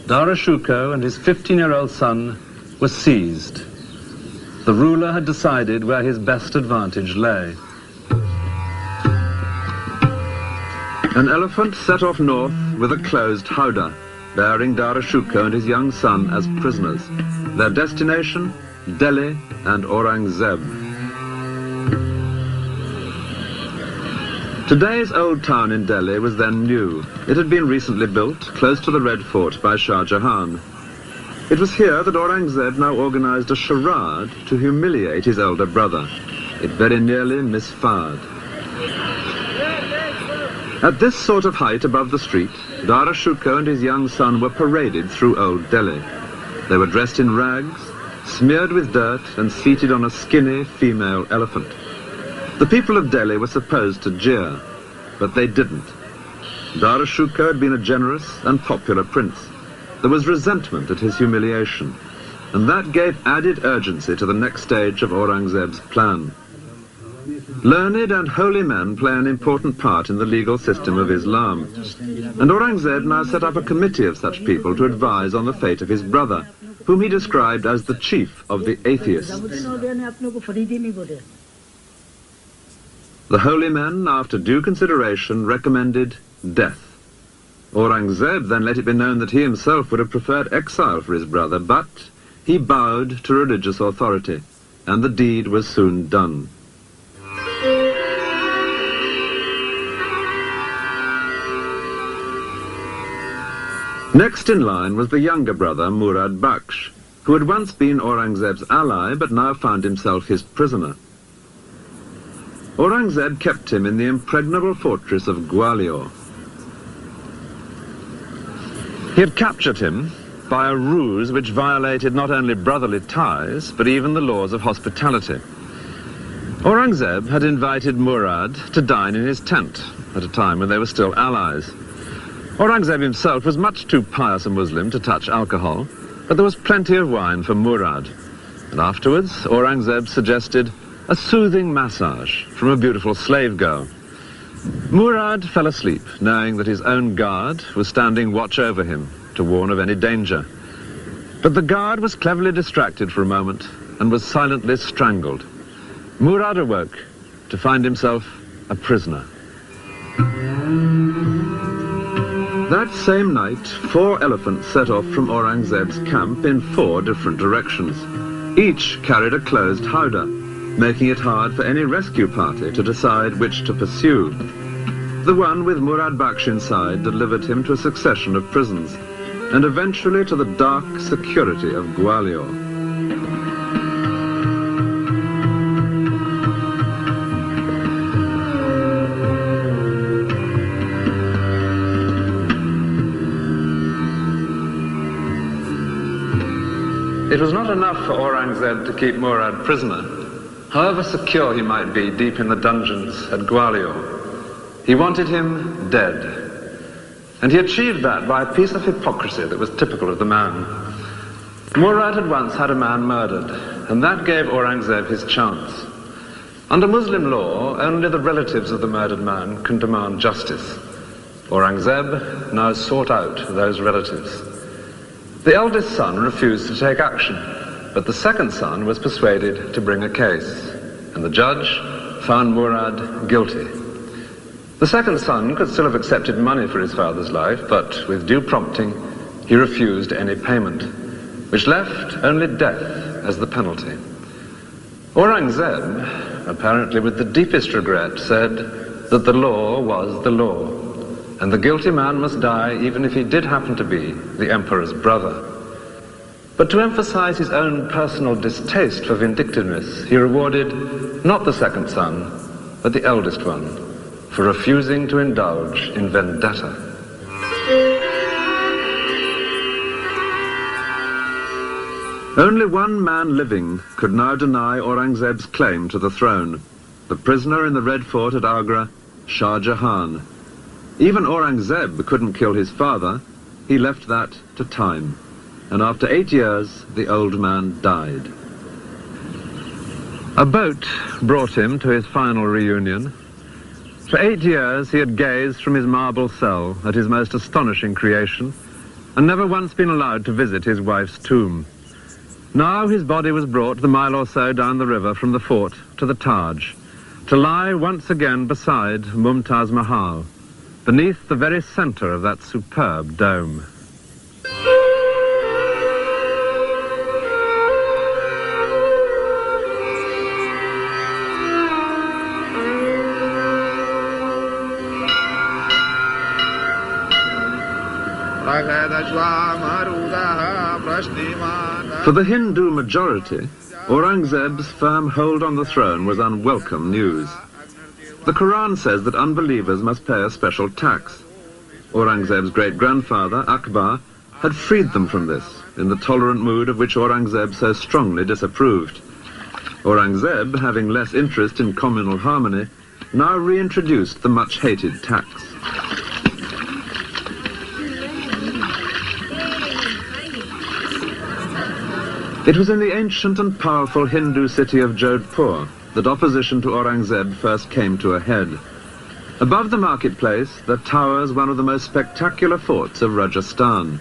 Dara Shukar and his 15-year-old son were seized. The ruler had decided where his best advantage lay. An elephant set off north with a closed howdah, bearing Dara Shukar and his young son as prisoners. Their destination, Delhi and Aurangzeb. Today's old town in Delhi was then new. It had been recently built, close to the Red Fort by Shah Jahan. It was here that Aurangzeb now organized a charade to humiliate his elder brother. It very nearly misfired. At this sort of height above the street, Dara Shukar and his young son were paraded through Old Delhi. They were dressed in rags, smeared with dirt, and seated on a skinny female elephant. The people of Delhi were supposed to jeer, but they didn't. Dara Shukar had been a generous and popular prince. There was resentment at his humiliation, and that gave added urgency to the next stage of Aurangzeb's plan. Learned and holy men play an important part in the legal system of Islam, and Aurangzeb now set up a committee of such people to advise on the fate of his brother, whom he described as the chief of the atheists. The holy men, after due consideration, recommended death. Aurangzeb then let it be known that he himself would have preferred exile for his brother, but he bowed to religious authority, and the deed was soon done. Next in line was the younger brother, Murad Bakhsh, who had once been Aurangzeb's ally, but now found himself his prisoner. Aurangzeb kept him in the impregnable fortress of Gwalior. He had captured him by a ruse which violated not only brotherly ties, but even the laws of hospitality. Aurangzeb had invited Murad to dine in his tent at a time when they were still allies. Aurangzeb himself was much too pious a Muslim to touch alcohol, but there was plenty of wine for Murad. And afterwards, Aurangzeb suggested a soothing massage from a beautiful slave girl. Murad fell asleep, knowing that his own guard was standing watch over him to warn of any danger. But the guard was cleverly distracted for a moment and was silently strangled. Murad awoke to find himself a prisoner. That same night, 4 elephants set off from Aurangzeb's camp in 4 different directions. Each carried a closed howdah, making it hard for any rescue party to decide which to pursue. The one with Murad Baksh inside delivered him to a succession of prisons, and eventually to the dark security of Gwalior. It was not enough for Aurangzeb to keep Murad prisoner, however secure he might be deep in the dungeons at Gwalior. He wanted him dead, and he achieved that by a piece of hypocrisy that was typical of the man. Murad had once had a man murdered, and that gave Aurangzeb his chance. Under Muslim law, only the relatives of the murdered man can demand justice. Aurangzeb now sought out those relatives. The eldest son refused to take action, but the second son was persuaded to bring a case, and the judge found Murad guilty. The second son could still have accepted money for his father's life, but with due prompting, he refused any payment, which left only death as the penalty. Aurangzeb, apparently with the deepest regret, said that the law was the law, and the guilty man must die even if he did happen to be the emperor's brother. But to emphasize his own personal distaste for vindictiveness, he rewarded not the second son, but the eldest one, for refusing to indulge in vendetta. Only one man living could now deny Aurangzeb's claim to the throne, the prisoner in the Red Fort at Agra, Shah Jahan. Even Aurangzeb couldn't kill his father. He left that to time. And after 8 years, the old man died. A boat brought him to his final reunion. For 8 years, he had gazed from his marble cell at his most astonishing creation, and never once been allowed to visit his wife's tomb. Now his body was brought the mile or so down the river from the fort to the Taj, to lie once again beside Mumtaz Mahal, beneath the very center of that superb dome. For the Hindu majority, Aurangzeb's firm hold on the throne was unwelcome news. The Quran says that unbelievers must pay a special tax. Aurangzeb's great-grandfather, Akbar, had freed them from this, in the tolerant mood of which Aurangzeb so strongly disapproved. Aurangzeb, having less interest in communal harmony, now reintroduced the much-hated tax. It was in the ancient and powerful Hindu city of Jodhpur that opposition to Aurangzeb first came to a head. Above the marketplace, there towers one of the most spectacular forts of Rajasthan.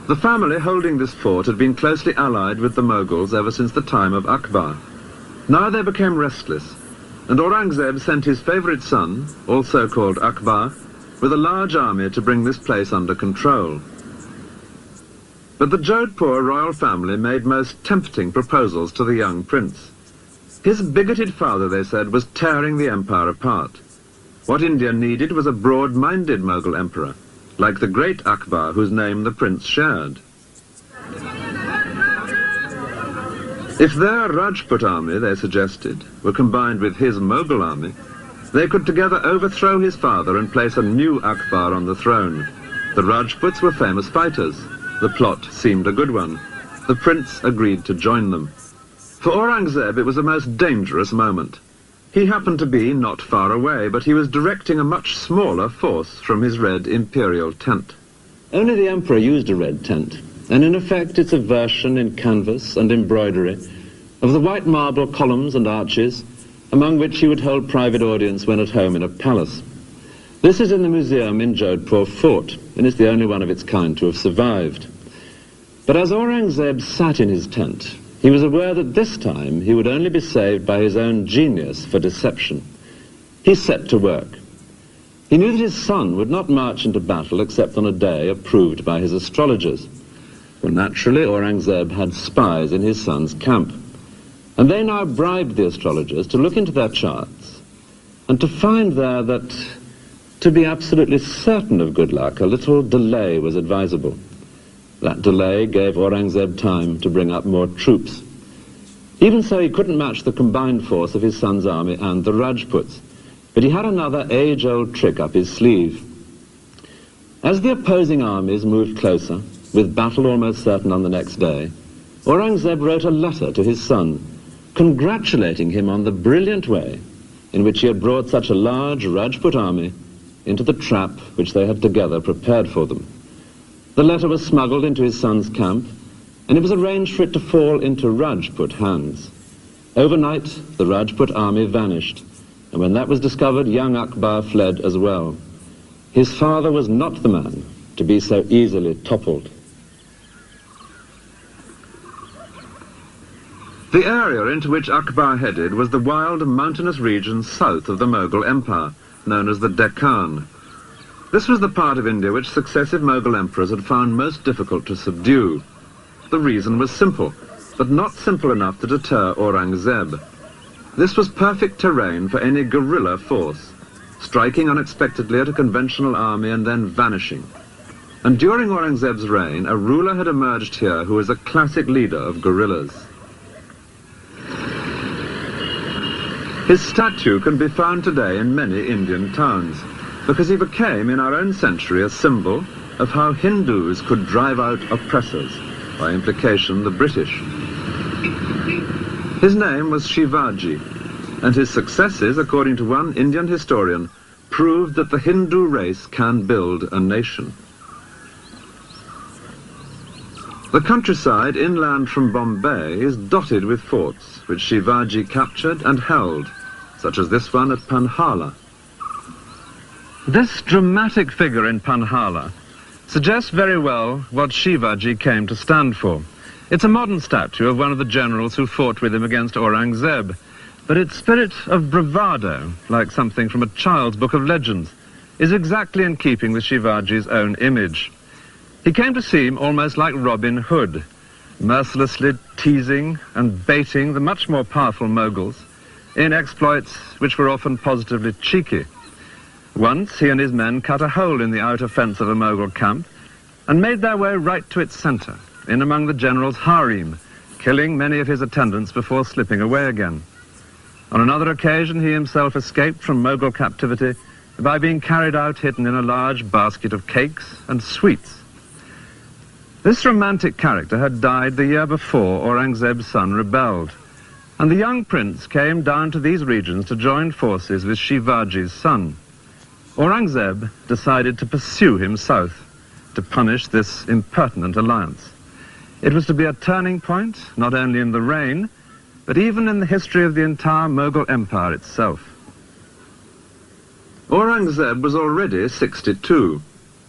The family holding this fort had been closely allied with the Mughals ever since the time of Akbar. Now they became restless, and Aurangzeb sent his favorite son, also called Akbar, with a large army to bring this place under control. But the Jodhpur royal family made most tempting proposals to the young prince. His bigoted father, they said, was tearing the empire apart. What India needed was a broad-minded Mughal emperor, like the great Akbar, whose name the prince shared. If their Rajput army, they suggested, were combined with his Mughal army, they could together overthrow his father and place a new Akbar on the throne. The Rajputs were famous fighters. The plot seemed a good one. The prince agreed to join them. For Aurangzeb, it was a most dangerous moment. He happened to be not far away, but he was directing a much smaller force from his red imperial tent. Only the emperor used a red tent, and in effect it's a version in canvas and embroidery of the white marble columns and arches among which he would hold private audience when at home in a palace. This is in the museum in Jodhpur Fort, and is the only one of its kind to have survived. But as Aurangzeb sat in his tent, he was aware that this time he would only be saved by his own genius for deception. He set to work. He knew that his son would not march into battle except on a day approved by his astrologers. Well, naturally, Aurangzeb had spies in his son's camp, and they now bribed the astrologers to look into their charts and to find there that, to be absolutely certain of good luck, a little delay was advisable. That delay gave Aurangzeb time to bring up more troops. Even so, he couldn't match the combined force of his son's army and the Rajputs, but he had another age-old trick up his sleeve. As the opposing armies moved closer, with battle almost certain on the next day, Aurangzeb wrote a letter to his son, congratulating him on the brilliant way in which he had brought such a large Rajput army into the trap which they had together prepared for them. The letter was smuggled into his son's camp, and it was arranged for it to fall into Rajput hands. Overnight, the Rajput army vanished, and when that was discovered, young Akbar fled as well. His father was not the man to be so easily toppled. The area into which Akbar headed was the wild mountainous region south of the Mughal Empire, known as the Deccan. This was the part of India which successive Mughal emperors had found most difficult to subdue. The reason was simple, but not simple enough to deter Aurangzeb. This was perfect terrain for any guerrilla force, striking unexpectedly at a conventional army and then vanishing. And during Aurangzeb's reign, a ruler had emerged here who was a classic leader of guerrillas. His statue can be found today in many Indian towns, because he became, in our own century, a symbol of how Hindus could drive out oppressors, by implication the British. His name was Shivaji, and his successes, according to one Indian historian, proved that the Hindu race can build a nation. The countryside inland from Bombay is dotted with forts, which Shivaji captured and held, such as this one at Panhala. This dramatic figure in Panhala suggests very well what Shivaji came to stand for. It's a modern statue of one of the generals who fought with him against Aurangzeb, but its spirit of bravado, like something from a child's book of legends, is exactly in keeping with Shivaji's own image. He came to seem almost like Robin Hood, mercilessly teasing and baiting the much more powerful Mughals in exploits which were often positively cheeky. Once he and his men cut a hole in the outer fence of a Mughal camp and made their way right to its centre, in among the general's harem, killing many of his attendants before slipping away again. On another occasion, he himself escaped from Mughal captivity by being carried out hidden in a large basket of cakes and sweets. This romantic character had died the year before Aurangzeb's son rebelled, and the young prince came down to these regions to join forces with Shivaji's son. Aurangzeb decided to pursue him south, to punish this impertinent alliance. It was to be a turning point, not only in the reign, but even in the history of the entire Mughal Empire itself. Aurangzeb was already 62.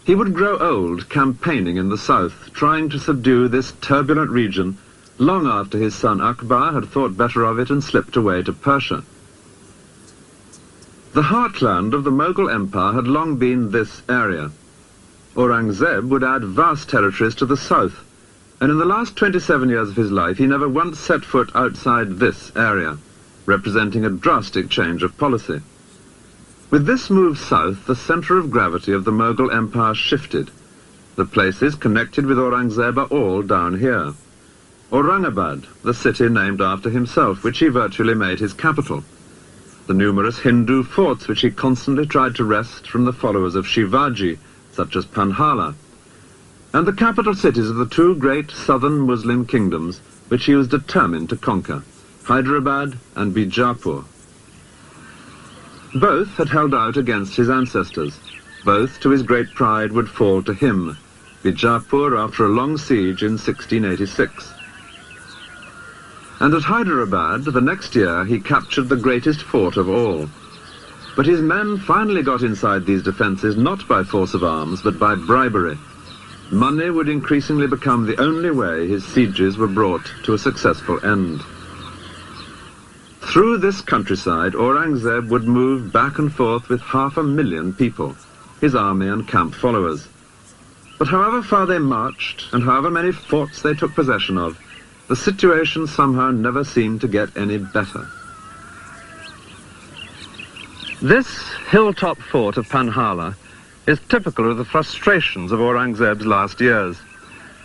He would grow old campaigning in the south, trying to subdue this turbulent region long after his son Akbar had thought better of it and slipped away to Persia. The heartland of the Mughal Empire had long been this area. Aurangzeb would add vast territories to the south, and in the last 27 years of his life he never once set foot outside this area, representing a drastic change of policy. With this move south, the centre of gravity of the Mughal Empire shifted. The places connected with Aurangzeb are all down here. Aurangabad, the city named after himself, which he virtually made his capital. The numerous Hindu forts which he constantly tried to wrest from the followers of Shivaji, such as Panhala, and the capital cities of the two great southern Muslim kingdoms which he was determined to conquer, Hyderabad and Bijapur. Both had held out against his ancestors. Both, to his great pride, would fall to him. Bijapur after a long siege in 1686. And at Hyderabad, the next year, he captured the greatest fort of all. But his men finally got inside these defences not by force of arms, but by bribery. Money would increasingly become the only way his sieges were brought to a successful end. Through this countryside, Aurangzeb would move back and forth with 500,000 people, his army and camp followers. But however far they marched, and however many forts they took possession of, the situation somehow never seemed to get any better. This hilltop fort of Panhala is typical of the frustrations of Aurangzeb's last years.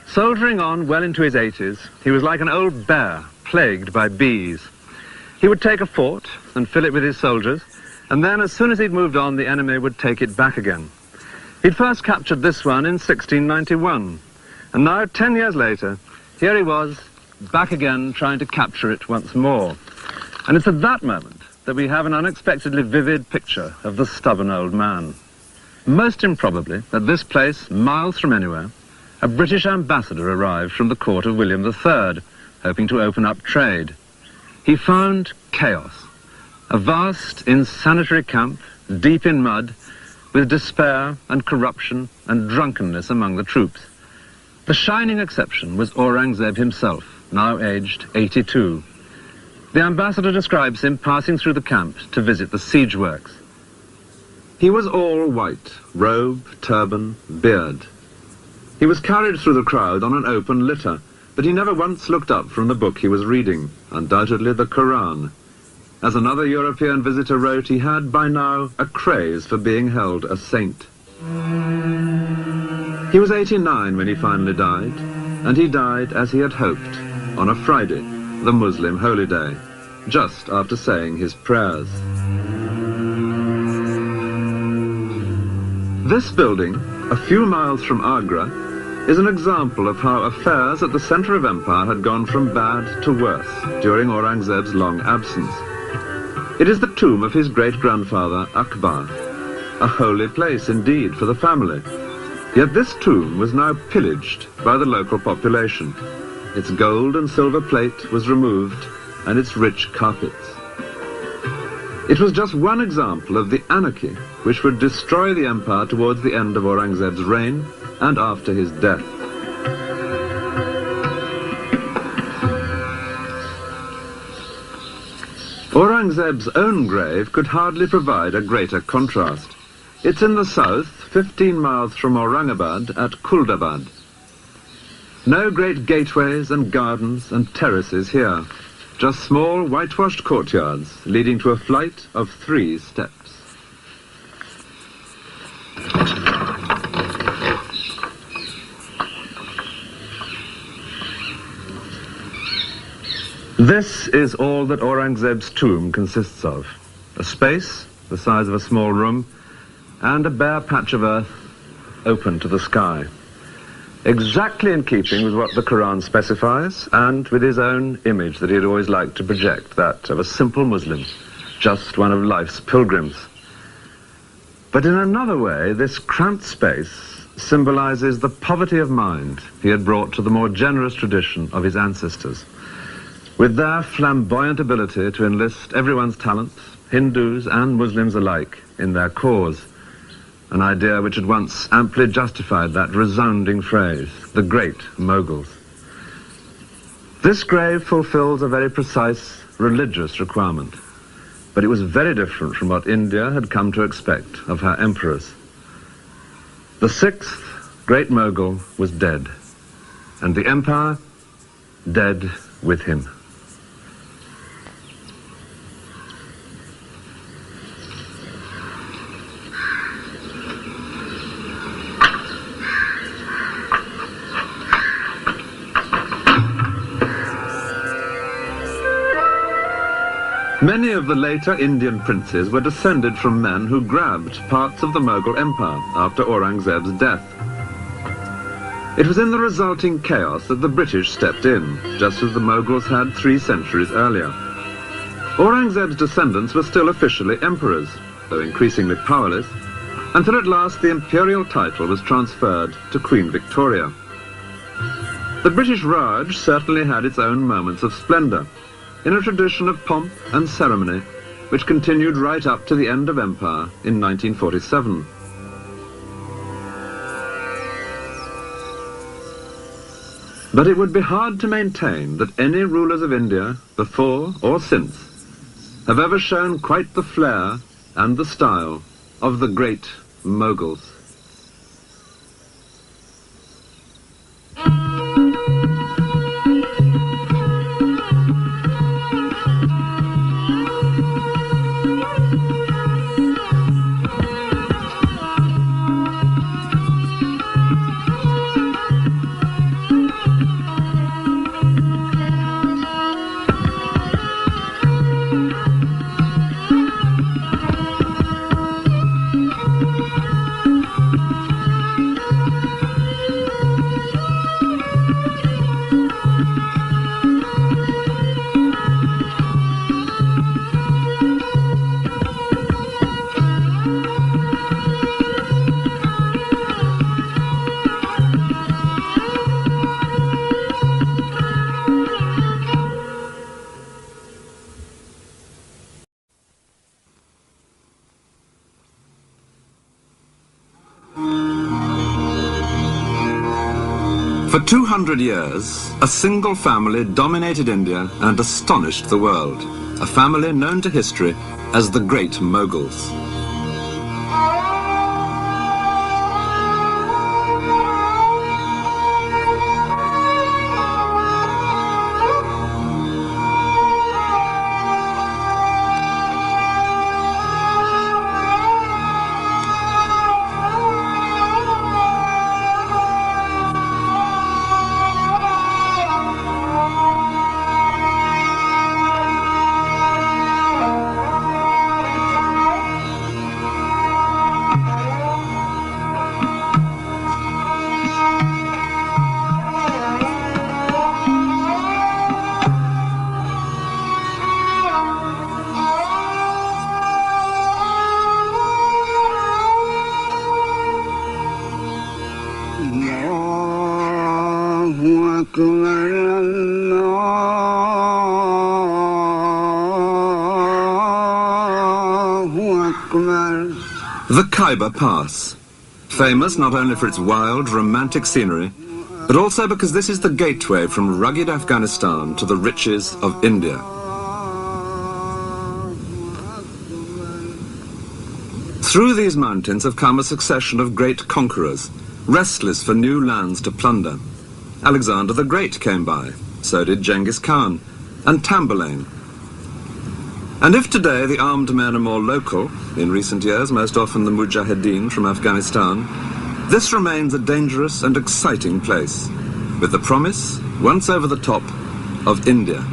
Soldiering on well into his 80s, he was like an old bear plagued by bees. He would take a fort and fill it with his soldiers, and then as soon as he'd moved on, the enemy would take it back again. He'd first captured this one in 1691, and now, 10 years later, here he was, back again trying to capture it once more. And it's at that moment that we have an unexpectedly vivid picture of the stubborn old man. Most improbably, at this place, miles from anywhere, a British ambassador arrived from the court of William III, hoping to open up trade. He found chaos, a vast, insanitary camp, deep in mud, with despair and corruption and drunkenness among the troops. The shining exception was Aurangzeb himself, now aged 82. The ambassador describes him passing through the camp to visit the siege works. He was all white, robe, turban, beard. He was carried through the crowd on an open litter, but he never once looked up from the book he was reading, undoubtedly the Quran. As another European visitor wrote, he had by now a craze for being held a saint. He was 89 when he finally died, and he died as he had hoped, on a Friday, the Muslim holy day, just after saying his prayers. This building, a few miles from Agra, is an example of how affairs at the centre of empire had gone from bad to worse during Aurangzeb's long absence. It is the tomb of his great-grandfather Akbar, a holy place indeed for the family. Yet this tomb was now pillaged by the local population. Its gold and silver plate was removed, and its rich carpets. It was just one example of the anarchy which would destroy the empire towards the end of Aurangzeb's reign and after his death. Aurangzeb's own grave could hardly provide a greater contrast. It's in the south, 15 miles from Aurangabad at Kuldabad. No great gateways and gardens and terraces here, just small whitewashed courtyards leading to a flight of 3 steps. This is all that Aurangzeb's tomb consists of. A space the size of a small room and a bare patch of earth open to the sky. Exactly in keeping with what the Quran specifies and with his own image that he had always liked to project, that of a simple Muslim, just one of life's pilgrims. But in another way, this cramped space symbolizes the poverty of mind he had brought to the more generous tradition of his ancestors. With their flamboyant ability to enlist everyone's talents, Hindus and Muslims alike, in their cause, an idea which had once amply justified that resounding phrase, the Great Moguls. This grave fulfills a very precise religious requirement, but it was very different from what India had come to expect of her emperors. The 6th Great Mogul was dead, and the empire dead with him. Many of the later Indian princes were descended from men who grabbed parts of the Mughal Empire after Aurangzeb's death. It was in the resulting chaos that the British stepped in, just as the Mughals had 3 centuries earlier. Aurangzeb's descendants were still officially emperors, though increasingly powerless, until at last the imperial title was transferred to Queen Victoria. The British Raj certainly had its own moments of splendour, in a tradition of pomp and ceremony which continued right up to the end of empire in 1947. But it would be hard to maintain that any rulers of India, before or since, have ever shown quite the flair and the style of the great Mughals. For 200 years, a single family dominated India and astonished the world, a family known to history as the Great Mughals. The Khyber Pass, famous not only for its wild, romantic scenery, but also because this is the gateway from rugged Afghanistan to the riches of India. Through these mountains have come a succession of great conquerors, restless for new lands to plunder. Alexander the Great came by, so did Genghis Khan, and Tamburlaine. And if today the armed men are more local, in recent years most often the Mujahideen from Afghanistan, this remains a dangerous and exciting place, with the promise, once over the top, of India.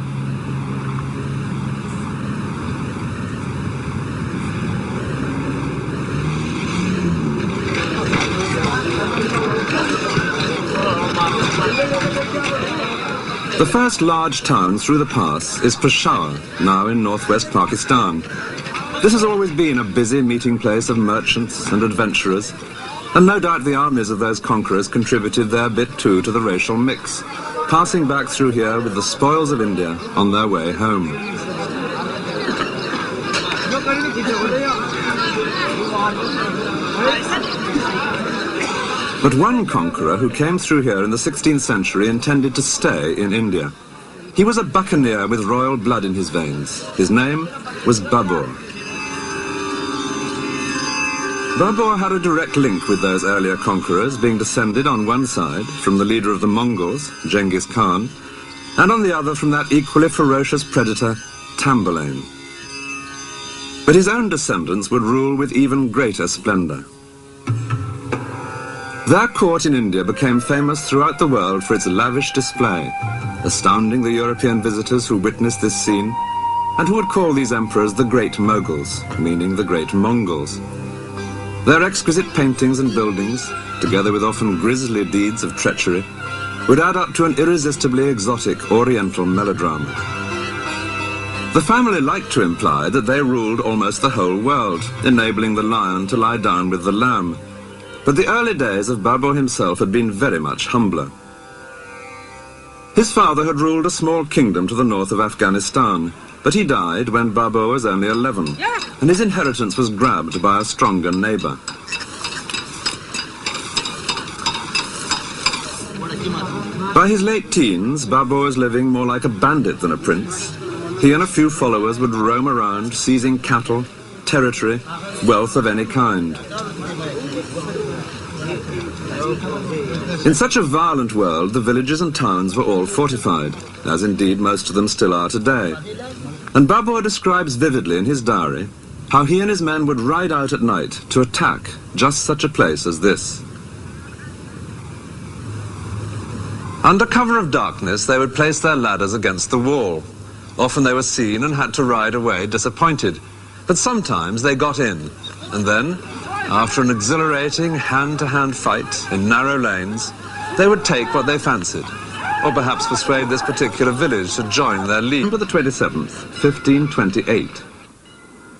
The first large town through the pass is Peshawar, now in northwest Pakistan. This has always been a busy meeting place of merchants and adventurers, and no doubt the armies of those conquerors contributed their bit too to the racial mix, passing back through here with the spoils of India on their way home. But one conqueror who came through here in the 16th century intended to stay in India. He was a buccaneer with royal blood in his veins. His name was Babar. Babar had a direct link with those earlier conquerors, being descended on one side from the leader of the Mongols, Genghis Khan, and on the other from that equally ferocious predator, Tamburlaine. But his own descendants would rule with even greater splendor. Their court in India became famous throughout the world for its lavish display, astounding the European visitors who witnessed this scene, and who would call these emperors the Great Moguls, meaning the Great Mongols. Their exquisite paintings and buildings, together with often grisly deeds of treachery, would add up to an irresistibly exotic Oriental melodrama. The family liked to imply that they ruled almost the whole world, enabling the lion to lie down with the lamb. But the early days of Babur himself had been very much humbler. His father had ruled a small kingdom to the north of Afghanistan, but he died when Babur was only 11, and his inheritance was grabbed by a stronger neighbor. By his late teens, Babur was living more like a bandit than a prince. He and a few followers would roam around, seizing cattle, territory, wealth of any kind. In such a violent world, the villages and towns were all fortified, as indeed most of them still are today. And Babur describes vividly in his diary how he and his men would ride out at night to attack just such a place as this. Under cover of darkness, they would place their ladders against the wall. Often they were seen and had to ride away disappointed. But sometimes they got in, and then, after an exhilarating hand-to-hand fight in narrow lanes, they would take what they fancied, or perhaps persuade this particular village to join their league. November the 27th, 1528.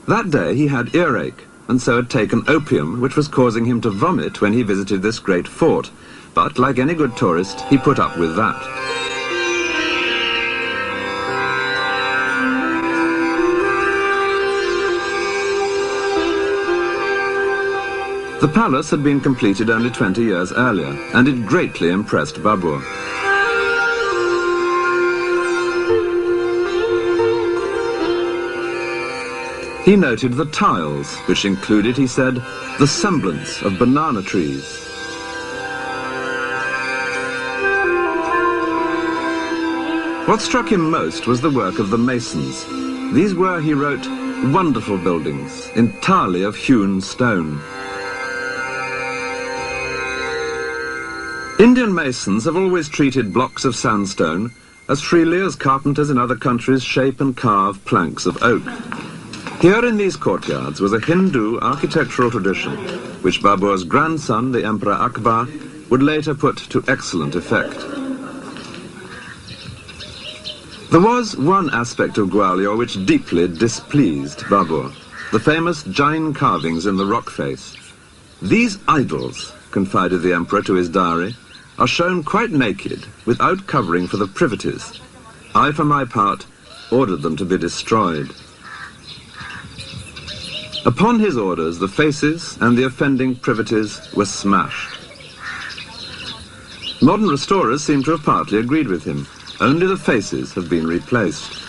That day he had earache, and so had taken opium, which was causing him to vomit when he visited this great fort. But, like any good tourist, he put up with that. The palace had been completed only 20 years earlier, and it greatly impressed Babur. He noted the tiles, which included, he said, the semblance of banana trees. What struck him most was the work of the masons. These were, he wrote, wonderful buildings, entirely of hewn stone. Indian masons have always treated blocks of sandstone as freely as carpenters in other countries shape and carve planks of oak. Here in these courtyards was a Hindu architectural tradition, which Babur's grandson, the Emperor Akbar, would later put to excellent effect. There was one aspect of Gwalior which deeply displeased Babur, the famous Jain carvings in the rock face. These idols, confided the emperor to his diary, are shown quite naked, without covering for the privities. I, for my part, ordered them to be destroyed. Upon his orders, the faces and the offending privities were smashed. Modern restorers seem to have partly agreed with him. Only the faces have been replaced.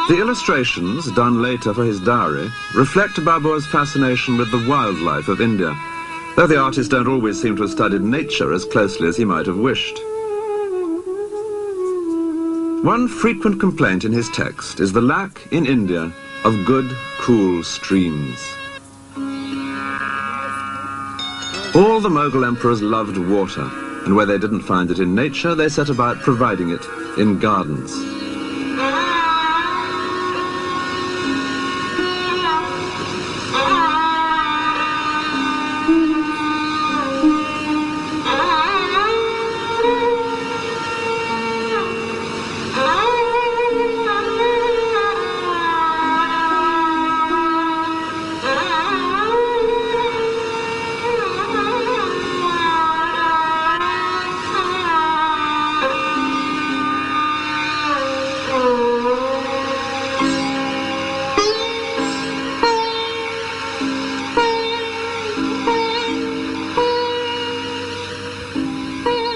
The illustrations, done later for his diary, reflect Babur's fascination with the wildlife of India, though the artists don't always seem to have studied nature as closely as he might have wished. One frequent complaint in his text is the lack, in India, of good, cool streams. All the Mughal emperors loved water, and where they didn't find it in nature, they set about providing it in gardens.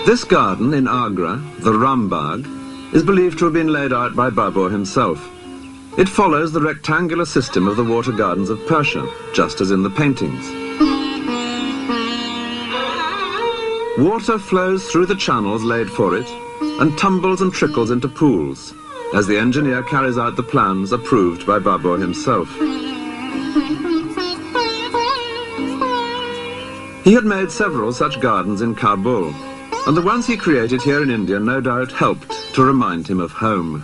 This garden in Agra, the Rambagh, is believed to have been laid out by Babur himself. It follows the rectangular system of the water gardens of Persia, just as in the paintings. Water flows through the channels laid for it and tumbles and trickles into pools, as the engineer carries out the plans approved by Babur himself. He had made several such gardens in Kabul, and the ones he created here in India no doubt helped to remind him of home.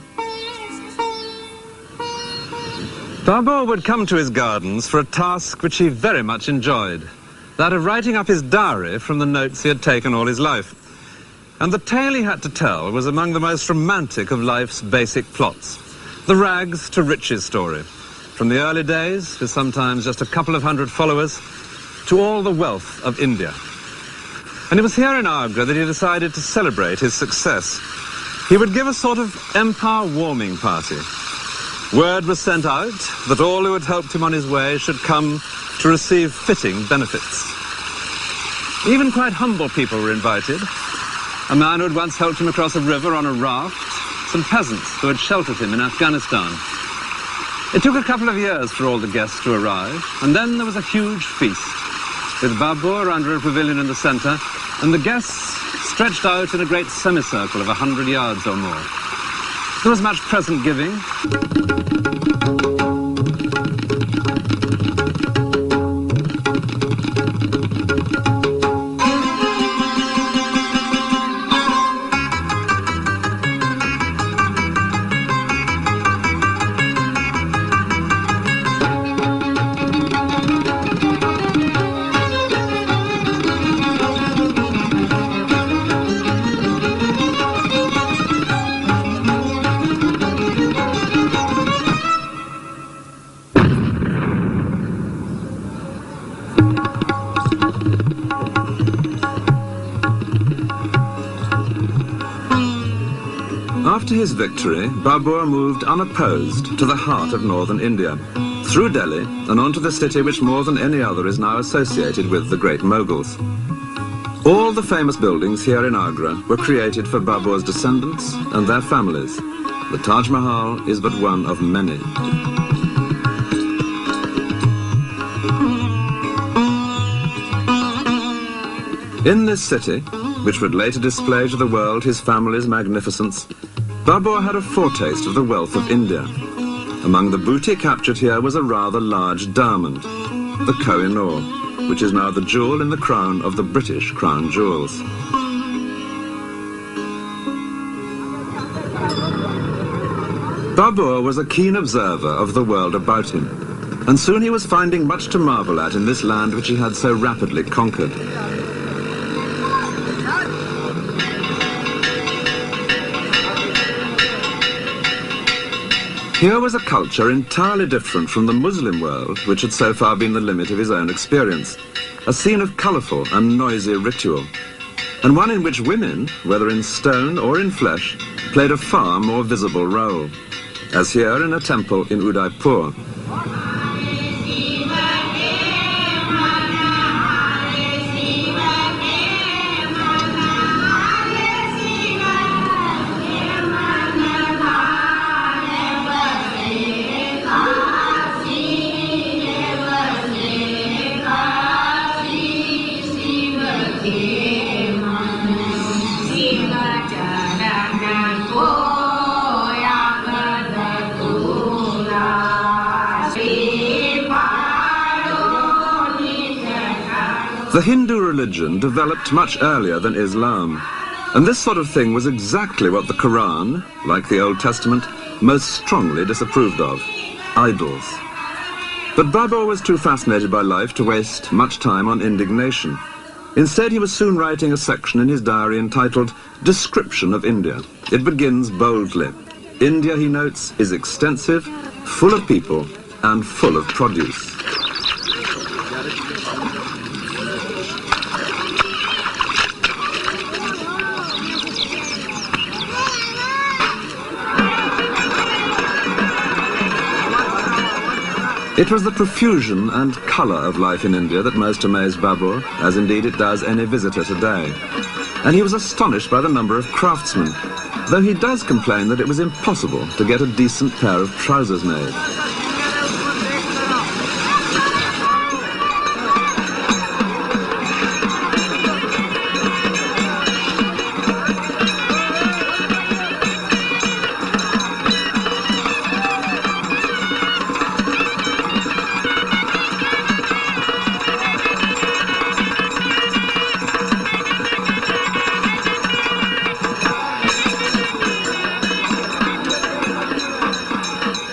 Babar would come to his gardens for a task which he very much enjoyed, that of writing up his diary from the notes he had taken all his life. And the tale he had to tell was among the most romantic of life's basic plots, the rags to riches story, from the early days, with sometimes just a couple of hundred followers, to all the wealth of India. And it was here in Agra that he decided to celebrate his success. He would give a sort of empire warming party. Word was sent out that all who had helped him on his way should come to receive fitting benefits. Even quite humble people were invited. A man who had once helped him across a river on a raft, some peasants who had sheltered him in Afghanistan. It took a couple of years for all the guests to arrive, and then there was a huge feast, with Babar under a pavilion in the center, and the guests stretched out in a great semicircle of 100 yards or more. There was much present giving. After his victory, Babar moved unopposed to the heart of northern India, through Delhi and on to the city which more than any other is now associated with the great Mughals. All the famous buildings here in Agra were created for Babar's descendants and their families. The Taj Mahal is but one of many. In this city, which would later display to the world his family's magnificence, Babar had a foretaste of the wealth of India. Among the booty captured here was a rather large diamond, the Koh-i-Noor, which is now the jewel in the crown of the British crown jewels. Babar was a keen observer of the world about him, and soon he was finding much to marvel at in this land which he had so rapidly conquered. Here was a culture entirely different from the Muslim world, which had so far been the limit of his own experience. A scene of colourful and noisy ritual, and one in which women, whether in stone or in flesh, played a far more visible role, as here in a temple in Udaipur. The Hindu religion developed much earlier than Islam, and this sort of thing was exactly what the Quran, like the Old Testament, most strongly disapproved of: idols. But Babar was too fascinated by life to waste much time on indignation. Instead, he was soon writing a section in his diary entitled Description of India. It begins boldly. India, he notes, is extensive, full of people, and full of produce. It was the profusion and colour of life in India that most amazed Babar, as indeed it does any visitor today. And he was astonished by the number of craftsmen, though he does complain that it was impossible to get a decent pair of trousers made.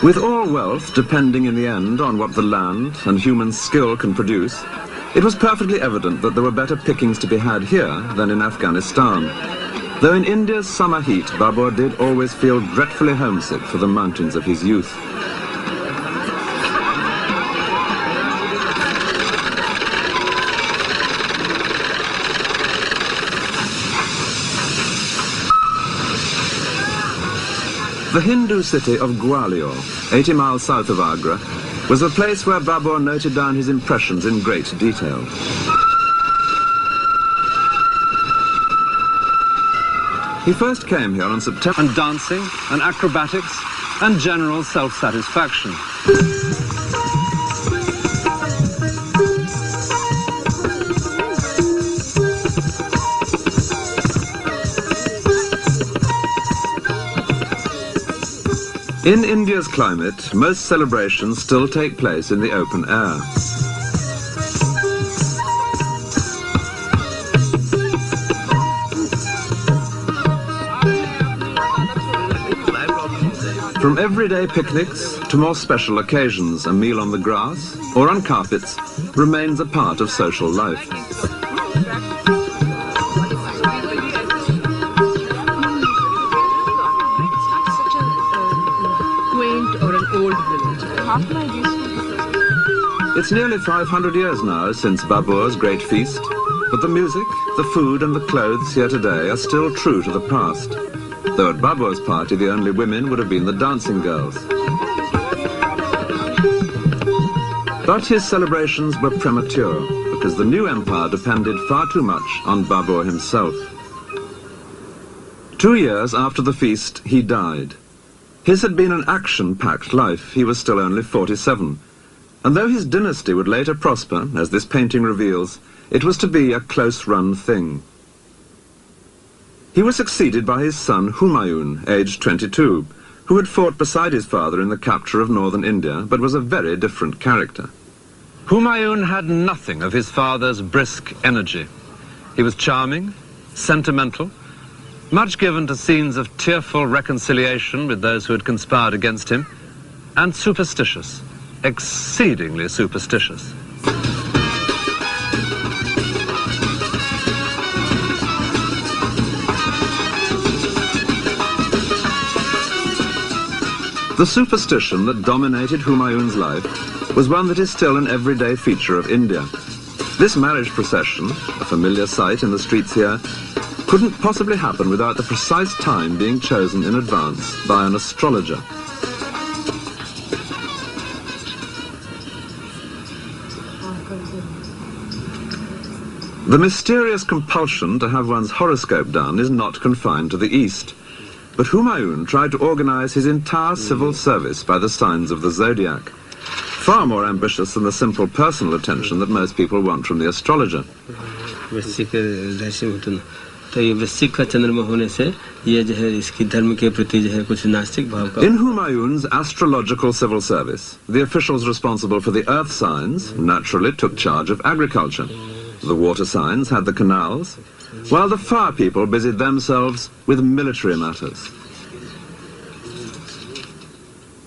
With all wealth depending in the end on what the land and human skill can produce, it was perfectly evident that there were better pickings to be had here than in Afghanistan. Though in India's summer heat, Babar did always feel dreadfully homesick for the mountains of his youth. The Hindu city of Gwalior, 80 miles south of Agra, was a place where Babar noted down his impressions in great detail. He first came here on September... And dancing, and acrobatics, and general self-satisfaction. In India's climate, most celebrations still take place in the open air. From everyday picnics to more special occasions, a meal on the grass or on carpets remains a part of social life. It's nearly 500 years now since Babar's great feast, but the music, the food and the clothes here today are still true to the past, though at Babar's party the only women would have been the dancing girls. But his celebrations were premature, because the new empire depended far too much on Babar himself. 2 years after the feast, he died. His had been an action-packed life. He was still only 47. And though his dynasty would later prosper, as this painting reveals, it was to be a close-run thing. He was succeeded by his son Humayun, aged 22, who had fought beside his father in the capture of northern India, but was a very different character. Humayun had nothing of his father's brisk energy. He was charming, sentimental, much given to scenes of tearful reconciliation with those who had conspired against him, and superstitious, exceedingly superstitious. The superstition that dominated Humayun's life was one that is still an everyday feature of India. This marriage procession, a familiar sight in the streets here, couldn't possibly happen without the precise time being chosen in advance by an astrologer. The mysterious compulsion to have one's horoscope done is not confined to the East. But Humayun tried to organize his entire civil service by the signs of the zodiac, far more ambitious than the simple personal attention that most people want from the astrologer. In Humayun's astrological civil service, the officials responsible for the earth signs naturally took charge of agriculture. The water signs had the canals, while the fire people busied themselves with military matters.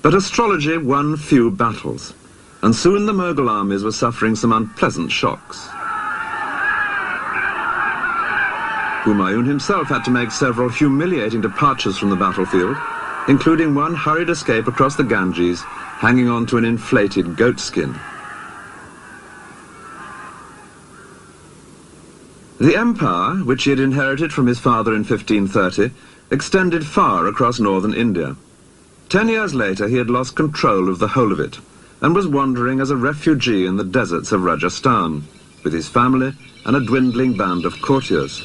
But astrology won few battles, and soon the Mughal armies were suffering some unpleasant shocks. Humayun himself had to make several humiliating departures from the battlefield, including one hurried escape across the Ganges, hanging on to an inflated goat skin. The empire, which he had inherited from his father in 1530, extended far across northern India. 10 years later, he had lost control of the whole of it, and was wandering as a refugee in the deserts of Rajasthan, with his family and a dwindling band of courtiers.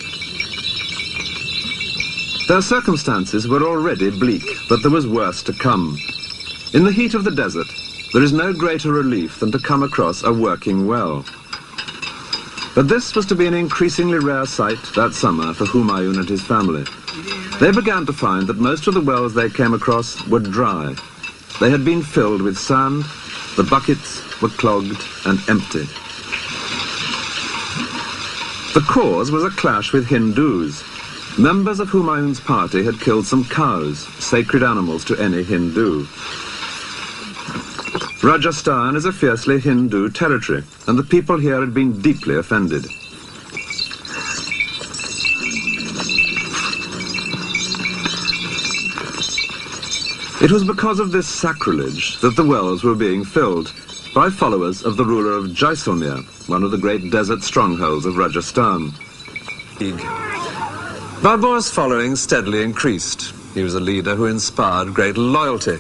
Their circumstances were already bleak, but there was worse to come. In the heat of the desert, there is no greater relief than to come across a working well. But this was to be an increasingly rare sight that summer for Humayun and his family. They began to find that most of the wells they came across were dry. They had been filled with sand, the buckets were clogged and empty. The cause was a clash with Hindus. Members of Humayun's party had killed some cows, sacred animals to any Hindu. Rajasthan is a fiercely Hindu territory, and the people here had been deeply offended. It was because of this sacrilege that the wells were being filled by followers of the ruler of Jaisalmer, one of the great desert strongholds of Rajasthan. Babur's following steadily increased. He was a leader who inspired great loyalty.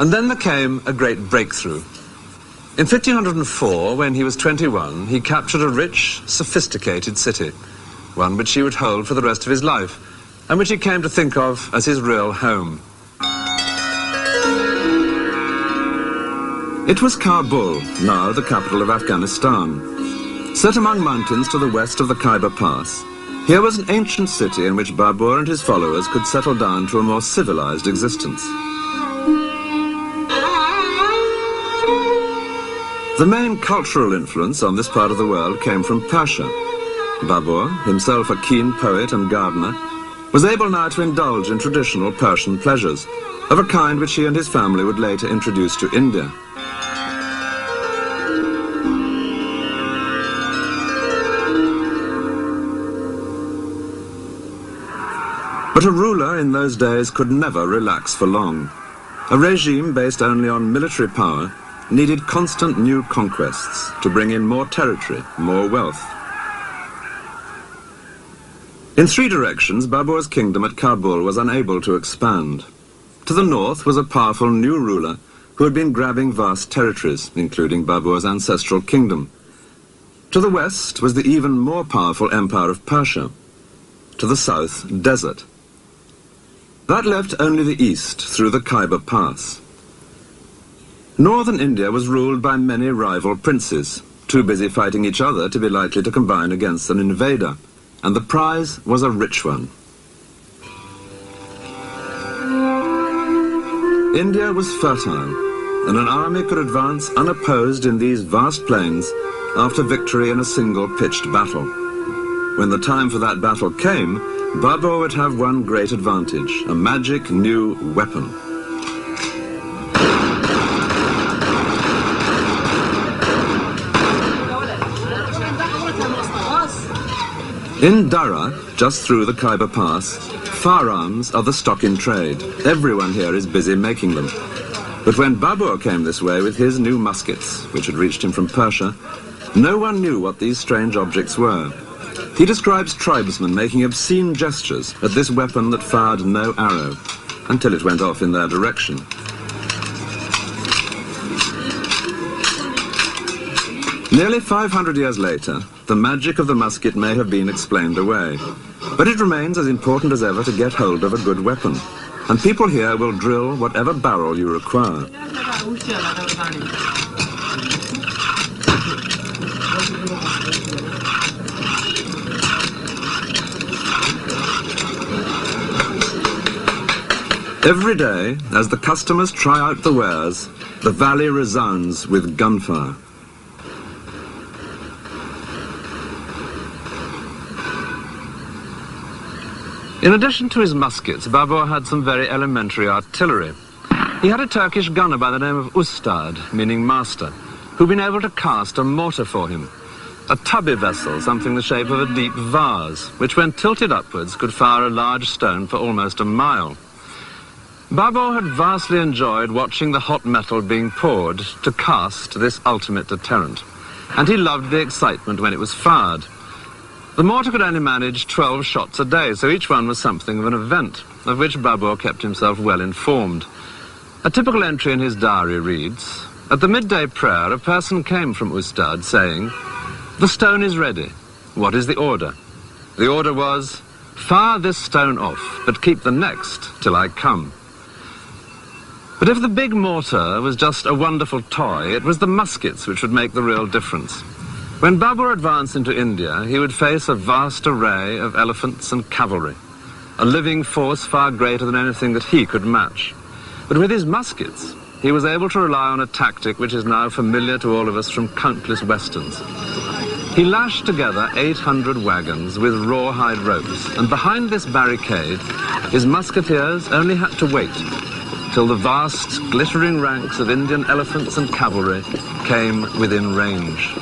And then there came a great breakthrough. In 1504, when he was 21, he captured a rich, sophisticated city, one which he would hold for the rest of his life, and which he came to think of as his real home. It was Kabul, now the capital of Afghanistan. Set among mountains to the west of the Khyber Pass, here was an ancient city in which Babur and his followers could settle down to a more civilized existence. The main cultural influence on this part of the world came from Persia. Babur, himself a keen poet and gardener, was able now to indulge in traditional Persian pleasures, of a kind which he and his family would later introduce to India. But a ruler in those days could never relax for long. A regime based only on military power needed constant new conquests to bring in more territory, more wealth. In three directions, Babur's kingdom at Kabul was unable to expand. To the north was a powerful new ruler who had been grabbing vast territories, including Babur's ancestral kingdom. To the west was the even more powerful empire of Persia. To the south, desert. That left only the east through the Khyber Pass. Northern India was ruled by many rival princes, too busy fighting each other to be likely to combine against an invader, and the prize was a rich one. India was fertile, and an army could advance unopposed in these vast plains after victory in a single pitched battle. When the time for that battle came, Babur would have one great advantage, a magic new weapon. In Dara, just through the Khyber Pass, firearms are the stock in trade. Everyone here is busy making them. But when Babur came this way with his new muskets, which had reached him from Persia, no one knew what these strange objects were. He describes tribesmen making obscene gestures at this weapon that fired no arrow, until it went off in their direction. Nearly 500 years later, the magic of the musket may have been explained away, but it remains as important as ever to get hold of a good weapon, and people here will drill whatever barrel you require. Every day, as the customers try out the wares, the valley resounds with gunfire. In addition to his muskets, Babur had some very elementary artillery. He had a Turkish gunner by the name of Ustad, meaning master, who'd been able to cast a mortar for him. A tubby vessel, something the shape of a deep vase, which when tilted upwards could fire a large stone for almost a mile. Babur had vastly enjoyed watching the hot metal being poured to cast this ultimate deterrent, and he loved the excitement when it was fired. The mortar could only manage 12 shots a day, so each one was something of an event, of which Babur kept himself well informed. A typical entry in his diary reads, "At the midday prayer, a person came from Ustad saying, 'The stone is ready. What is the order?' The order was, 'Fire this stone off, but keep the next till I come.'" But if the big mortar was just a wonderful toy, it was the muskets which would make the real difference. When Babur advanced into India, he would face a vast array of elephants and cavalry, a living force far greater than anything that he could match. But with his muskets, he was able to rely on a tactic which is now familiar to all of us from countless westerns. He lashed together 800 wagons with rawhide ropes, and behind this barricade, his musketeers only had to wait till the vast, glittering ranks of Indian elephants and cavalry came within range.